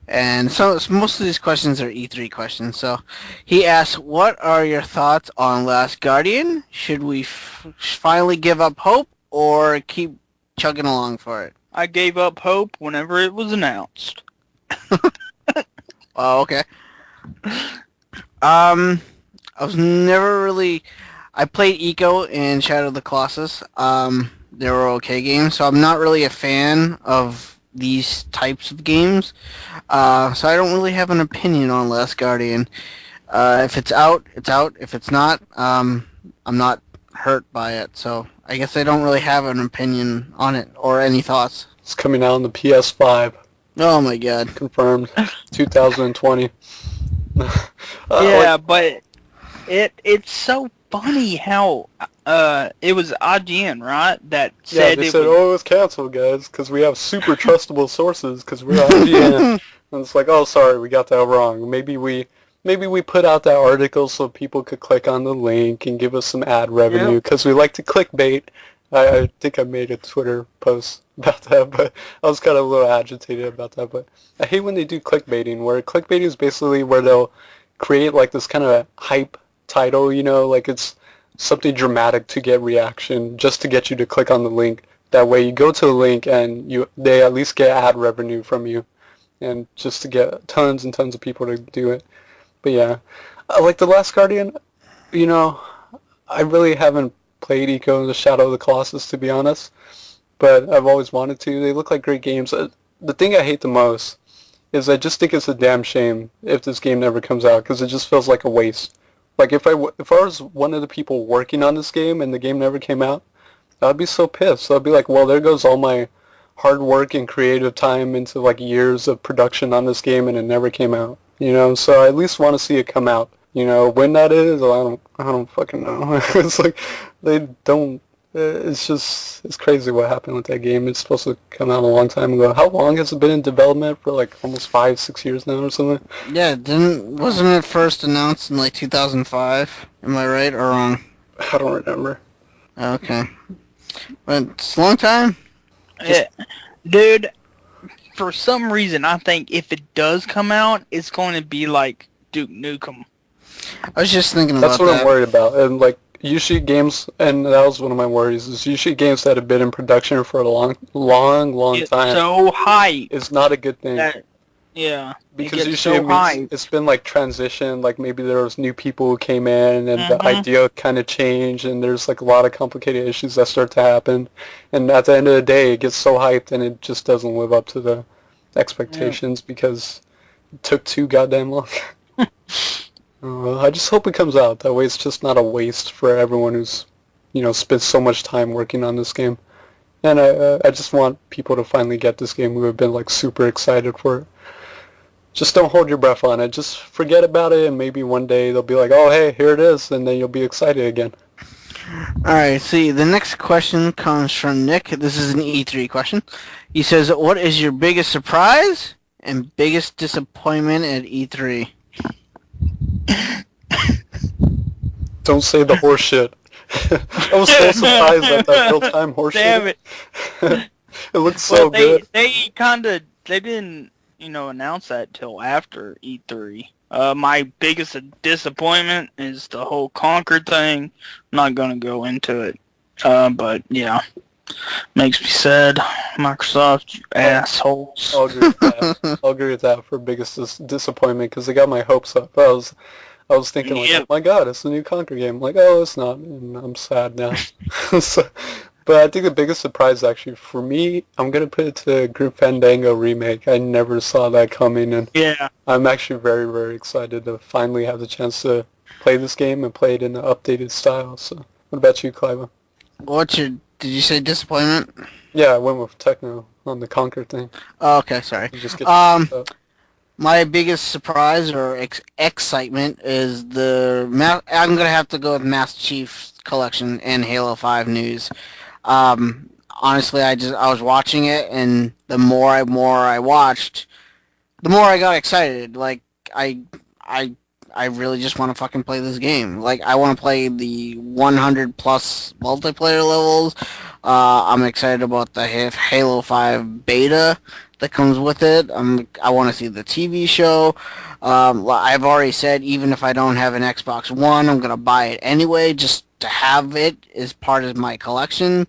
And so most of these questions are E3 questions. So he asks, what are your thoughts on Last Guardian? Should we finally give up hope or keep chugging along for it? I gave up hope whenever it was announced. Oh, okay. I was never really... I played Eco and Shadow of the Colossus. They were okay games, so I'm not really a fan of these types of games. So I don't really have an opinion on Last Guardian. If it's out, it's out. If it's not, I'm not hurt by it. So I guess I don't really have an opinion on it or any thoughts. It's coming out on the PS5. Oh my god. Confirmed. 2020. Yeah, but it's so funny how It was IGN, right? That Yeah, said they it said, was, oh, it was canceled, guys, because we have super trustable sources, because we're IGN. And it's like, oh, sorry, we got that wrong. Maybe we put out that article so people could click on the link and give us some ad revenue, because we like to clickbait. I think I made a Twitter post about that, but I was kind of a little agitated about that. But I hate when they do clickbaiting, where clickbaiting is basically where they'll create like this kind of hype title, like it's something dramatic to get reaction, just to get you to click on the link. That way you go to the link and they at least get ad revenue from you, and just to get tons and tons of people to do it. But yeah, like The Last Guardian, I really haven't played Eco and the Shadow of the Colossus, to be honest, but I've always wanted to. They look like great games. The thing I hate the most is I just think it's a damn shame if this game never comes out, because it just feels like a waste. Like if I was one of the people working on this game and the game never came out, I'd be so pissed. I'd be like, well, there goes all my hard work and creative time into like years of production on this game, and it never came out. So I at least want to see it come out. When that is, I don't fucking know. It's like they don't. It's crazy what happened with that game. It's supposed to come out a long time ago. How long has it been in development? For like almost 5-6 years now or something? Yeah, wasn't it first announced in like 2005? Am I right or wrong? I don't remember. Okay. But it's a long time. yeah, dude. For some reason, I think if it does come out, it's going to be like Duke Nukem. I was just thinking about That's what that. I'm worried about. And like usually games, and that was one of my worries, is usually games that have been in production for a long It's time so hype. is not a good thing. Yeah. Because it gets usually so hype. it's been like transition, like maybe there was new people who came in and the idea kind of changed, and there's like a lot of complicated issues that start to happen, and at the end of the day it gets so hyped and it just doesn't live up to the expectations because it took too goddamn long. I just hope it comes out. That way it's just not a waste for everyone who's, spent so much time working on this game. And I just want people to finally get this game who have been like super excited for it. Just don't hold your breath on it. Just forget about it, and maybe one day they'll be like, oh, hey, here it is, and then you'll be excited again. Alright, see, the next question comes from Nick. This is an E3 question. He says, what is your biggest surprise and biggest disappointment at E3? Don't say the horse shit. I was so surprised at that real-time horse Damn shit. it. It looks so good. They didn't, announce that till after E3. My biggest disappointment is the whole Conquer thing. I'm not gonna go into it. But yeah. Makes me sad. Microsoft, you assholes. I'll agree with that. I'll agree with that for biggest disappointment, because they got my hopes up. I was thinking like, Yep. oh my god, it's a new Conquer game. I'm like, oh, it's not, and I'm sad now. But I think the biggest surprise actually for me, I'm gonna put it to Group Fandango remake. I never saw that coming, and Yeah. I'm actually very, very excited to finally have the chance to play this game and play it in an updated style. So, what about you, Clive? Did you say disappointment? Yeah, I went with Techno on the Conquer thing. Oh, okay, sorry. You just get My biggest surprise or excitement is I'm gonna have to go with Master Chief Collection and Halo 5 news. Honestly, I was watching it, and the more I watched, the more I got excited. Like I really just want to fucking play this game. Like I want to play the 100 plus multiplayer levels. I'm excited about the Halo 5 beta that comes with it. I want to see the TV show. I've already said even if I don't have an Xbox One, I'm gonna buy it anyway just to have it as part of my collection.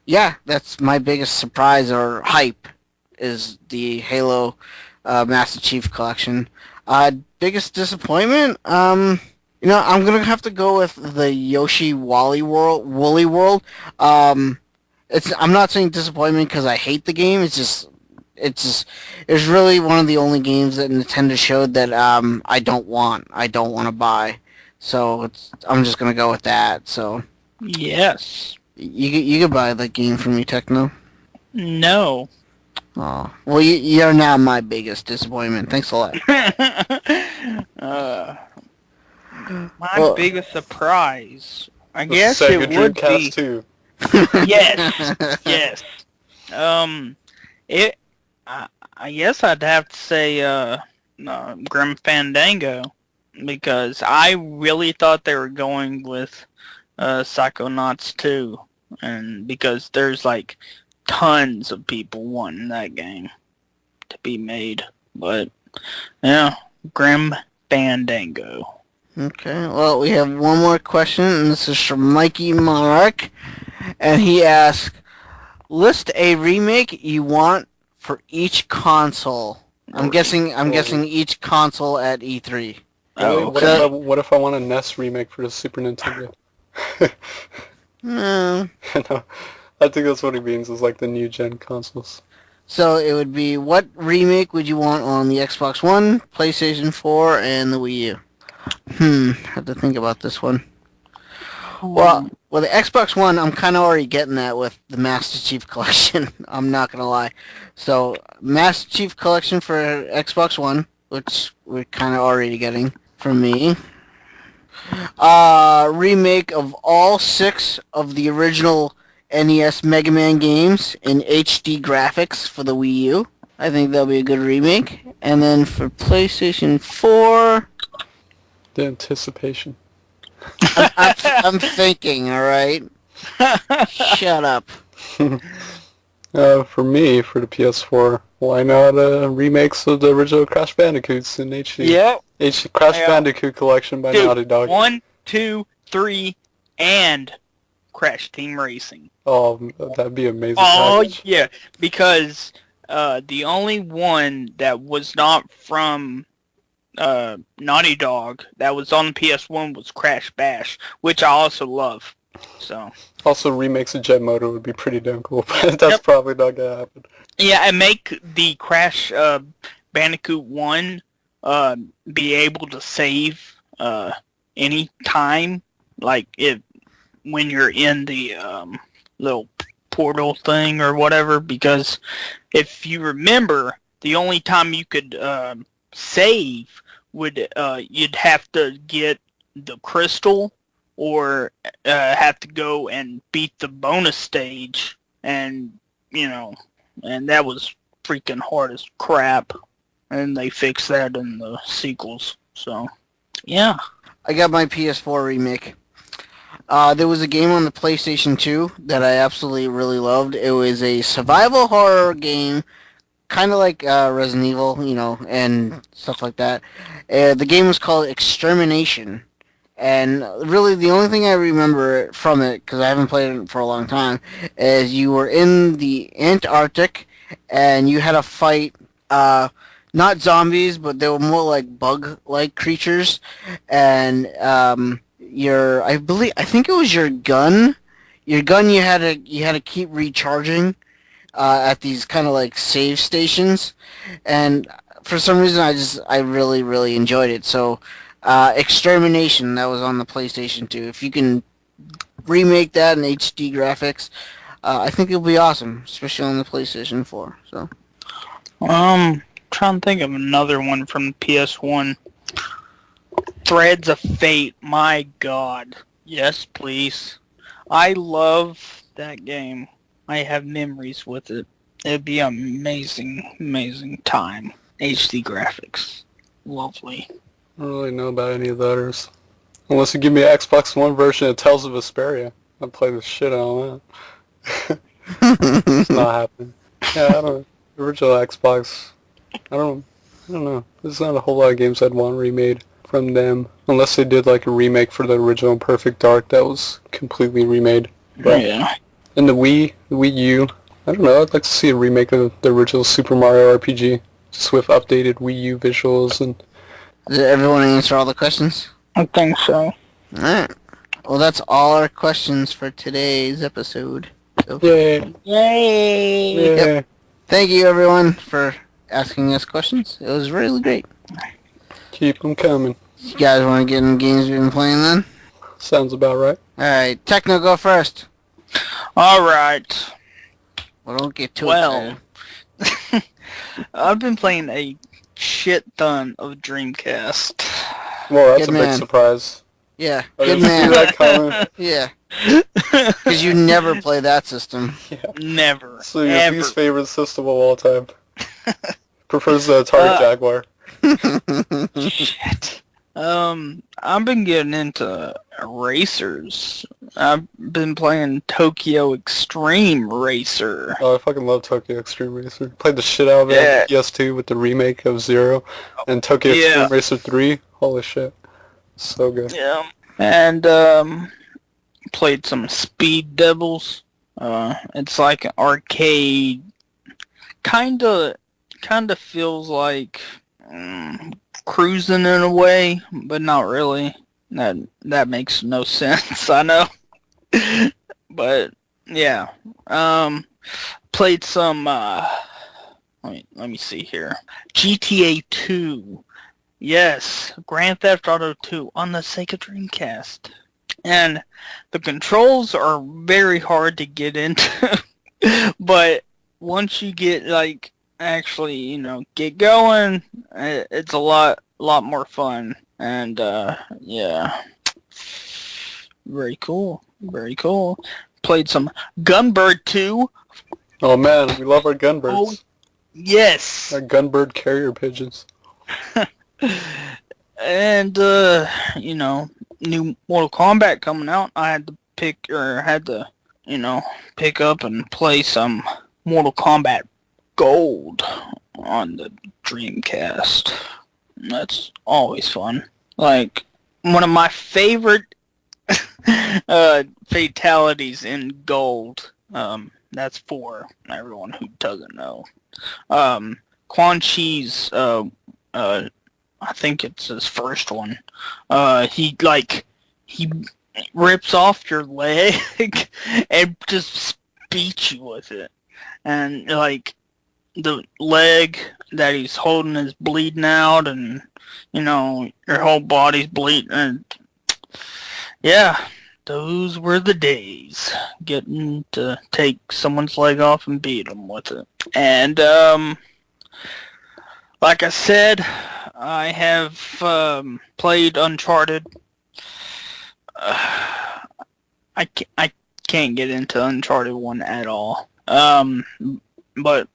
Yeah, that's my biggest surprise or hype is the Halo Master Chief Collection. Biggest disappointment? I'm gonna have to go with the Yoshi Woolly World. I'm not saying disappointment because I hate the game. It's really one of the only games that Nintendo showed that I don't want to buy. So I'm just gonna go with that. So Yes. you could buy that game for me, Techno. No. Oh, well, you're now my biggest disappointment. Thanks a lot. My biggest surprise I The guess Sega it would Dreamcast be. 2. Yes, yes. It. I guess I'd have to say Grim Fandango, because I really thought they were going with Psychonauts 2, and because there's like tons of people wanting that game to be made, but yeah, Grim Fandango. Okay, well, we have one more question, and this is from Mikey Monarch, and he asks, list a remake you want for each console. I'm guessing each console at E3. Really? Oh, What if I want a NES remake for the Super Nintendo? No. No, I think that's what he means, is like the new gen consoles. So it would be, what remake would you want on the Xbox One, PlayStation 4, and the Wii U? Have to think about this one. Well, the Xbox One, I'm kind of already getting that with the Master Chief Collection. I'm not gonna lie. So Master Chief Collection for Xbox One, which we're kind of already getting from me. Remake of all 6 of the original NES Mega Man games in HD graphics for the Wii U. I think that'll be a good remake. And then for PlayStation 4, The anticipation. I'm thinking, alright? Shut up. For me, for the PS4, why not remakes of the original Crash Bandicoots in HD? Yep. Crash Bandicoot collection by Dude, Naughty Dog. 1, 2, 3, and Crash Team Racing. Oh, that'd be amazing. Oh, package. yeah, because the only one that was not from Naughty Dog that was on the PS1 was Crash Bash, which I also love. So Also, remakes of Jet Moto would be pretty damn cool, but that's probably not gonna happen. yeah, and make the Crash Bandicoot 1 be able to save any time, like when you're in the little portal thing or whatever, because if you remember, the only time you could save would you'd have to get the crystal or have to go and beat the bonus stage, and and that was freaking hard as crap, and they fixed that in the sequels. So yeah, I got my PS4 remake. There was a game on the PlayStation 2 that I absolutely really loved. It was a survival horror game, kind of like Resident Evil, and stuff like that. The game was called Extermination. And really the only thing I remember from it, because I haven't played it for a long time, is you were in the Antarctic and you had to fight, not zombies, but they were more like bug-like creatures. And I think it was your gun. Your gun you had to keep recharging at these kind of like save stations, and for some reason I really really enjoyed it. So Extermination, that was on the PlayStation 2. If you can remake that in HD graphics, I think it'll be awesome, especially on the PlayStation 4. So trying to think of another one from the PS1. Threads of Fate, my god. Yes, please. I love that game. I have memories with it. It'd be amazing, amazing time. HD graphics. Lovely. I don't really know about any of the others. Unless you give me an Xbox One version of Tales of Vesperia. I'd play the shit out of that. It's not happening. Yeah, I don't know. Original Xbox. I don't know. There's not a whole lot of games I'd want remade from them. Unless they did like a remake for the original Perfect Dark that was completely remade. But Yeah. and the Wii U, I don't know, I'd like to see a remake of the original Super Mario RPG. Just with updated Wii U visuals and... Did everyone answer all the questions? I think so. Alright. Well, that's all our questions for today's episode. So, Yay! Yay! Yay! thank you everyone for asking us questions. It was really great. Keep them coming. You guys want to get in games we've been playing then? Sounds about right. Alright, Techno, go first. Alright. Well, don't get too Well, excited. I've been playing a shit ton of Dreamcast. Well, that's Good a big man. surprise. Yeah, I good didn't see man. that coming. Yeah, because you never play that system. Never. So your ever. least favorite system of all time. Prefers the Atari Jaguar. Shit. I've been getting into racers. I've been playing Tokyo Extreme Racer. Oh, I fucking love Tokyo Extreme Racer. Played the shit out of it Yeah. on PS2 with the remake of Zero and Tokyo Yeah. Extreme Racer 3. Holy shit. So good. Yeah. And, played some Speed Devils. It's like an arcade. Kinda feels like cruising in a way, but not really. That makes no sense, I know. But yeah. Played some let me see here. GTA 2. Yes, Grand Theft Auto 2 on the Sega Dreamcast. And the controls are very hard to get into. But once you get like actually, get going, it's a lot more fun. And yeah. Very cool. Very cool. Played some Gunbird 2. Oh man, we love our Gunbirds. Oh, yes. Our Gunbird carrier pigeons. And new Mortal Kombat coming out. I had to pick up and play some Mortal Kombat Gold on the Dreamcast. That's always fun. Like, one of my favorite fatalities in Gold. That's for everyone who doesn't know. Quan Chi's, I think it's his first one. He rips off your leg and just beats you with it. And, like, the leg that he's holding is bleeding out, and, your whole body's bleeding. And, yeah, those were the days. Getting to take someone's leg off and beat them with it. And, like I said, I have played Uncharted. I can't get into Uncharted 1 at all. But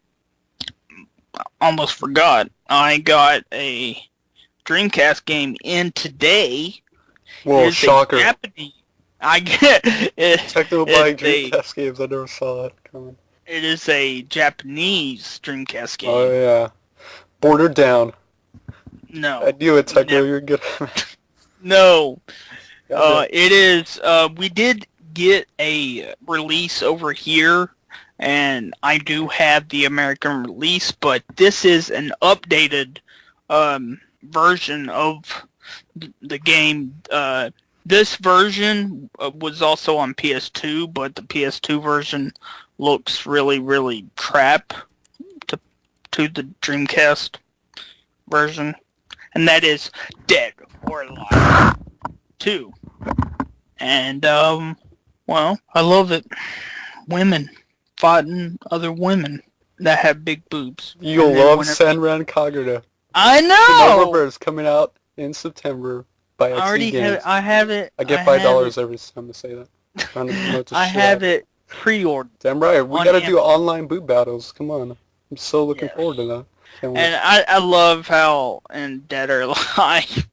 almost forgot. I got a Dreamcast game in today. Whoa, It's shocker. a Japanese. I get it. Techno buying Dreamcast games, I never saw that coming. It is a Japanese Dreamcast game. Oh yeah. Border down. No. I knew it, Techno, Never. you're good. No. Yeah, It is, we did get a release over here, and I do have the American release, but this is an updated version of the game. This version was also on PS2, but the PS2 version looks really, really crap to the Dreamcast version. And that is Dead or Alive 2. And, well, I love it. Women fighting other women that have big boobs. You'll And then love whenever- Senran Kagura. I The know! Nova Verse coming out in September by I XE already Games. have, I have it. I get $5 every time I say that. Trying to promote the I shit have out. it pre-ordered. Damn right, we on gotta do Amazon. online boot battles. Come on. I'm so looking Yes. forward to that. Can't wait. And I love how in Dead or Alive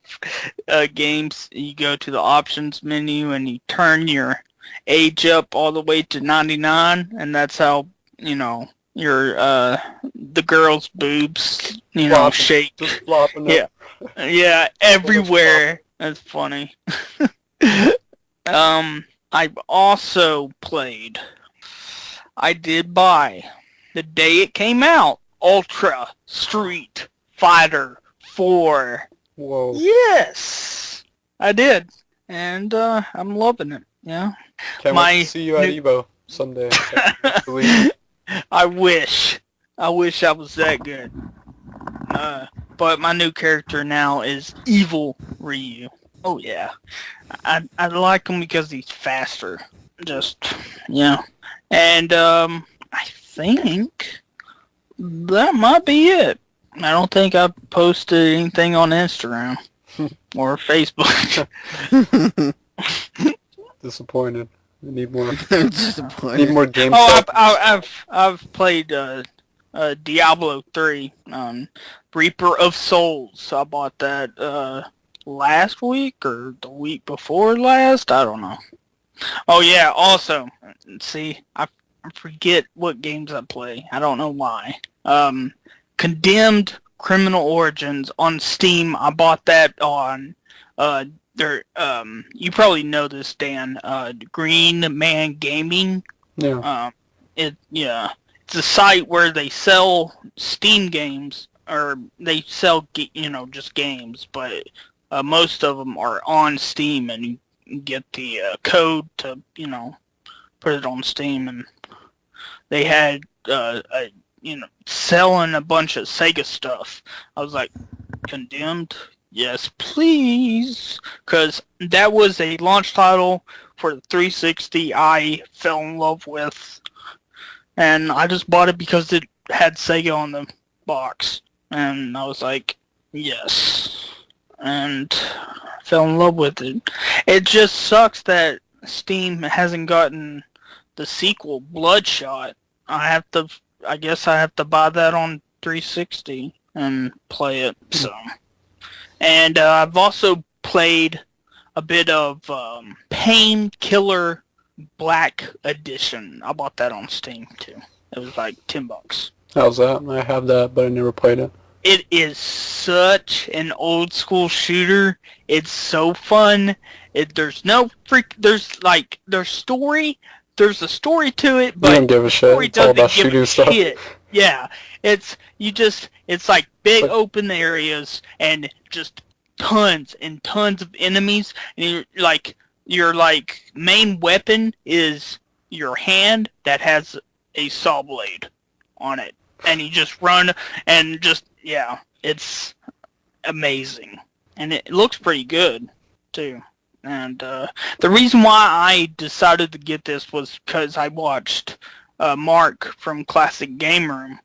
games, you go to the options menu and you turn your age up all the way to 99, and that's how, your, the girl's boobs, Flopping. shake. Just flopping Yeah. up. Yeah, everywhere. That's funny. I've also played, I did buy, the day it came out, Ultra Street Fighter 4. Whoa. Yes, I did. And I'm loving it, yeah. Can't My wait to see you at new- Evo someday. Believe. I wish I was that good. But my new character now is Evil Ryu. Oh yeah, I like him because he's faster. Just and I think that might be it. I don't think I posted anything on Instagram. or Facebook. Disappointed. I need more. I'm disappointed. Need more game. Oh, I've played Diablo 3, Reaper of Souls. I bought that last week or the week before last. I don't know. Oh yeah. Also, see, I forget what games I play. I don't know why. Condemned Criminal Origins on Steam. I bought that on you probably know this, Dan. Green Man Gaming. Yeah. It's a site where they sell Steam games, or they sell just games, but most of them are on Steam, and you get the code to put it on Steam, and they had selling a bunch of Sega stuff. I was like, Condemned? Yes, please, because that was a launch title for the 360 I fell in love with, and I just bought it because it had Sega on the box, and I was like, yes, and fell in love with it. It just sucks that Steam hasn't gotten the sequel, Bloodshot. I guess I have to buy that on 360 and play it, so. And I've also played a bit of Painkiller Black Edition. I bought that on Steam too. It was like $10. How's that? I have that, but I never played it. It is such an old school shooter. It's so fun. There's story. There's a story to it, but you don't give a shit. It's all about shooting stuff. Yeah, it's like big open areas and just tons and tons of enemies, and your main weapon is your hand that has a saw blade on it, and you just run and it's amazing, and it looks pretty good too. And the reason why I decided to get this was because I watched Mark from Classic Game Room's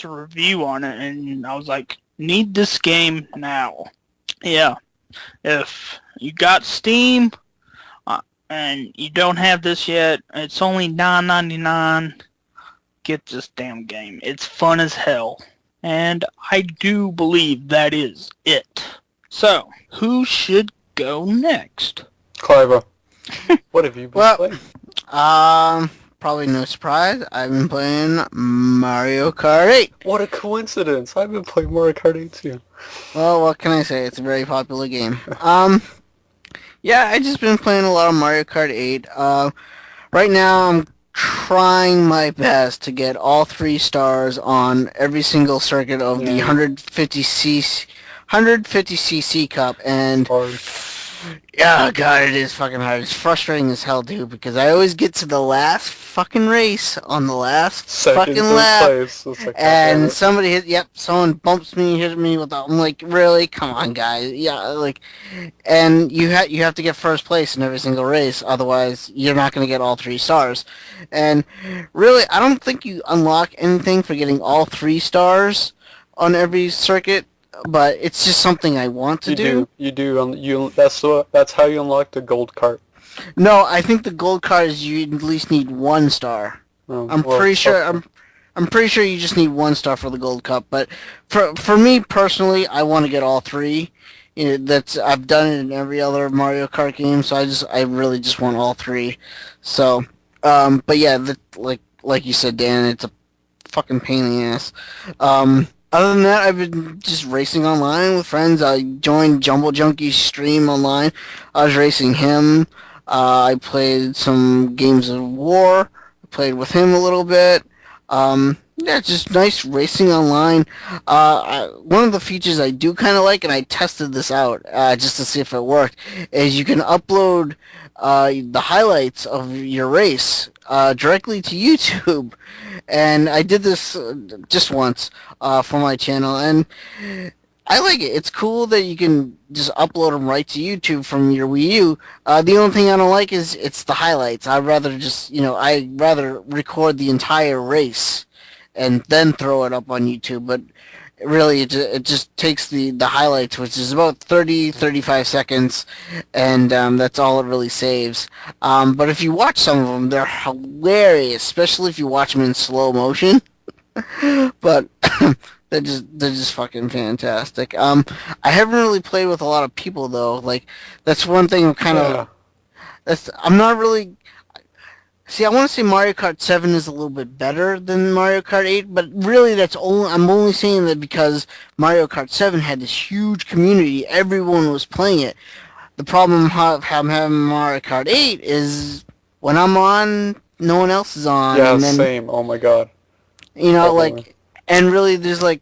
review on it, and I was like, need this game now. Yeah, if you got Steam and you don't have this yet, it's only $9.99. Get this damn game. It's fun as hell, and I do believe that is it. So, who should go next? Clive, what have you been playing? Probably no surprise. I've been playing Mario Kart 8. What a coincidence! I've been playing Mario Kart 8 too. Well, what can I say? It's a very popular game. Yeah, I just been playing a lot of Mario Kart 8. Right now, I'm trying my best to get all 3 stars on every single circuit of the 150cc Cup, and yeah, God, it is fucking hard. It's frustrating as hell, dude, because I always get to the last fucking race on the last fucking lap, and someone bumps me, hits me with I'm like, really? Come on, guys. Yeah, and you have to get first place in every single race, otherwise you're not going to get all 3 stars. And really, I don't think you unlock anything for getting all 3 stars on every circuit, but it's just something I want to do. You do. That's how you unlock the gold cart. No, I think the gold cart is you at least need 1 star. I'm pretty sure you just need 1 star for the gold cup. But for me personally, I want to get all 3. I've done it in every other Mario Kart game, so I really just want all 3. So, but yeah, like you said, Dan, it's a fucking pain in the ass. Other than that, I've been just racing online with friends. I joined Jumbo Junkie's stream online. I was racing him. I played some games of war. I played with him a little bit. Yeah, just nice racing online. One of the features I do kind of like, and I tested this out just to see if it worked, is you can upload the highlights of your race directly to YouTube. And I did this just once for my channel, and I like it. It's cool that you can just upload them right to YouTube from your Wii U. The only thing I don't like is it's the highlights. I'd rather record the entire race and then throw it up on YouTube. But really it just takes the highlights, which is about 35 seconds, and that's all it really saves. But if you watch some of them, they're hilarious, especially if you watch them in slow motion. But they're just fucking fantastic. I haven't really played with a lot of people though. Like that's one thing I'm kind of Yeah. I'm not really. See, I want to say Mario Kart 7 is a little bit better than Mario Kart 8, but really I'm only saying that because Mario Kart 7 had this huge community, everyone was playing it. The problem I'm having Mario Kart 8 is when I'm on, no one else is on, Yeah, and then same. Oh my god. Definitely. like, and really there's like,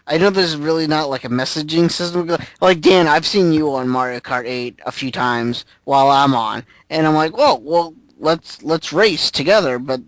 I know there's really not like a messaging system. Like Dan, I've seen you on Mario Kart 8 a few times while I'm on, and I'm like, whoa, well, let's race together, but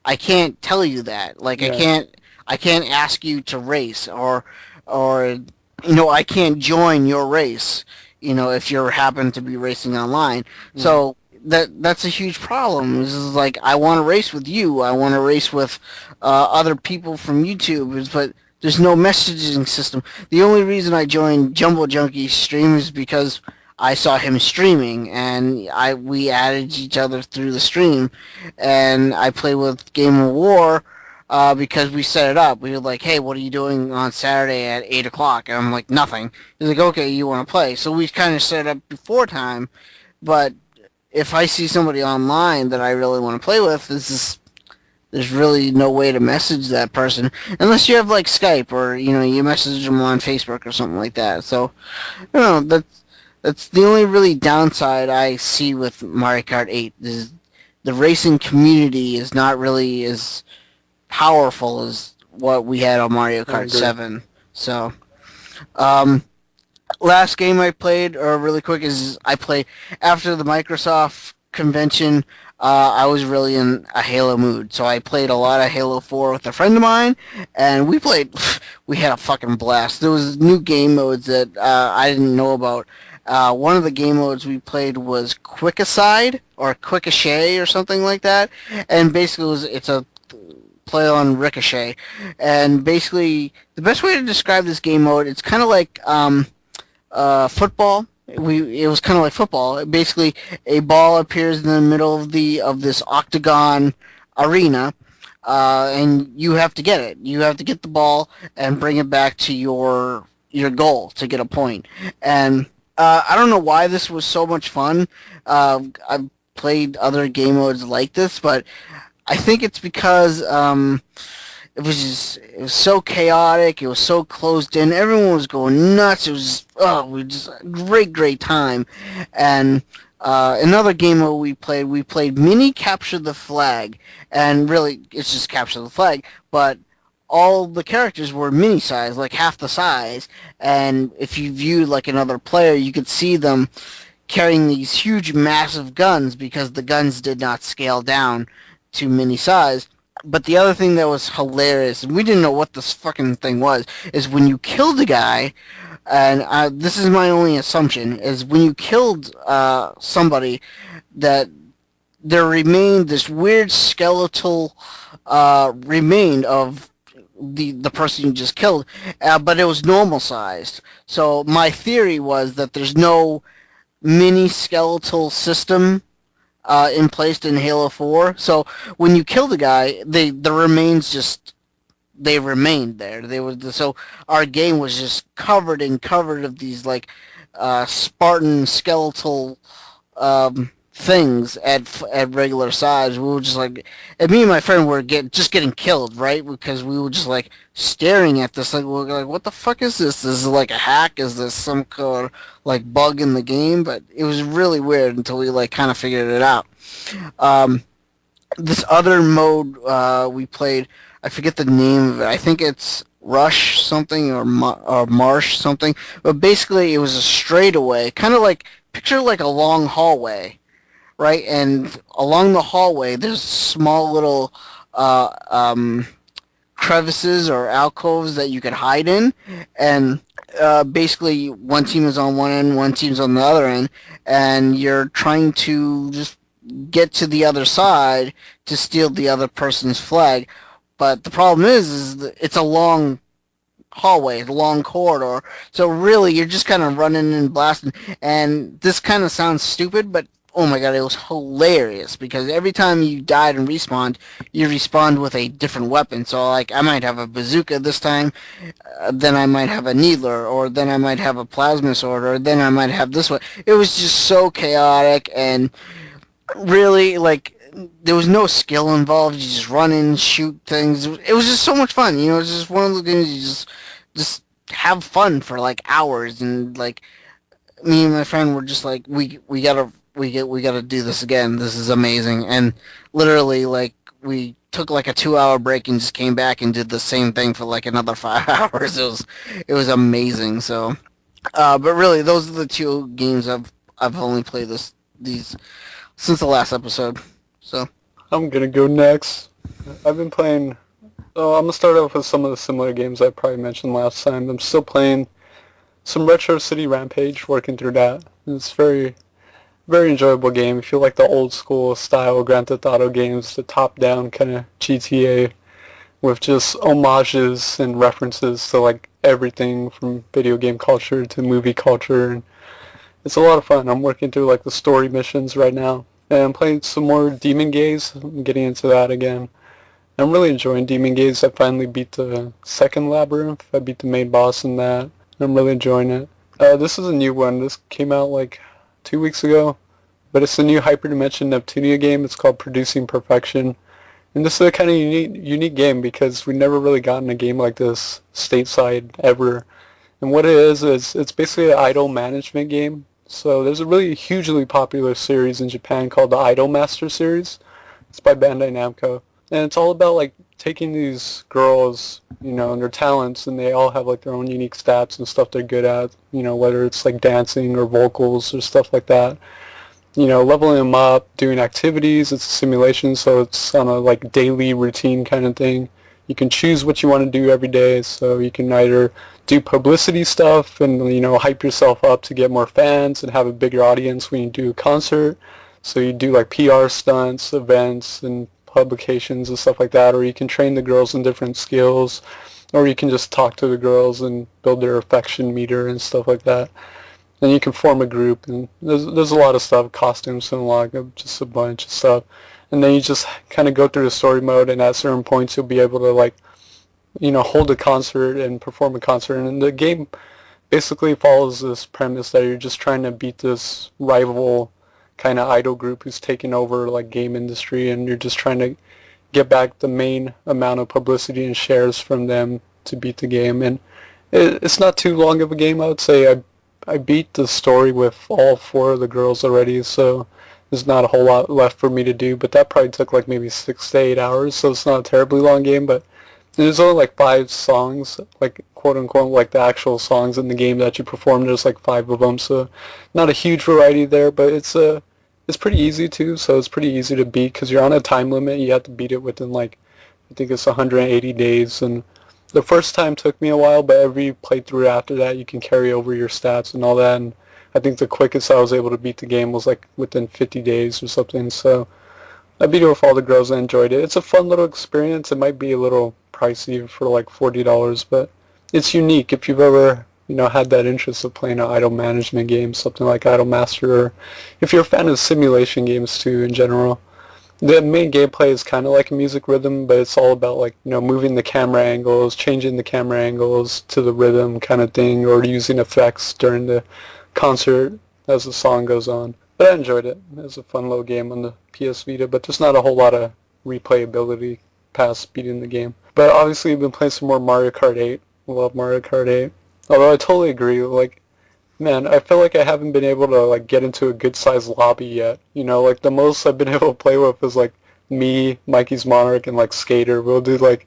I can't tell you that. Like Yeah. I can't ask you to race, or I can't join your race. If you happen to be racing online. Mhm. So that's a huge problem. This is like I want to race with you. I want to race with other people from YouTube, but there's no messaging system. The only reason I joined Jumbo Junkie's stream is because I saw him streaming, and we added each other through the stream, and I played with Game of War because we set it up. We were like, hey, what are you doing on Saturday at 8 o'clock? And I'm like, nothing. He's like, okay, you want to play. So we kind of set it up before time, but if I see somebody online that I really want to play with, there's really no way to message that person unless you have like Skype, or you message them on Facebook or something like that. So that's the only really downside I see with Mario Kart 8 is the racing community is not really as powerful as what we had on Mario I Kart agree. 7. So, um, last game I played, or really quick, is I played after the Microsoft convention. I was really in a Halo mood, so I played a lot of Halo 4 with a friend of mine, and we had a fucking blast. There was new game modes that I didn't know about. One of the game modes we played was Quick Aside, or Quick Ashay, or something like that, and basically it's a play on Ricochet, and basically the best way to describe this game mode, it's kind of like football. It was kind of like football. Basically, a ball appears in the middle of this octagon arena, and you have to get it. You have to get the ball and bring it back to your goal to get a point. And I don't know why this was so much fun. I've played other game modes like this, but I think it's because it was so chaotic. It was so closed in. Everyone was going nuts. It was we just a great time. And another game that we played Mini Capture the Flag, and really it's just Capture the Flag, but all the characters were mini size, like half the size. And if you viewed like another player, you could see them carrying these huge, massive guns because the guns did not scale down to mini size. But the other thing that was hilarious, and we didn't know what this fucking thing was, is when you killed a guy, and this is my only assumption, is when you killed somebody, that there remained this weird skeletal remain of the person you just killed, but it was normal sized. So my theory was that there's no mini skeletal system in place in Halo 4. So when you kill the guy, the remains just they remained there. So our game was just covered of these like Spartan skeletal things at regular size. We were just like, and me and my friend were getting killed, right? Because we were just like staring at this, like we're like, what the fuck is this? This is like a hack? Is this some kind of like bug in the game? But it was really weird until we like kind of figured it out. This other mode we played, I forget the name of it. I think it's Rush something or Marsh something. But basically, it was a straightaway, kind of like picture like a long hallway, right? And along the hallway, there's small little crevices or alcoves that you could hide in, and basically one team is on one end, one team's on the other end, and you're trying to just get to the other side to steal the other person's flag. But the problem is that it's a long hallway, the long corridor. So really, you're just kind of running and blasting. And this kind of sounds stupid, but oh my god, it was hilarious because every time you died and respawned, you respawned with a different weapon. So like, I might have a bazooka this time, then I might have a needler, or then I might have a plasma sword, or then I might have this one. It was just so chaotic and really like there was no skill involved. You just run in, shoot things. It was just so much fun. You know, it's just one of the games you just have fun for like hours. And like me and my friend were just like, we gotta do this again. This is amazing. And literally like we took like a 2 hour break and just came back and did the same thing for like another 5 hours. It was amazing. So, but really those are the two games I've only played these since the last episode. So I'm gonna go next. I've been playing. Oh, I'm gonna start off with some of the similar games I probably mentioned last time. I'm still playing some Retro City Rampage, working through that. It's very, very enjoyable game. If you like the old school style Grand Theft Auto games, the top-down kind of GTA with just homages and references to like everything from video game culture to movie culture, and it's a lot of fun. I'm working through like the story missions right now. And I'm playing some more Demon Gaze. I'm getting into that again. I'm really enjoying Demon Gaze. I finally beat the second labyrinth. I beat the main boss in that. I'm really enjoying it. This is a new one. This came out like 2 weeks ago. But it's a new Hyperdimension Neptunia game. It's called Producing Perfection. And this is a kind of unique game because we've never really gotten a game like this stateside ever. And what it is it's basically an idol management game. So there's a really hugely popular series in Japan called the Idol Master series. It's by Bandai Namco. And it's all about like taking these girls, you know, and their talents, and they all have like their own unique stats and stuff they're good at, you know, whether it's like dancing or vocals or stuff like that. You know, leveling them up, doing activities. It's a simulation, so it's on a like daily routine kind of thing. You can choose what you want to do every day, so you can either do publicity stuff and, you know, hype yourself up to get more fans and have a bigger audience when you do a concert. So you do like PR stunts, events, and publications and stuff like that, or you can train the girls in different skills, or you can just talk to the girls and build their affection meter and stuff like that. Then you can form a group, and there's a lot of stuff, costumes and like just a bunch of stuff. And then you just kind of go through the story mode, and at certain points you'll be able to like, you know, hold a concert and perform a concert. And the game basically follows this premise that you're just trying to beat this rival kind of idol group who's taken over like game industry, and you're just trying to get back the main amount of publicity and shares from them to beat the game. And it's not too long of a game. I would say I beat the story with all 4 of the girls already, so there's not a whole lot left for me to do, but that probably took like maybe 6 to 8 hours, so it's not a terribly long game. But there's only like 5 songs, like quote unquote, like the actual songs in the game that you perform. There's like 5 of them, so not a huge variety there, but it's pretty easy too, so it's pretty easy to beat because you're on a time limit. You have to beat it within like, I think it's 180 days, and the first time took me a while, but every playthrough after that you can carry over your stats and all that, and I think the quickest I was able to beat the game was like within 50 days or something. So I beat it with all the girls. I enjoyed it. It's a fun little experience. It might be a little pricey for like $40, but it's unique. If you've ever, you know, had that interest of playing an idol management game, something like Idol Master, or if you're a fan of simulation games too in general. The main gameplay is kind of like a music rhythm, but it's all about like, you know, moving the camera angles, changing the camera angles to the rhythm kind of thing, or using effects during the concert as the song goes on. But I enjoyed it. It was a fun little game on the PS Vita, but there's not a whole lot of replayability past beating the game. But obviously, I've been playing some more Mario Kart 8. I love Mario Kart 8. Although I totally agree, like, man, I feel like I haven't been able to like get into a good-sized lobby yet. You know, like the most I've been able to play with is like me, Mikey's Monarch, and like Skater. We'll do like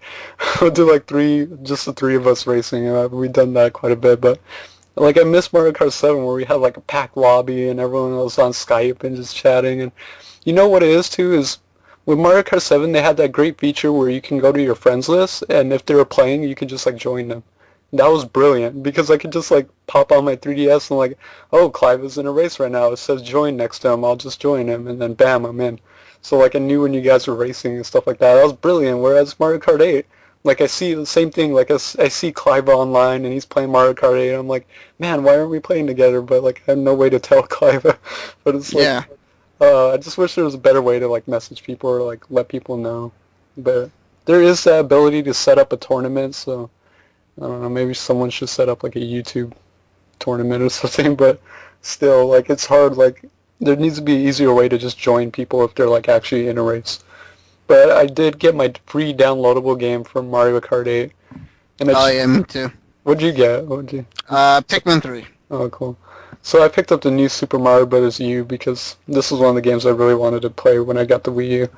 just the 3 of us racing. We've done that quite a bit, but like I miss Mario Kart 7 where we had like a packed lobby and everyone was on Skype and just chatting. And you know what it is too is with Mario Kart 7 they had that great feature where you can go to your friends list, and if they were playing you could just like join them. That was brilliant because I could just like pop on my 3DS and like, oh, Clive is in a race right now. It says join next to him. I'll just join him, and then bam, I'm in. So like I knew when you guys were racing and stuff like that. That was brilliant. Whereas Mario Kart 8, Like, I see the same thing, like, I see Clive online, and he's playing Mario Kart 8, and I'm like, man, why aren't we playing together? But, like, I have no way to tell Clive. But it's like, Yeah. I just wish there was a better way to, like, message people or, like, let people know. But there is that ability to set up a tournament, so, I don't know, maybe someone should set up, like, a YouTube tournament or something, but still, like, it's hard, like, there needs to be an easier way to just join people if they're, like, actually in a race. But I did get my free downloadable game from Mario Kart 8. And Oh yeah, me too. What'd you get? What'd you? Pikmin 3. Oh, cool. So I picked up the new Super Mario Bros. U because this was one of the games I really wanted to play when I got the Wii U.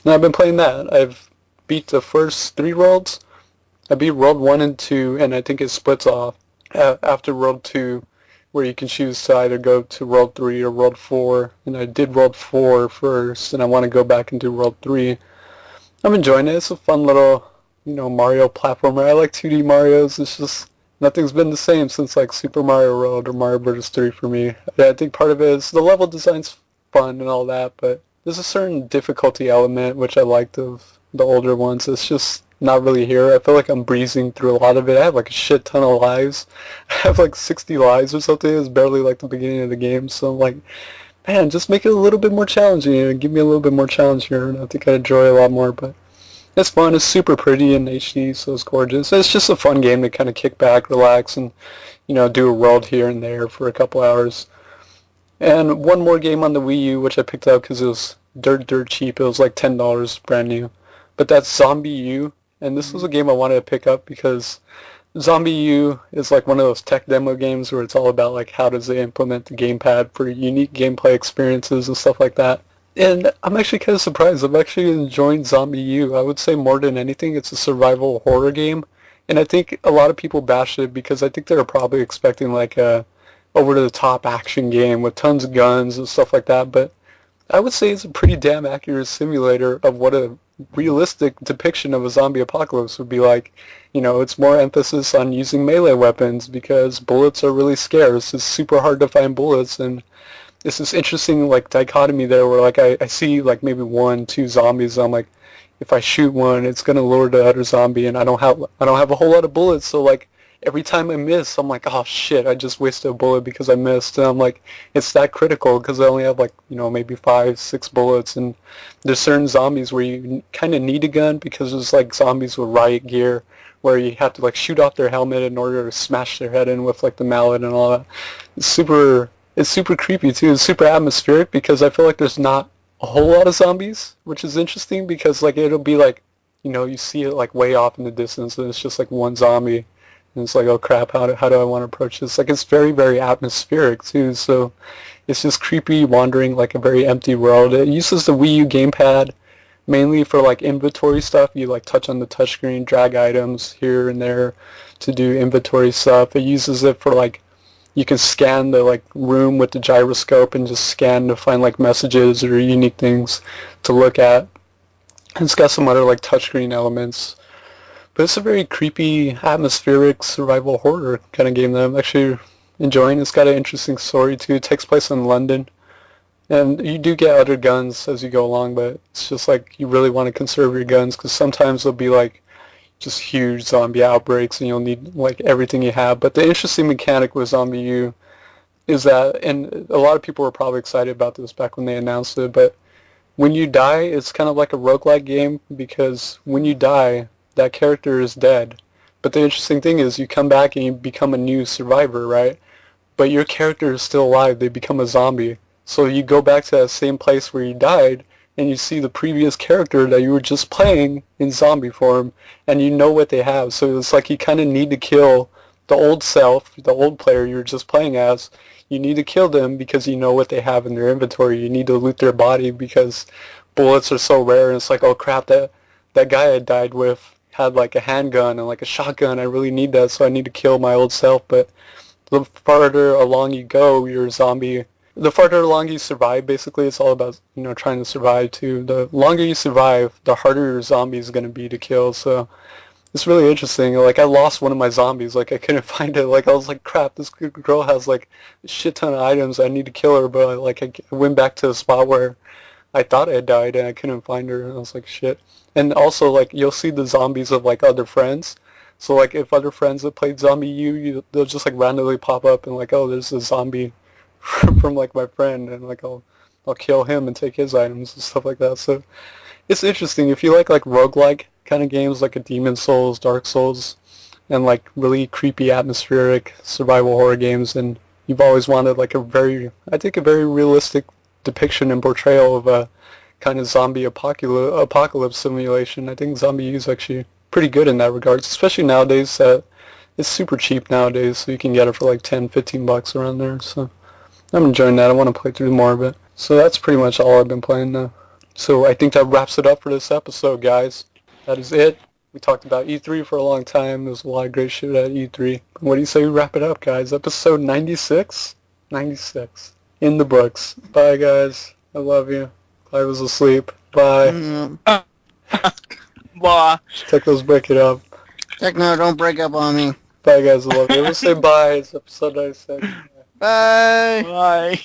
And I've been playing that. I've beat the first 3 worlds. I beat World 1 and 2, and I think it splits off after World 2, where you can choose to either go to World 3 or World 4. And I did World 4 first, and I want to go back and do World 3. I'm enjoying it. It's a fun little, Mario platformer. I like 2D Marios. It's just, nothing's been the same since, like, Super Mario World or Mario Bros. 3 for me. Yeah, I think part of it is the level design's fun and all that, but there's a certain difficulty element, which I liked of the older ones. It's just not really here. I feel like I'm breezing through a lot of it. I have, like, a shit ton of lives. I have, like, 60 lives or something. It's barely, like, the beginning of the game, so I'm like, man, just make it a little bit more challenging, give me a little bit more challenge here, and I think I'd enjoy it a lot more, but it's fun. It's super pretty in HD, so it's gorgeous. It's just a fun game to kind of kick back, relax, and, do a world here and there for a couple hours. And one more game on the Wii U, which I picked up because it was dirt cheap. It was like $10 brand new. But that's Zombie U, and this was a game I wanted to pick up because Zombie U is like one of those tech demo games where it's all about like how does they implement the gamepad for unique gameplay experiences and stuff like that. And I'm actually kind of surprised. I'm actually enjoying Zombie U. I would say more than anything, it's a survival horror game. And I think a lot of people bash it because I think they're probably expecting like a over-the-top action game with tons of guns and stuff like that. But I would say it's a pretty damn accurate simulator of what a realistic depiction of a zombie apocalypse would be like. It's more emphasis on using melee weapons because bullets are really scarce. It's super hard to find bullets, and it's this interesting like dichotomy there where like I see like maybe 1-2 zombies, and I'm like, if I shoot one, it's gonna lure the other zombie, and I don't have a whole lot of bullets, so like every time I miss, I'm like, oh shit, I just wasted a bullet because I missed. And I'm like, it's that critical because I only have like, maybe 5-6 bullets. And there's certain zombies where you kind of need a gun because there's like zombies with riot gear where you have to like shoot off their helmet in order to smash their head in with like the mallet and all that. It's super creepy too. It's super atmospheric because I feel like there's not a whole lot of zombies, which is interesting because like it'll be like, you see it like way off in the distance and it's just like one zombie. And it's like, oh crap, how do I want to approach this? Like, it's very, very atmospheric, too, so it's just creepy wandering, like, a very empty world. It uses the Wii U gamepad mainly for, like, inventory stuff. You, like, touch on the touchscreen, drag items here and there to do inventory stuff. It uses it for, like, you can scan the, like, room with the gyroscope and just scan to find, like, messages or unique things to look at. And it's got some other, like, touchscreen elements. But it's a very creepy, atmospheric survival horror kind of game that I'm actually enjoying. It's got an interesting story too. It takes place in London. And you do get other guns as you go along, but it's just like you really want to conserve your guns because sometimes there'll be like just huge zombie outbreaks and you'll need like everything you have. But the interesting mechanic with Zombie U is that, and a lot of people were probably excited about this back when they announced it, but when you die, it's kind of like a roguelike game because when you die, that character is dead. But the interesting thing is you come back and you become a new survivor, right? But your character is still alive. They become a zombie. So you go back to that same place where you died and you see the previous character that you were just playing in zombie form and you know what they have. So it's like you kind of need to kill the old self, the old player you were just playing as. You need to kill them because you know what they have in their inventory. You need to loot their body because bullets are so rare and it's like, oh crap, that guy I died with had like a handgun and like a shotgun. I really need that, so I need to kill my old self. But the farther along you go, your zombie, the farther along you survive, basically, it's all about, trying to survive too. The longer you survive, the harder your zombie is going to be to kill. So it's really interesting. Like, I lost one of my zombies. Like, I couldn't find it. Like, I was like, crap, this girl has like a shit ton of items. I need to kill her. But like, I went back to the spot where I thought I had died and I couldn't find her, and I was like, shit. And also, like, you'll see the zombies of, like, other friends. So, like, if other friends that played Zombie they'll just, like, randomly pop up and, like, oh, there's a zombie from, like, my friend, and, like, I'll kill him and take his items and stuff like that. So, it's interesting. If you like roguelike kind of games, like a Demon Souls, Dark Souls, and, like, really creepy, atmospheric survival horror games, and you've always wanted, like, a very realistic depiction and portrayal of a kind of zombie apocalypse simulation. I think Zombie U is actually pretty good in that regard, especially nowadays. It's super cheap nowadays, so you can get it for like 10, 15 bucks around there. So I'm enjoying that. I want to play through more of it. So that's pretty much all I've been playing now. So I think that wraps it up for this episode, guys. That is it. We talked about E3 for a long time. There's a lot of great shit at E3. What do you say we wrap it up, guys? Episode 96? 96. In the books. Bye, guys. I love you. I was asleep. Bye. Blah. Techno's break it up. Techno, don't break up on me. Bye, guys. I love you. Let's say bye. It's episode 96. Bye. Bye.